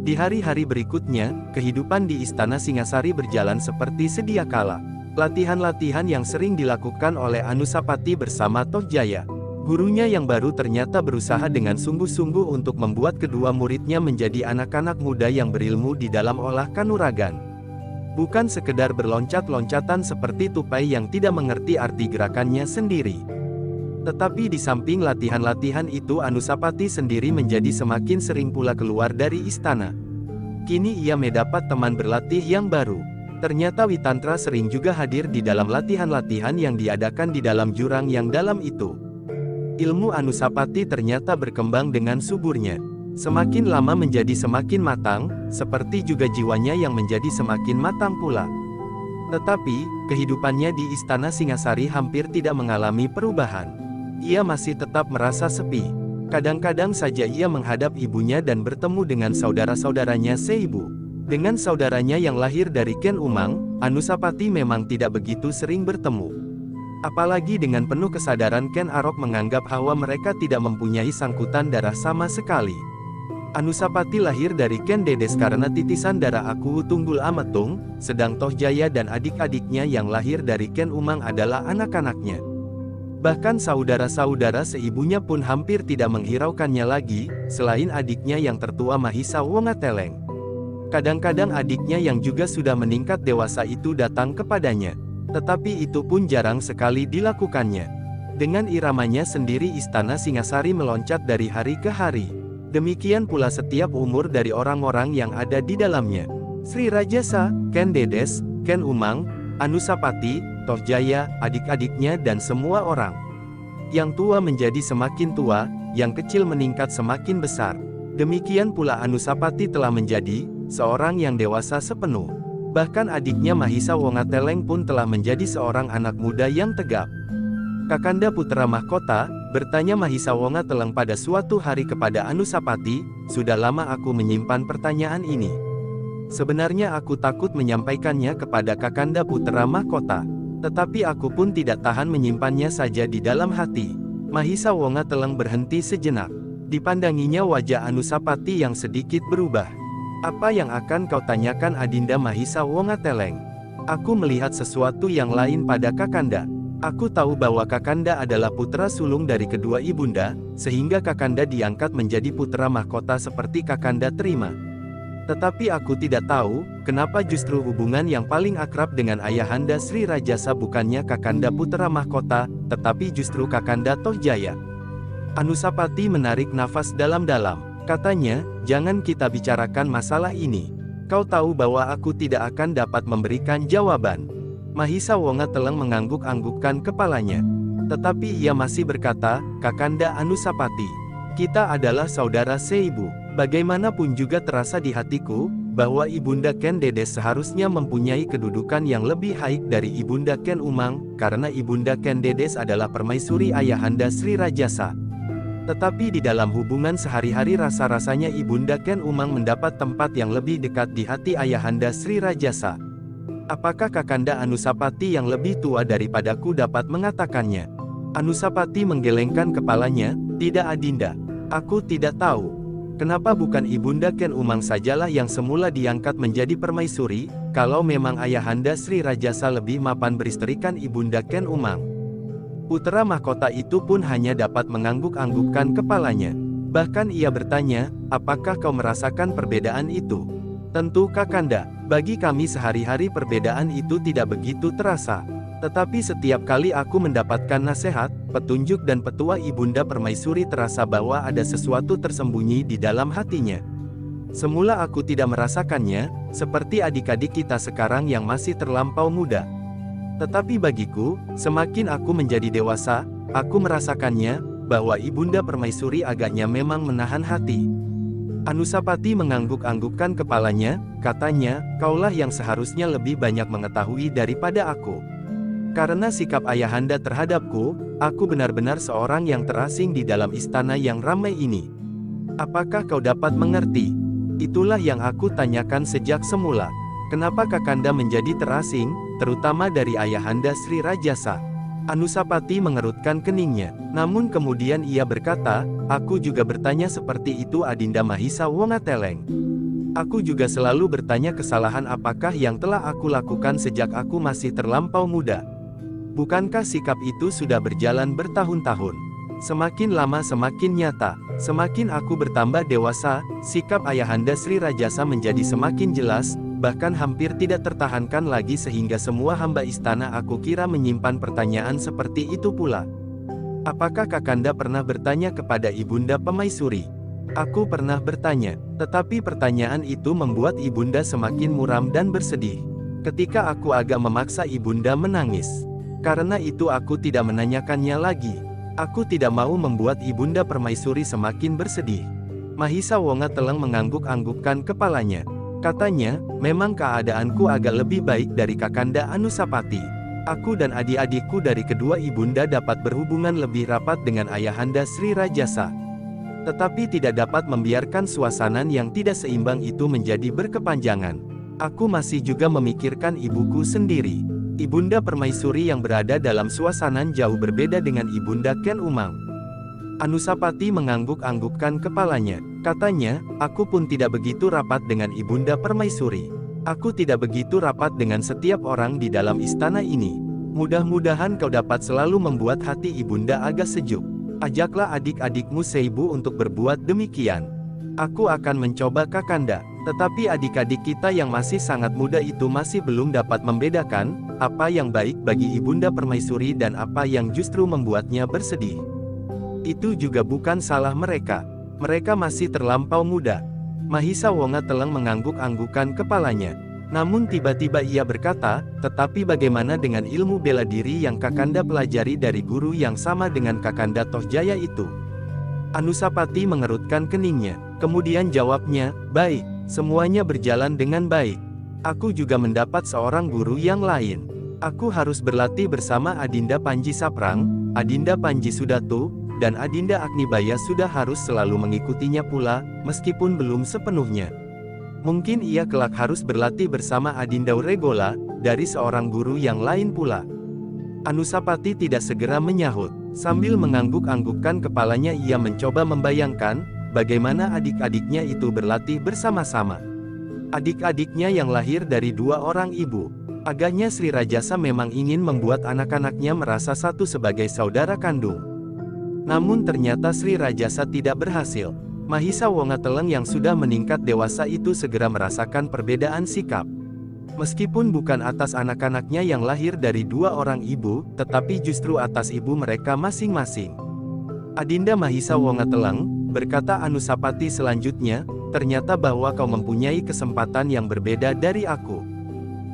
Di hari-hari berikutnya, kehidupan di istana Singasari berjalan seperti sedia kala. Latihan-latihan yang sering dilakukan oleh Anusapati bersama Tohjaya, gurunya yang baru, ternyata berusaha dengan sungguh-sungguh untuk membuat kedua muridnya menjadi anak-anak muda yang berilmu di dalam olah kanuragan. Bukan sekedar berloncat-loncatan seperti tupai yang tidak mengerti arti gerakannya sendiri. Tetapi di samping latihan-latihan itu Anusapati sendiri menjadi semakin sering pula keluar dari istana. Kini ia mendapat teman berlatih yang baru. Ternyata Witantra sering juga hadir di dalam latihan-latihan yang diadakan di dalam jurang yang dalam itu. Ilmu Anusapati ternyata berkembang dengan suburnya. Semakin lama menjadi semakin matang, seperti juga jiwanya yang menjadi semakin matang pula. Tetapi, kehidupannya di istana Singasari hampir tidak mengalami perubahan. Ia masih tetap merasa sepi. Kadang-kadang saja ia menghadap ibunya dan bertemu dengan saudara-saudaranya seibu. Dengan saudaranya yang lahir dari Ken Umang, Anusapati memang tidak begitu sering bertemu. Apalagi dengan penuh kesadaran Ken Arok menganggap bahwa mereka tidak mempunyai sangkutan darah sama sekali. Anusapati lahir dari Ken Dedes karena titisan darah Aku Tunggul Ametung, sedang Tohjaya dan adik-adiknya yang lahir dari Ken Umang adalah anak-anaknya. Bahkan saudara-saudara seibunya pun hampir tidak menghiraukannya lagi, selain adiknya yang tertua Mahisa Wongateleng. Kadang-kadang adiknya yang juga sudah meningkat dewasa itu datang kepadanya. Tetapi itu pun jarang sekali dilakukannya. Dengan iramanya sendiri istana Singasari meloncat dari hari ke hari. Demikian pula setiap umur dari orang-orang yang ada di dalamnya. Sri Rajasa, Ken Dedes, Ken Umang, Anusapati, Tohjaya, adik-adiknya dan semua orang. Yang tua menjadi semakin tua, yang kecil meningkat semakin besar. Demikian pula Anusapati telah menjadi seorang yang dewasa sepenuh. Bahkan adiknya Mahisa Wongateleng pun telah menjadi seorang anak muda yang tegap. "Kakanda Putera Mahkota," bertanya Mahisa Wongateleng pada suatu hari kepada Anusapati, "sudah lama aku menyimpan pertanyaan ini. Sebenarnya aku takut menyampaikannya kepada Kakanda Putera Mahkota. Tetapi aku pun tidak tahan menyimpannya saja di dalam hati." Mahisa Wongateleng berhenti sejenak. Dipandanginya wajah Anusapati yang sedikit berubah. Apa yang akan kau tanyakan Adinda Mahisa Wongateleng? Aku melihat sesuatu yang lain pada Kakanda. Aku tahu bahwa Kakanda adalah putra sulung dari kedua ibunda, sehingga Kakanda diangkat menjadi putra mahkota seperti Kakanda terima. Tetapi aku tidak tahu, kenapa justru hubungan yang paling akrab dengan Ayahanda Sri Rajasa bukannya Kakanda putra mahkota, tetapi justru Kakanda Tohjaya. Anusapati menarik nafas dalam-dalam. Katanya, jangan kita bicarakan masalah ini. Kau tahu bahwa aku tidak akan dapat memberikan jawaban. Mahisa Wongateleng mengangguk-anggukkan kepalanya. Tetapi ia masih berkata, Kakanda Anusapati, kita adalah saudara seibu. Bagaimanapun juga terasa di hatiku, bahwa Ibunda Ken Dedes seharusnya mempunyai kedudukan yang lebih baik dari Ibunda Ken Umang, karena Ibunda Ken Dedes adalah permaisuri Ayahanda Sri Rajasa. Tetapi di dalam hubungan sehari-hari rasa-rasanya Ibunda Ken Umang mendapat tempat yang lebih dekat di hati Ayahanda Sri Rajasa. Apakah Kakanda Anusapati yang lebih tua daripadaku dapat mengatakannya? Anusapati menggelengkan kepalanya, tidak Adinda. Aku tidak tahu. Kenapa bukan Ibunda Ken Umang sajalah yang semula diangkat menjadi permaisuri, kalau memang Ayahanda Sri Rajasa lebih mapan beristrikan Ibunda Ken Umang? Putra mahkota itu pun hanya dapat mengangguk-anggukkan kepalanya. Bahkan ia bertanya, apakah kau merasakan perbedaan itu? Tentu Kakanda, bagi kami sehari-hari perbedaan itu tidak begitu terasa. Tetapi setiap kali aku mendapatkan nasihat, petunjuk dan petua Ibunda Permaisuri terasa bahwa ada sesuatu tersembunyi di dalam hatinya. Semula aku tidak merasakannya, seperti adik-adik kita sekarang yang masih terlampau muda. Tetapi bagiku, semakin aku menjadi dewasa, aku merasakannya, bahwa Ibunda Permaisuri agaknya memang menahan hati. Anusapati mengangguk-anggukkan kepalanya, katanya, kaulah yang seharusnya lebih banyak mengetahui daripada aku. Karena sikap Ayahanda terhadapku, aku benar-benar seorang yang terasing di dalam istana yang ramai ini. Apakah kau dapat mengerti? Itulah yang aku tanyakan sejak semula. Kenapa Kakanda menjadi terasing, terutama dari Ayahanda Sri Rajasa? Anusapati mengerutkan keningnya, namun kemudian ia berkata, aku juga bertanya seperti itu Adinda Mahisa Wongateleng. Aku juga selalu bertanya kesalahan apakah yang telah aku lakukan sejak aku masih terlampau muda. Bukankah sikap itu sudah berjalan bertahun-tahun? Semakin lama semakin nyata, semakin aku bertambah dewasa, sikap Ayahanda Sri Rajasa menjadi semakin jelas, bahkan hampir tidak tertahankan lagi sehingga semua hamba istana aku kira menyimpan pertanyaan seperti itu pula. Apakah Kakanda pernah bertanya kepada Ibunda Permaisuri? Aku pernah bertanya, tetapi pertanyaan itu membuat Ibunda semakin muram dan bersedih. Ketika aku agak memaksa Ibunda menangis. Karena itu aku tidak menanyakannya lagi. Aku tidak mau membuat Ibunda Permaisuri semakin bersedih. Mahisa Wongateleng mengangguk-anggukkan kepalanya. Katanya, memang keadaanku agak lebih baik dari Kakanda Anusapati. Aku dan adik-adikku dari kedua ibunda dapat berhubungan lebih rapat dengan Ayahanda Sri Rajasa. Tetapi tidak dapat membiarkan suasana yang tidak seimbang itu menjadi berkepanjangan. Aku masih juga memikirkan ibuku sendiri. Ibunda Permaisuri yang berada dalam suasana jauh berbeda dengan Ibunda Ken Umang. Anusapati mengangguk-anggukkan kepalanya. Katanya, aku pun tidak begitu rapat dengan Ibunda Permaisuri. Aku tidak begitu rapat dengan setiap orang di dalam istana ini. Mudah-mudahan kau dapat selalu membuat hati Ibunda agak sejuk. Ajaklah adik-adikmu seibu untuk berbuat demikian. Aku akan mencoba Kakanda. Tetapi adik-adik kita yang masih sangat muda itu masih belum dapat membedakan, apa yang baik bagi Ibunda Permaisuri dan apa yang justru membuatnya bersedih. Itu juga bukan salah mereka. Mereka masih terlampau muda. Mahisa Wongateleng mengangguk-anggukkan kepalanya. Namun tiba-tiba ia berkata, tetapi bagaimana dengan ilmu bela diri yang Kakanda pelajari dari guru yang sama dengan Kakanda Tohjaya itu? Anusapati mengerutkan keningnya. Kemudian jawabnya, baik, semuanya berjalan dengan baik. Aku juga mendapat seorang guru yang lain. Aku harus berlatih bersama Adinda Panji Saprang, Adinda Panji Sudatu, dan Adinda Agnibaya sudah harus selalu mengikutinya pula, meskipun belum sepenuhnya. Mungkin ia kelak harus berlatih bersama Adinda Uregola, dari seorang guru yang lain pula. Anusapati tidak segera menyahut. Sambil mengangguk-anggukkan kepalanya ia mencoba membayangkan, bagaimana adik-adiknya itu berlatih bersama-sama. Adik-adiknya yang lahir dari dua orang ibu. Agaknya Sri Rajasa memang ingin membuat anak-anaknya merasa satu sebagai saudara kandung. Namun ternyata Sri Rajasa tidak berhasil. Mahisa Wongateleng yang sudah meningkat dewasa itu segera merasakan perbedaan sikap. Meskipun bukan atas anak-anaknya yang lahir dari dua orang ibu, tetapi justru atas ibu mereka masing-masing. Adinda Mahisa Wongateleng, berkata Anusapati selanjutnya, ternyata bahwa kau mempunyai kesempatan yang berbeda dari aku.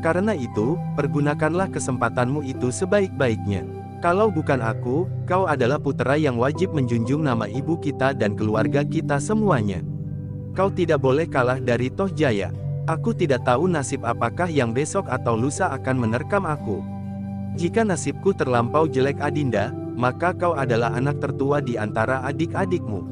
Karena itu, pergunakanlah kesempatanmu itu sebaik-baiknya. Kalau bukan aku, kau adalah putra yang wajib menjunjung nama ibu kita dan keluarga kita semuanya. Kau tidak boleh kalah dari Tohjaya. Aku tidak tahu nasib apakah yang besok atau lusa akan menerkam aku. Jika nasibku terlampau jelek Adinda, maka kau adalah anak tertua di antara adik-adikmu.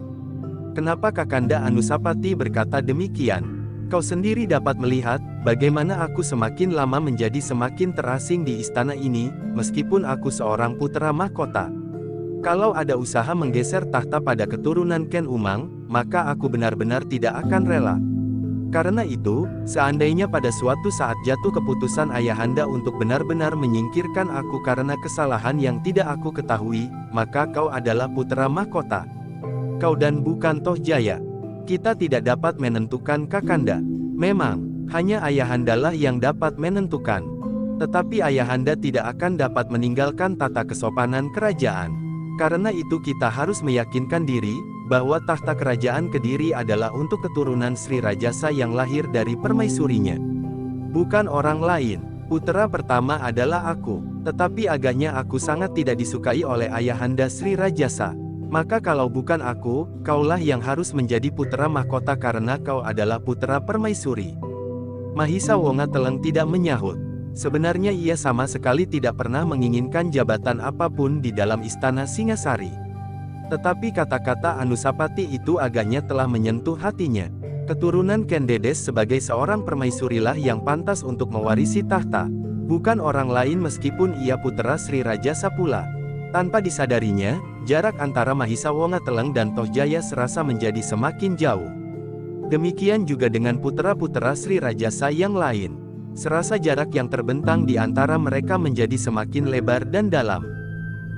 Kenapa Kakanda Anusapati berkata demikian? Kau sendiri dapat melihat, bagaimana aku semakin lama menjadi semakin terasing di istana ini, meskipun aku seorang putra mahkota. Kalau ada usaha menggeser tahta pada keturunan Ken Umang, maka aku benar-benar tidak akan rela. Karena itu, seandainya pada suatu saat jatuh keputusan ayahanda untuk benar-benar menyingkirkan aku karena kesalahan yang tidak aku ketahui, maka kau adalah putra mahkota. Kau dan bukan Tohjaya. Kita tidak dapat menentukan Kakanda. Memang, hanya ayahandalah yang dapat menentukan. Tetapi ayahanda tidak akan dapat meninggalkan tata kesopanan kerajaan. Karena itu kita harus meyakinkan diri, bahwa tahta kerajaan Kediri adalah untuk keturunan Sri Rajasa yang lahir dari permaisurinya. Bukan orang lain. Putra pertama adalah aku. Tetapi agaknya aku sangat tidak disukai oleh ayahanda Sri Rajasa. Maka kalau bukan aku, kaulah yang harus menjadi putra mahkota karena kau adalah putra permaisuri. Mahisa Wongateleng tidak menyahut. Sebenarnya ia sama sekali tidak pernah menginginkan jabatan apapun di dalam istana Singasari. Tetapi kata-kata Anusapati itu agaknya telah menyentuh hatinya. Keturunan Ken Dedes sebagai seorang permaisurilah yang pantas untuk mewarisi tahta. Bukan orang lain meskipun ia putra Sri Rajasa pula. Tanpa disadarinya, jarak antara Mahisa Wongateleng dan Tohjaya serasa menjadi semakin jauh. Demikian juga dengan putra-putra Sri Rajasa yang lain. Serasa jarak yang terbentang di antara mereka menjadi semakin lebar dan dalam.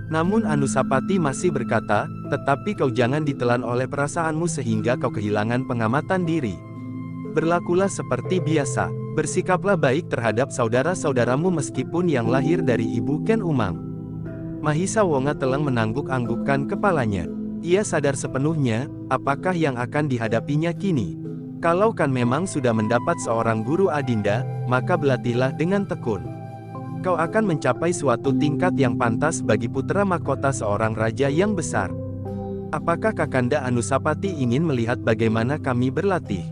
Namun Anusapati masih berkata, tetapi kau jangan ditelan oleh perasaanmu sehingga kau kehilangan pengamatan diri. Berlakulah seperti biasa, bersikaplah baik terhadap saudara-saudaramu meskipun yang lahir dari ibu Ken Umang. Mahisa Wongateleng mengangguk-anggukkan kepalanya. Ia sadar sepenuhnya, apakah yang akan dihadapinya kini. Kalau kan memang sudah mendapat seorang guru Adinda, maka berlatihlah dengan tekun. Kau akan mencapai suatu tingkat yang pantas bagi putra mahkota seorang raja yang besar. Apakah Kakanda Anusapati ingin melihat bagaimana kami berlatih?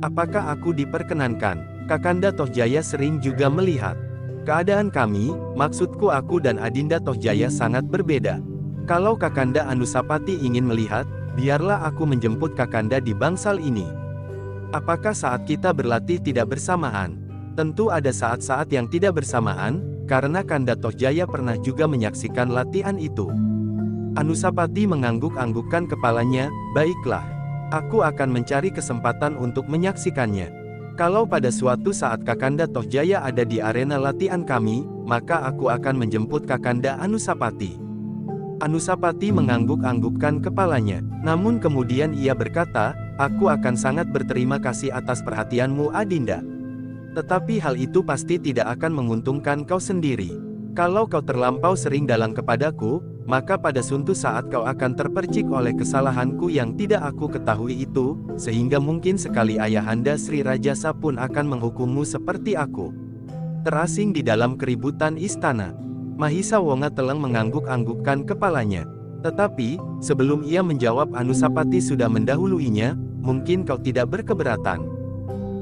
Apakah aku diperkenankan? Kakanda Tohjaya sering juga melihat. Keadaan kami, maksudku aku dan Adinda Tohjaya sangat berbeda. Kalau Kakanda Anusapati ingin melihat, biarlah aku menjemput Kakanda di bangsal ini. Apakah saat kita berlatih tidak bersamaan? Tentu ada saat-saat yang tidak bersamaan, karena Kanda Tohjaya pernah juga menyaksikan latihan itu. Anusapati mengangguk-anggukkan kepalanya, baiklah. Aku akan mencari kesempatan untuk menyaksikannya. Kalau pada suatu saat Kakanda Tohjaya ada di arena latihan kami, maka aku akan menjemput Kakanda Anusapati. Anusapati mengangguk-anggukkan kepalanya. Namun kemudian ia berkata, aku akan sangat berterima kasih atas perhatianmu Adinda. Tetapi hal itu pasti tidak akan menguntungkan kau sendiri. Kalau kau terlampau sering dalang kepadaku, maka pada suatu saat kau akan terpercik oleh kesalahanku yang tidak aku ketahui itu, sehingga mungkin sekali ayahanda Sri Rajasa pun akan menghukummu seperti aku. Terasing di dalam keributan istana. Mahisa Wongateleng mengangguk-anggukkan kepalanya. Tetapi, sebelum ia menjawab Anusapati sudah mendahuluinya, mungkin kau tidak berkeberatan.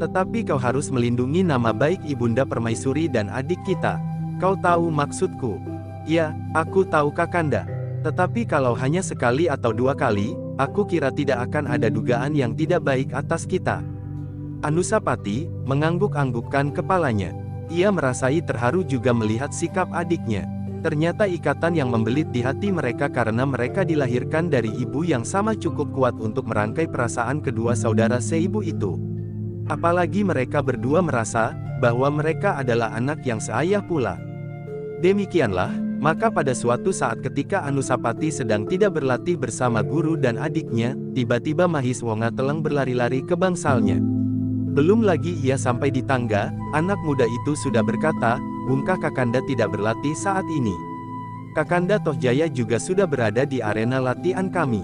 Tetapi kau harus melindungi nama baik Ibunda Permaisuri dan adik kita. Kau tahu maksudku? Ya, aku tahu Kakanda. Tetapi kalau hanya sekali atau dua kali, aku kira tidak akan ada dugaan yang tidak baik atas kita. Anusapati mengangguk-anggukkan kepalanya. Ia merasai terharu juga melihat sikap adiknya. Ternyata ikatan yang membelit di hati mereka karena mereka dilahirkan dari ibu yang sama cukup kuat untuk merangkai perasaan kedua saudara seibu itu. Apalagi mereka berdua merasa bahwa mereka adalah anak yang seayah pula. Demikianlah, maka pada suatu saat ketika Anusapati sedang tidak berlatih bersama guru dan adiknya, tiba-tiba Mahiswangatelang berlari-lari ke bangsalnya. Belum lagi ia sampai di tangga, anak muda itu sudah berkata, "Bukankah Kakanda tidak berlatih saat ini? Kakanda Tohjaya juga sudah berada di arena latihan kami."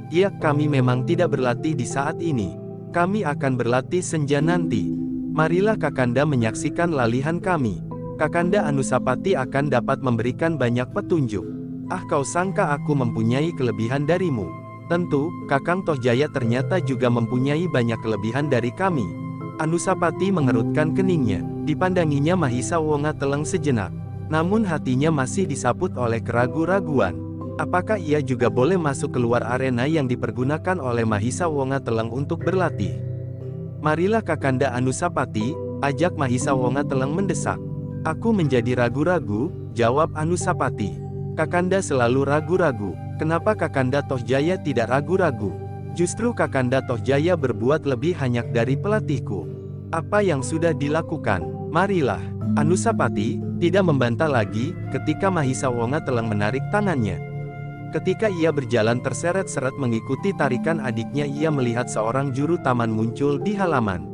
"Ya, kami memang tidak berlatih di saat ini. Kami akan berlatih senja nanti. Marilah Kakanda menyaksikan latihan kami. Kakanda Anusapati akan dapat memberikan banyak petunjuk." "Ah, kau sangka aku mempunyai kelebihan darimu? Tentu, Kakang Tohjaya ternyata juga mempunyai banyak kelebihan dari kami." Anusapati mengerutkan keningnya. Dipandanginya Mahisawangatelang sejenak. Namun hatinya masih disaput oleh keraguan-raguan. Apakah ia juga boleh masuk keluar arena yang dipergunakan oleh Mahisawangatelang untuk berlatih? "Marilah Kakanda Anusapati," ajak Mahisawangatelang mendesak. "Aku menjadi ragu-ragu," jawab Anusapati. "Kakanda selalu ragu-ragu. Kenapa Kakanda Tohjaya tidak ragu-ragu? Justru Kakanda Tohjaya berbuat lebih banyak dari pelatihku. Apa yang sudah dilakukan? Marilah." Anusapati tidak membantah lagi ketika Mahisawangatelang menarik tangannya. Ketika ia berjalan terseret-seret mengikuti tarikan adiknya, ia melihat seorang juru taman muncul di halaman.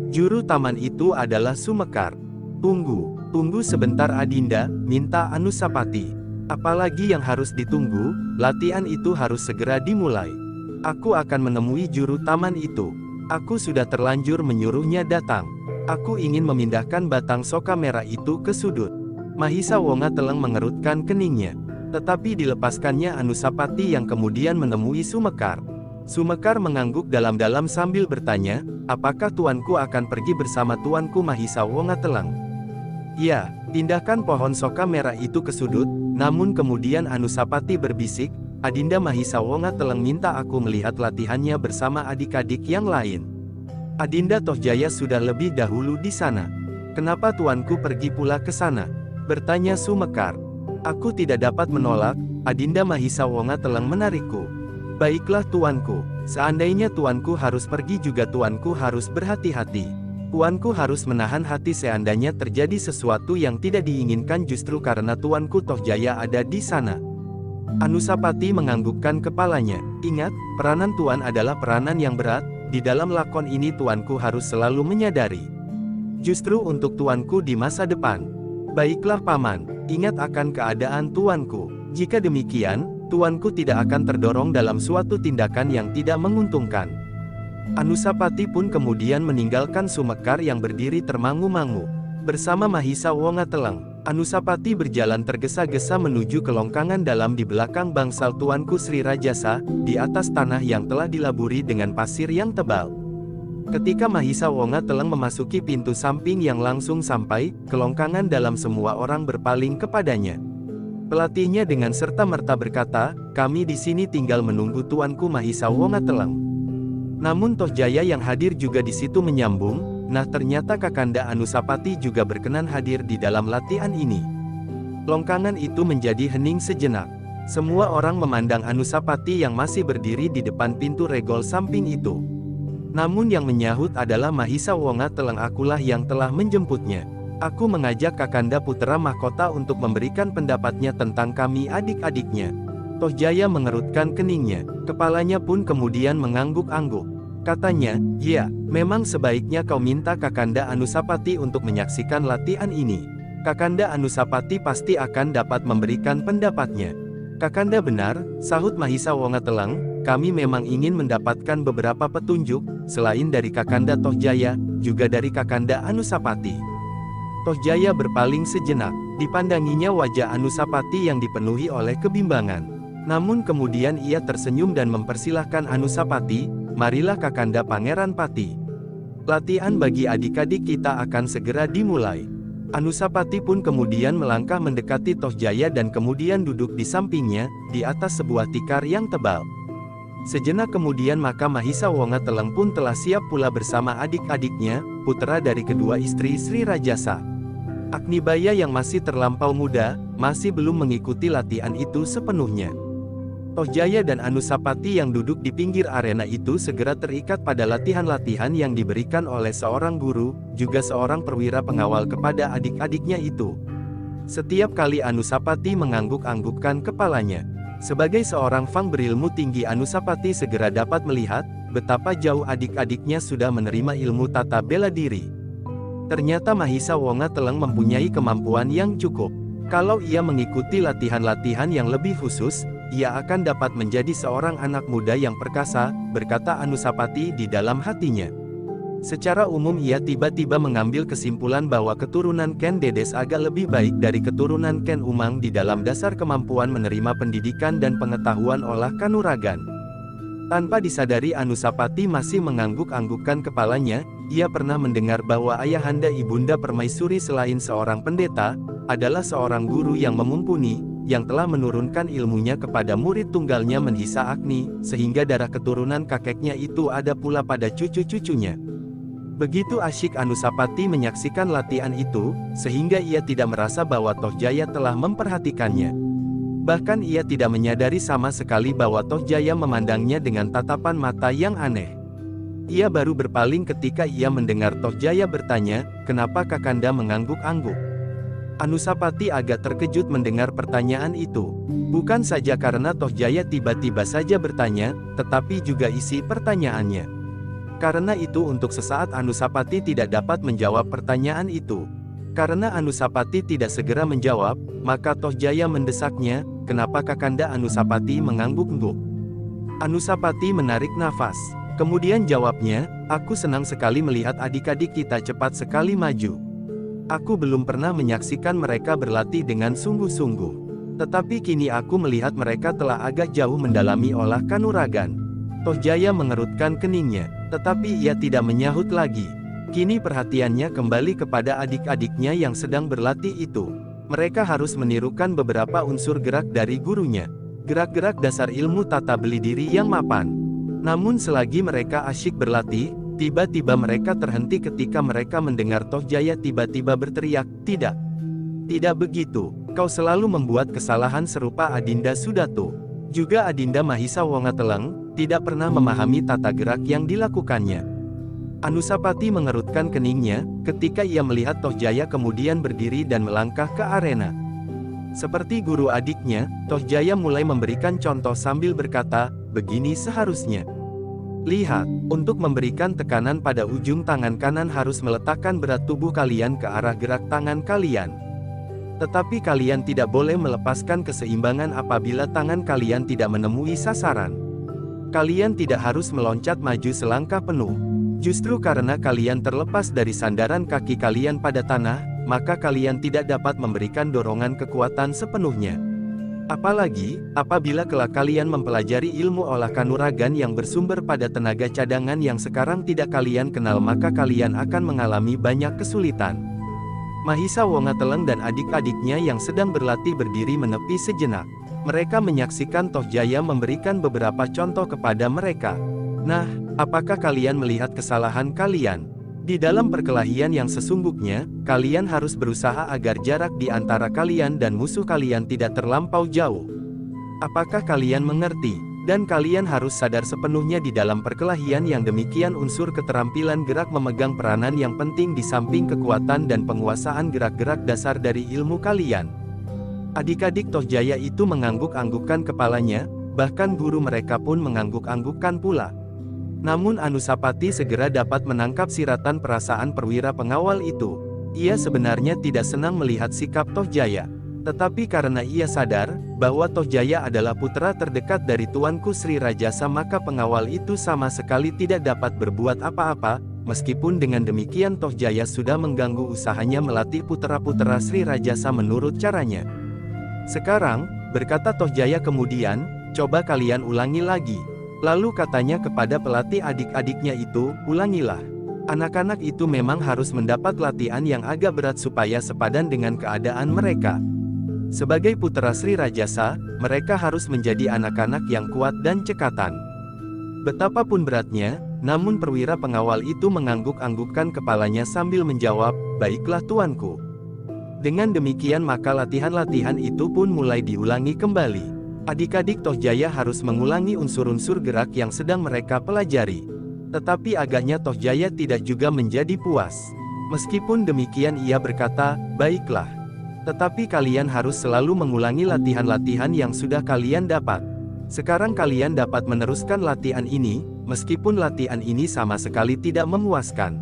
Juru taman itu adalah Sumekar. Tunggu sebentar Adinda," minta Anusapati. "Apalagi yang harus ditunggu, latihan itu harus segera dimulai. Aku akan menemui juru taman itu. Aku sudah terlanjur menyuruhnya datang. Aku ingin memindahkan batang soka merah itu ke sudut." Mahisawangatelang mengerutkan keningnya. Tetapi dilepaskannya Anusapati yang kemudian menemui Sumekar. Sumekar mengangguk dalam-dalam sambil bertanya, "Apakah tuanku akan pergi bersama tuanku Mahisawangatelang?" "Ya, pindahkan pohon soka merah itu ke sudut." Namun kemudian Anusapati berbisik, "Adinda Mahisawangatelang minta aku melihat latihannya bersama adik-adik yang lain. Adinda Tohjaya sudah lebih dahulu di sana. Kenapa tuanku pergi pula ke sana?" bertanya Sumekar. "Aku tidak dapat menolak, Adinda Mahisawangatelang menarikku." "Baiklah tuanku, seandainya tuanku harus pergi juga tuanku harus berhati-hati. Tuanku harus menahan hati seandainya terjadi sesuatu yang tidak diinginkan justru karena tuanku Tohjaya ada di sana." Anusapati menganggukkan kepalanya. "Ingat, peranan tuan adalah peranan yang berat, di dalam lakon ini tuanku harus selalu menyadari. Justru untuk tuanku di masa depan." "Baiklah Paman, ingat akan keadaan tuanku. Jika demikian, tuanku tidak akan terdorong dalam suatu tindakan yang tidak menguntungkan." Anusapati pun kemudian meninggalkan Sumekar yang berdiri termangu-mangu. Bersama Mahisawangatelang, Anusapati berjalan tergesa-gesa menuju kelongkangan dalam di belakang bangsal tuanku Sri Rajasa, di atas tanah yang telah dilaburi dengan pasir yang tebal. Ketika Mahisawangatelang memasuki pintu samping yang langsung sampai, kelongkangan dalam semua orang berpaling kepadanya. Pelatihnya dengan serta-merta berkata, "Kami di sini tinggal menunggu tuanku Mahisawangatelang." Namun Tohjaya yang hadir juga di situ menyambung, "Nah ternyata Kakanda Anusapati juga berkenan hadir di dalam latihan ini." Longkangan itu menjadi hening sejenak. Semua orang memandang Anusapati yang masih berdiri di depan pintu regol samping itu. Namun yang menyahut adalah Mahisawangatelang. "Akulah yang telah menjemputnya. Aku mengajak Kakanda Putra Mahkota untuk memberikan pendapatnya tentang kami adik-adiknya." Tohjaya mengerutkan keningnya. Kepalanya pun kemudian mengangguk-angguk. Katanya, "Ya, memang sebaiknya kau minta Kakanda Anusapati untuk menyaksikan latihan ini. Kakanda Anusapati pasti akan dapat memberikan pendapatnya." "Kakanda benar," sahut Mahisawangatelang, "kami memang ingin mendapatkan beberapa petunjuk, selain dari Kakanda Tohjaya, juga dari Kakanda Anusapati." Tohjaya berpaling sejenak. Dipandanginya wajah Anusapati yang dipenuhi oleh kebimbangan. Namun kemudian ia tersenyum dan mempersilahkan Anusapati, "Marilah Kakanda Pangeran Pati. Latihan bagi adik-adik kita akan segera dimulai." Anusapati pun kemudian melangkah mendekati Tohjaya dan kemudian duduk di sampingnya, di atas sebuah tikar yang tebal. Sejenak kemudian maka Mahisawangatelang pun telah siap pula bersama adik-adiknya, putra dari kedua istri Sri Rajasa. Aknibaya yang masih terlampau muda, masih belum mengikuti latihan itu sepenuhnya. Toh Jaya dan Anusapati yang duduk di pinggir arena itu segera terikat pada latihan-latihan yang diberikan oleh seorang guru, juga seorang perwira pengawal kepada adik-adiknya itu. Setiap kali Anusapati mengangguk-anggukkan kepalanya. Sebagai seorang Fang berilmu tinggi, Anusapati segera dapat melihat betapa jauh adik-adiknya sudah menerima ilmu tata bela diri. Ternyata Mahisa Wonga Teleng mempunyai kemampuan yang cukup. Kalau ia mengikuti latihan-latihan yang lebih khusus, ia akan dapat menjadi seorang anak muda yang perkasa, berkata Anusapati di dalam hatinya. Secara umum ia tiba-tiba mengambil kesimpulan bahwa keturunan Ken Dedes agak lebih baik dari keturunan Ken Umang di dalam dasar kemampuan menerima pendidikan dan pengetahuan olah kanuragan. Tanpa disadari Anusapati masih mengangguk-anggukkan kepalanya, ia pernah mendengar bahwa ayahanda Ibunda Permaisuri selain seorang pendeta, adalah seorang guru yang mumpuni, yang telah menurunkan ilmunya kepada murid tunggalnya Menhisa Agni, sehingga darah keturunan kakeknya itu ada pula pada cucu-cucunya. Begitu asyik Anusapati menyaksikan latihan itu, sehingga ia tidak merasa bahwa Toh Jaya telah memperhatikannya. Bahkan ia tidak menyadari sama sekali bahwa Toh Jaya memandangnya dengan tatapan mata yang aneh. Ia baru berpaling ketika ia mendengar Toh Jaya bertanya, "Kenapa Kakanda mengangguk-angguk?" Anusapati agak terkejut mendengar pertanyaan itu. Bukan saja karena Toh Jaya tiba-tiba saja bertanya, tetapi juga isi pertanyaannya. Karena itu untuk sesaat Anusapati tidak dapat menjawab pertanyaan itu. Karena Anusapati tidak segera menjawab, maka Toh Jaya mendesaknya, "Kenapa Kakanda?" Anusapati mengangguk-angguk. Anusapati menarik nafas. Kemudian jawabnya, "Aku senang sekali melihat adik-adik kita cepat sekali maju. Aku belum pernah menyaksikan mereka berlatih dengan sungguh-sungguh. Tetapi kini aku melihat mereka telah agak jauh mendalami olah kanuragan." Toh Jaya mengerutkan keningnya, tetapi ia tidak menyahut lagi. Kini perhatiannya kembali kepada adik-adiknya yang sedang berlatih itu. Mereka harus menirukan beberapa unsur gerak dari gurunya. Gerak-gerak dasar ilmu tata bela diri yang mapan. Namun selagi mereka asyik berlatih, tiba-tiba mereka terhenti ketika mereka mendengar Toh Jaya tiba-tiba berteriak, "Tidak! Tidak begitu, kau selalu membuat kesalahan serupa." Adinda Sudato, juga Adinda Mahisa Wonga Teleng, tidak pernah memahami tata gerak yang dilakukannya. Anusapati mengerutkan keningnya, ketika ia melihat Toh Jaya kemudian berdiri dan melangkah ke arena. Seperti guru adiknya, Toh Jaya mulai memberikan contoh sambil berkata, "Begini seharusnya. Lihat, untuk memberikan tekanan pada ujung tangan kanan harus meletakkan berat tubuh kalian ke arah gerak tangan kalian. Tetapi kalian tidak boleh melepaskan keseimbangan apabila tangan kalian tidak menemui sasaran. Kalian tidak harus meloncat maju selangkah penuh. Justru karena kalian terlepas dari sandaran kaki kalian pada tanah, maka kalian tidak dapat memberikan dorongan kekuatan sepenuhnya. Apalagi, apabila kelak kalian mempelajari ilmu olah kanuragan yang bersumber pada tenaga cadangan yang sekarang tidak kalian kenal, maka kalian akan mengalami banyak kesulitan." Mahisa Wonga Teleng dan adik-adiknya yang sedang berlatih berdiri menepi sejenak. Mereka menyaksikan Toh Jaya memberikan beberapa contoh kepada mereka. "Nah, apakah kalian melihat kesalahan kalian? Di dalam perkelahian yang sesungguhnya, kalian harus berusaha agar jarak di antara kalian dan musuh kalian tidak terlampau jauh. Apakah kalian mengerti? Dan kalian harus sadar sepenuhnya di dalam perkelahian yang demikian unsur keterampilan gerak memegang peranan yang penting di samping kekuatan dan penguasaan gerak-gerak dasar dari ilmu kalian." Adik-adik Toh Jaya itu mengangguk-anggukkan kepalanya, bahkan guru mereka pun mengangguk-anggukkan pula. Namun Anusapati segera dapat menangkap siratan perasaan perwira pengawal itu. Ia sebenarnya tidak senang melihat sikap Toh Jaya. Tetapi karena ia sadar bahwa Toh Jaya adalah putra terdekat dari Tuanku Sri Rajasa, maka pengawal itu sama sekali tidak dapat berbuat apa-apa. Meskipun dengan demikian Toh Jaya sudah mengganggu usahanya melatih putra-putra Sri Rajasa menurut caranya. "Sekarang," berkata Toh Jaya kemudian, "coba kalian ulangi lagi." Lalu katanya kepada pelatih adik-adiknya itu, "Ulangilah. Anak-anak itu memang harus mendapat latihan yang agak berat supaya sepadan dengan keadaan mereka. Sebagai putra Sri Rajasa, mereka harus menjadi anak-anak yang kuat dan cekatan." Betapapun beratnya, namun perwira pengawal itu mengangguk-anggukkan kepalanya sambil menjawab, "Baiklah tuanku." Dengan demikian maka latihan-latihan itu pun mulai diulangi kembali. Adik-adik Tohjaya harus mengulangi unsur-unsur gerak yang sedang mereka pelajari. Tetapi agaknya Tohjaya tidak juga menjadi puas. Meskipun demikian ia berkata, "Baiklah. Tetapi kalian harus selalu mengulangi latihan-latihan yang sudah kalian dapat. Sekarang kalian dapat meneruskan latihan ini, meskipun latihan ini sama sekali tidak memuaskan.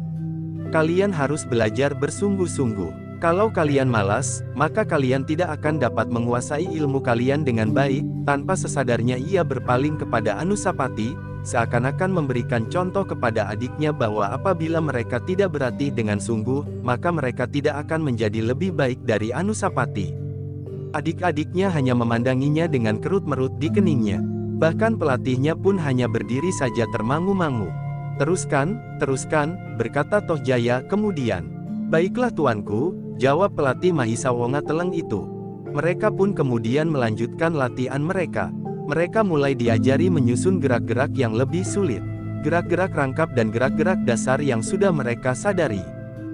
Kalian harus belajar bersungguh-sungguh. Kalau kalian malas, maka kalian tidak akan dapat menguasai ilmu kalian dengan baik." Tanpa sesadarnya ia berpaling kepada Anusapati, seakan-akan memberikan contoh kepada adiknya bahwa apabila mereka tidak berlatih dengan sungguh, maka mereka tidak akan menjadi lebih baik dari Anusapati. Adik-adiknya hanya memandanginya dengan kerut-merut di keningnya. Bahkan pelatihnya pun hanya berdiri saja termangu-mangu. "Teruskan, teruskan," berkata Tohjaya kemudian. "Baiklah tuanku," jawab pelatih Mahisawonga Teleng itu. Mereka pun kemudian melanjutkan latihan mereka. Mereka mulai diajari menyusun gerak-gerak yang lebih sulit. Gerak-gerak rangkap dan gerak-gerak dasar yang sudah mereka sadari.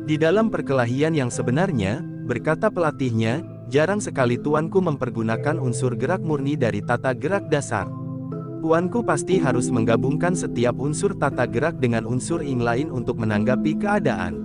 "Di dalam perkelahian yang sebenarnya," berkata pelatihnya, "jarang sekali tuanku mempergunakan unsur gerak murni dari tata gerak dasar. Tuanku pasti harus menggabungkan setiap unsur tata gerak dengan unsur lain untuk menanggapi keadaan.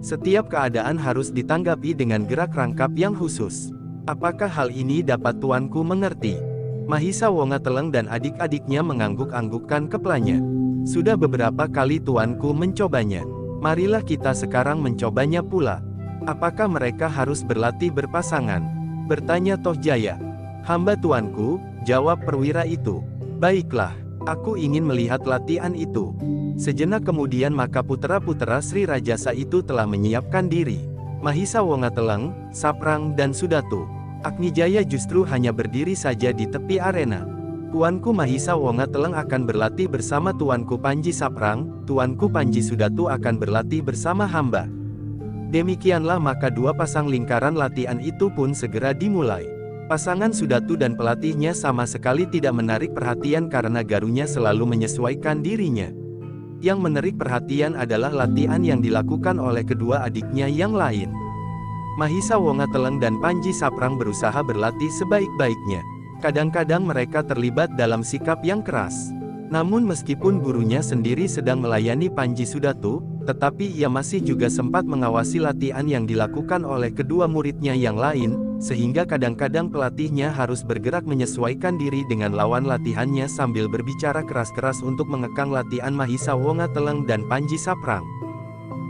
Setiap keadaan harus ditanggapi dengan gerak rangkap yang khusus. Apakah hal ini dapat tuanku mengerti?" Mahisawonga Teleng dan adik-adiknya mengangguk-anggukkan kepalanya. "Sudah beberapa kali tuanku mencobanya. Marilah kita sekarang mencobanya pula." "Apakah mereka harus berlatih berpasangan?" bertanya Tohjaya. "Hamba tuanku," jawab perwira itu. "Baiklah, aku ingin melihat latihan itu." Sejenak kemudian maka putra-putra Sri Rajasa itu telah menyiapkan diri. Mahisawonga Teleng, Saprang dan Sudatu. Agnijaya justru hanya berdiri saja di tepi arena. "Tuanku Mahisawonga Teleng akan berlatih bersama tuanku Panji Saprang, tuanku Panji Sudatu akan berlatih bersama hamba." Demikianlah maka dua pasang lingkaran latihan itu pun segera dimulai. Pasangan Sudatu dan pelatihnya sama sekali tidak menarik perhatian karena garunya selalu menyesuaikan dirinya. Yang menarik perhatian adalah latihan yang dilakukan oleh kedua adiknya yang lain. Mahisawonga Teleng dan Panji Saprang berusaha berlatih sebaik-baiknya. Kadang-kadang mereka terlibat dalam sikap yang keras. Namun meskipun gurunya sendiri sedang melayani Panji Sudatu, tetapi ia masih juga sempat mengawasi latihan yang dilakukan oleh kedua muridnya yang lain, sehingga kadang-kadang pelatihnya harus bergerak menyesuaikan diri dengan lawan latihannya sambil berbicara keras-keras untuk mengekang latihan Mahisawonga Teleng dan Panji Saprang.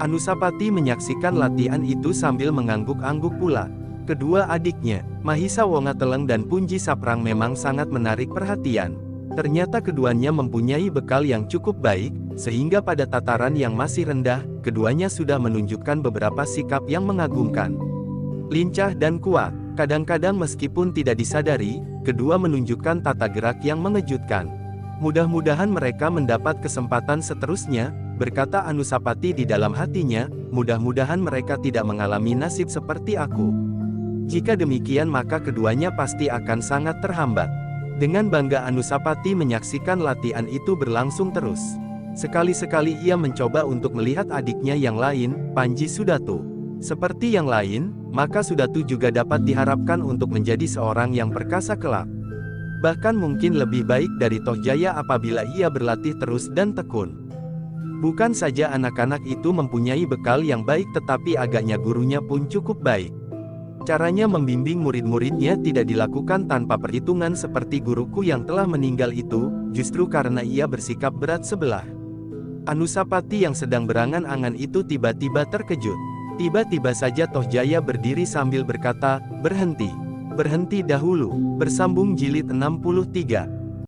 Anusapati menyaksikan latihan itu sambil mengangguk-angguk pula. Kedua adiknya, Mahisawonga Teleng dan Panji Saprang memang sangat menarik perhatian. Ternyata keduanya mempunyai bekal yang cukup baik, sehingga pada tataran yang masih rendah, keduanya sudah menunjukkan beberapa sikap yang mengagumkan. Lincah dan kuat, kadang-kadang meskipun tidak disadari, kedua menunjukkan tata gerak yang mengejutkan. "Mudah-mudahan mereka mendapat kesempatan seterusnya," berkata Anusapati di dalam hatinya, "mudah-mudahan mereka tidak mengalami nasib seperti aku. Jika demikian maka keduanya pasti akan sangat terhambat." Dengan bangga Anusapati menyaksikan latihan itu berlangsung terus. Sekali-sekali ia mencoba untuk melihat adiknya yang lain, Panji Sudatu. Seperti yang lain, maka Sudatu juga dapat diharapkan untuk menjadi seorang yang perkasa kelak. Bahkan mungkin lebih baik dari Tohjaya apabila ia berlatih terus dan tekun. Bukan saja anak-anak itu mempunyai bekal yang baik tetapi agaknya gurunya pun cukup baik. Caranya membimbing murid-muridnya tidak dilakukan tanpa perhitungan seperti guruku yang telah meninggal itu, justru karena ia bersikap berat sebelah. Anusapati yang sedang berangan-angan itu tiba-tiba terkejut. Tiba-tiba saja Tohjaya berdiri sambil berkata, "Berhenti. Berhenti dahulu." Bersambung jilid 63.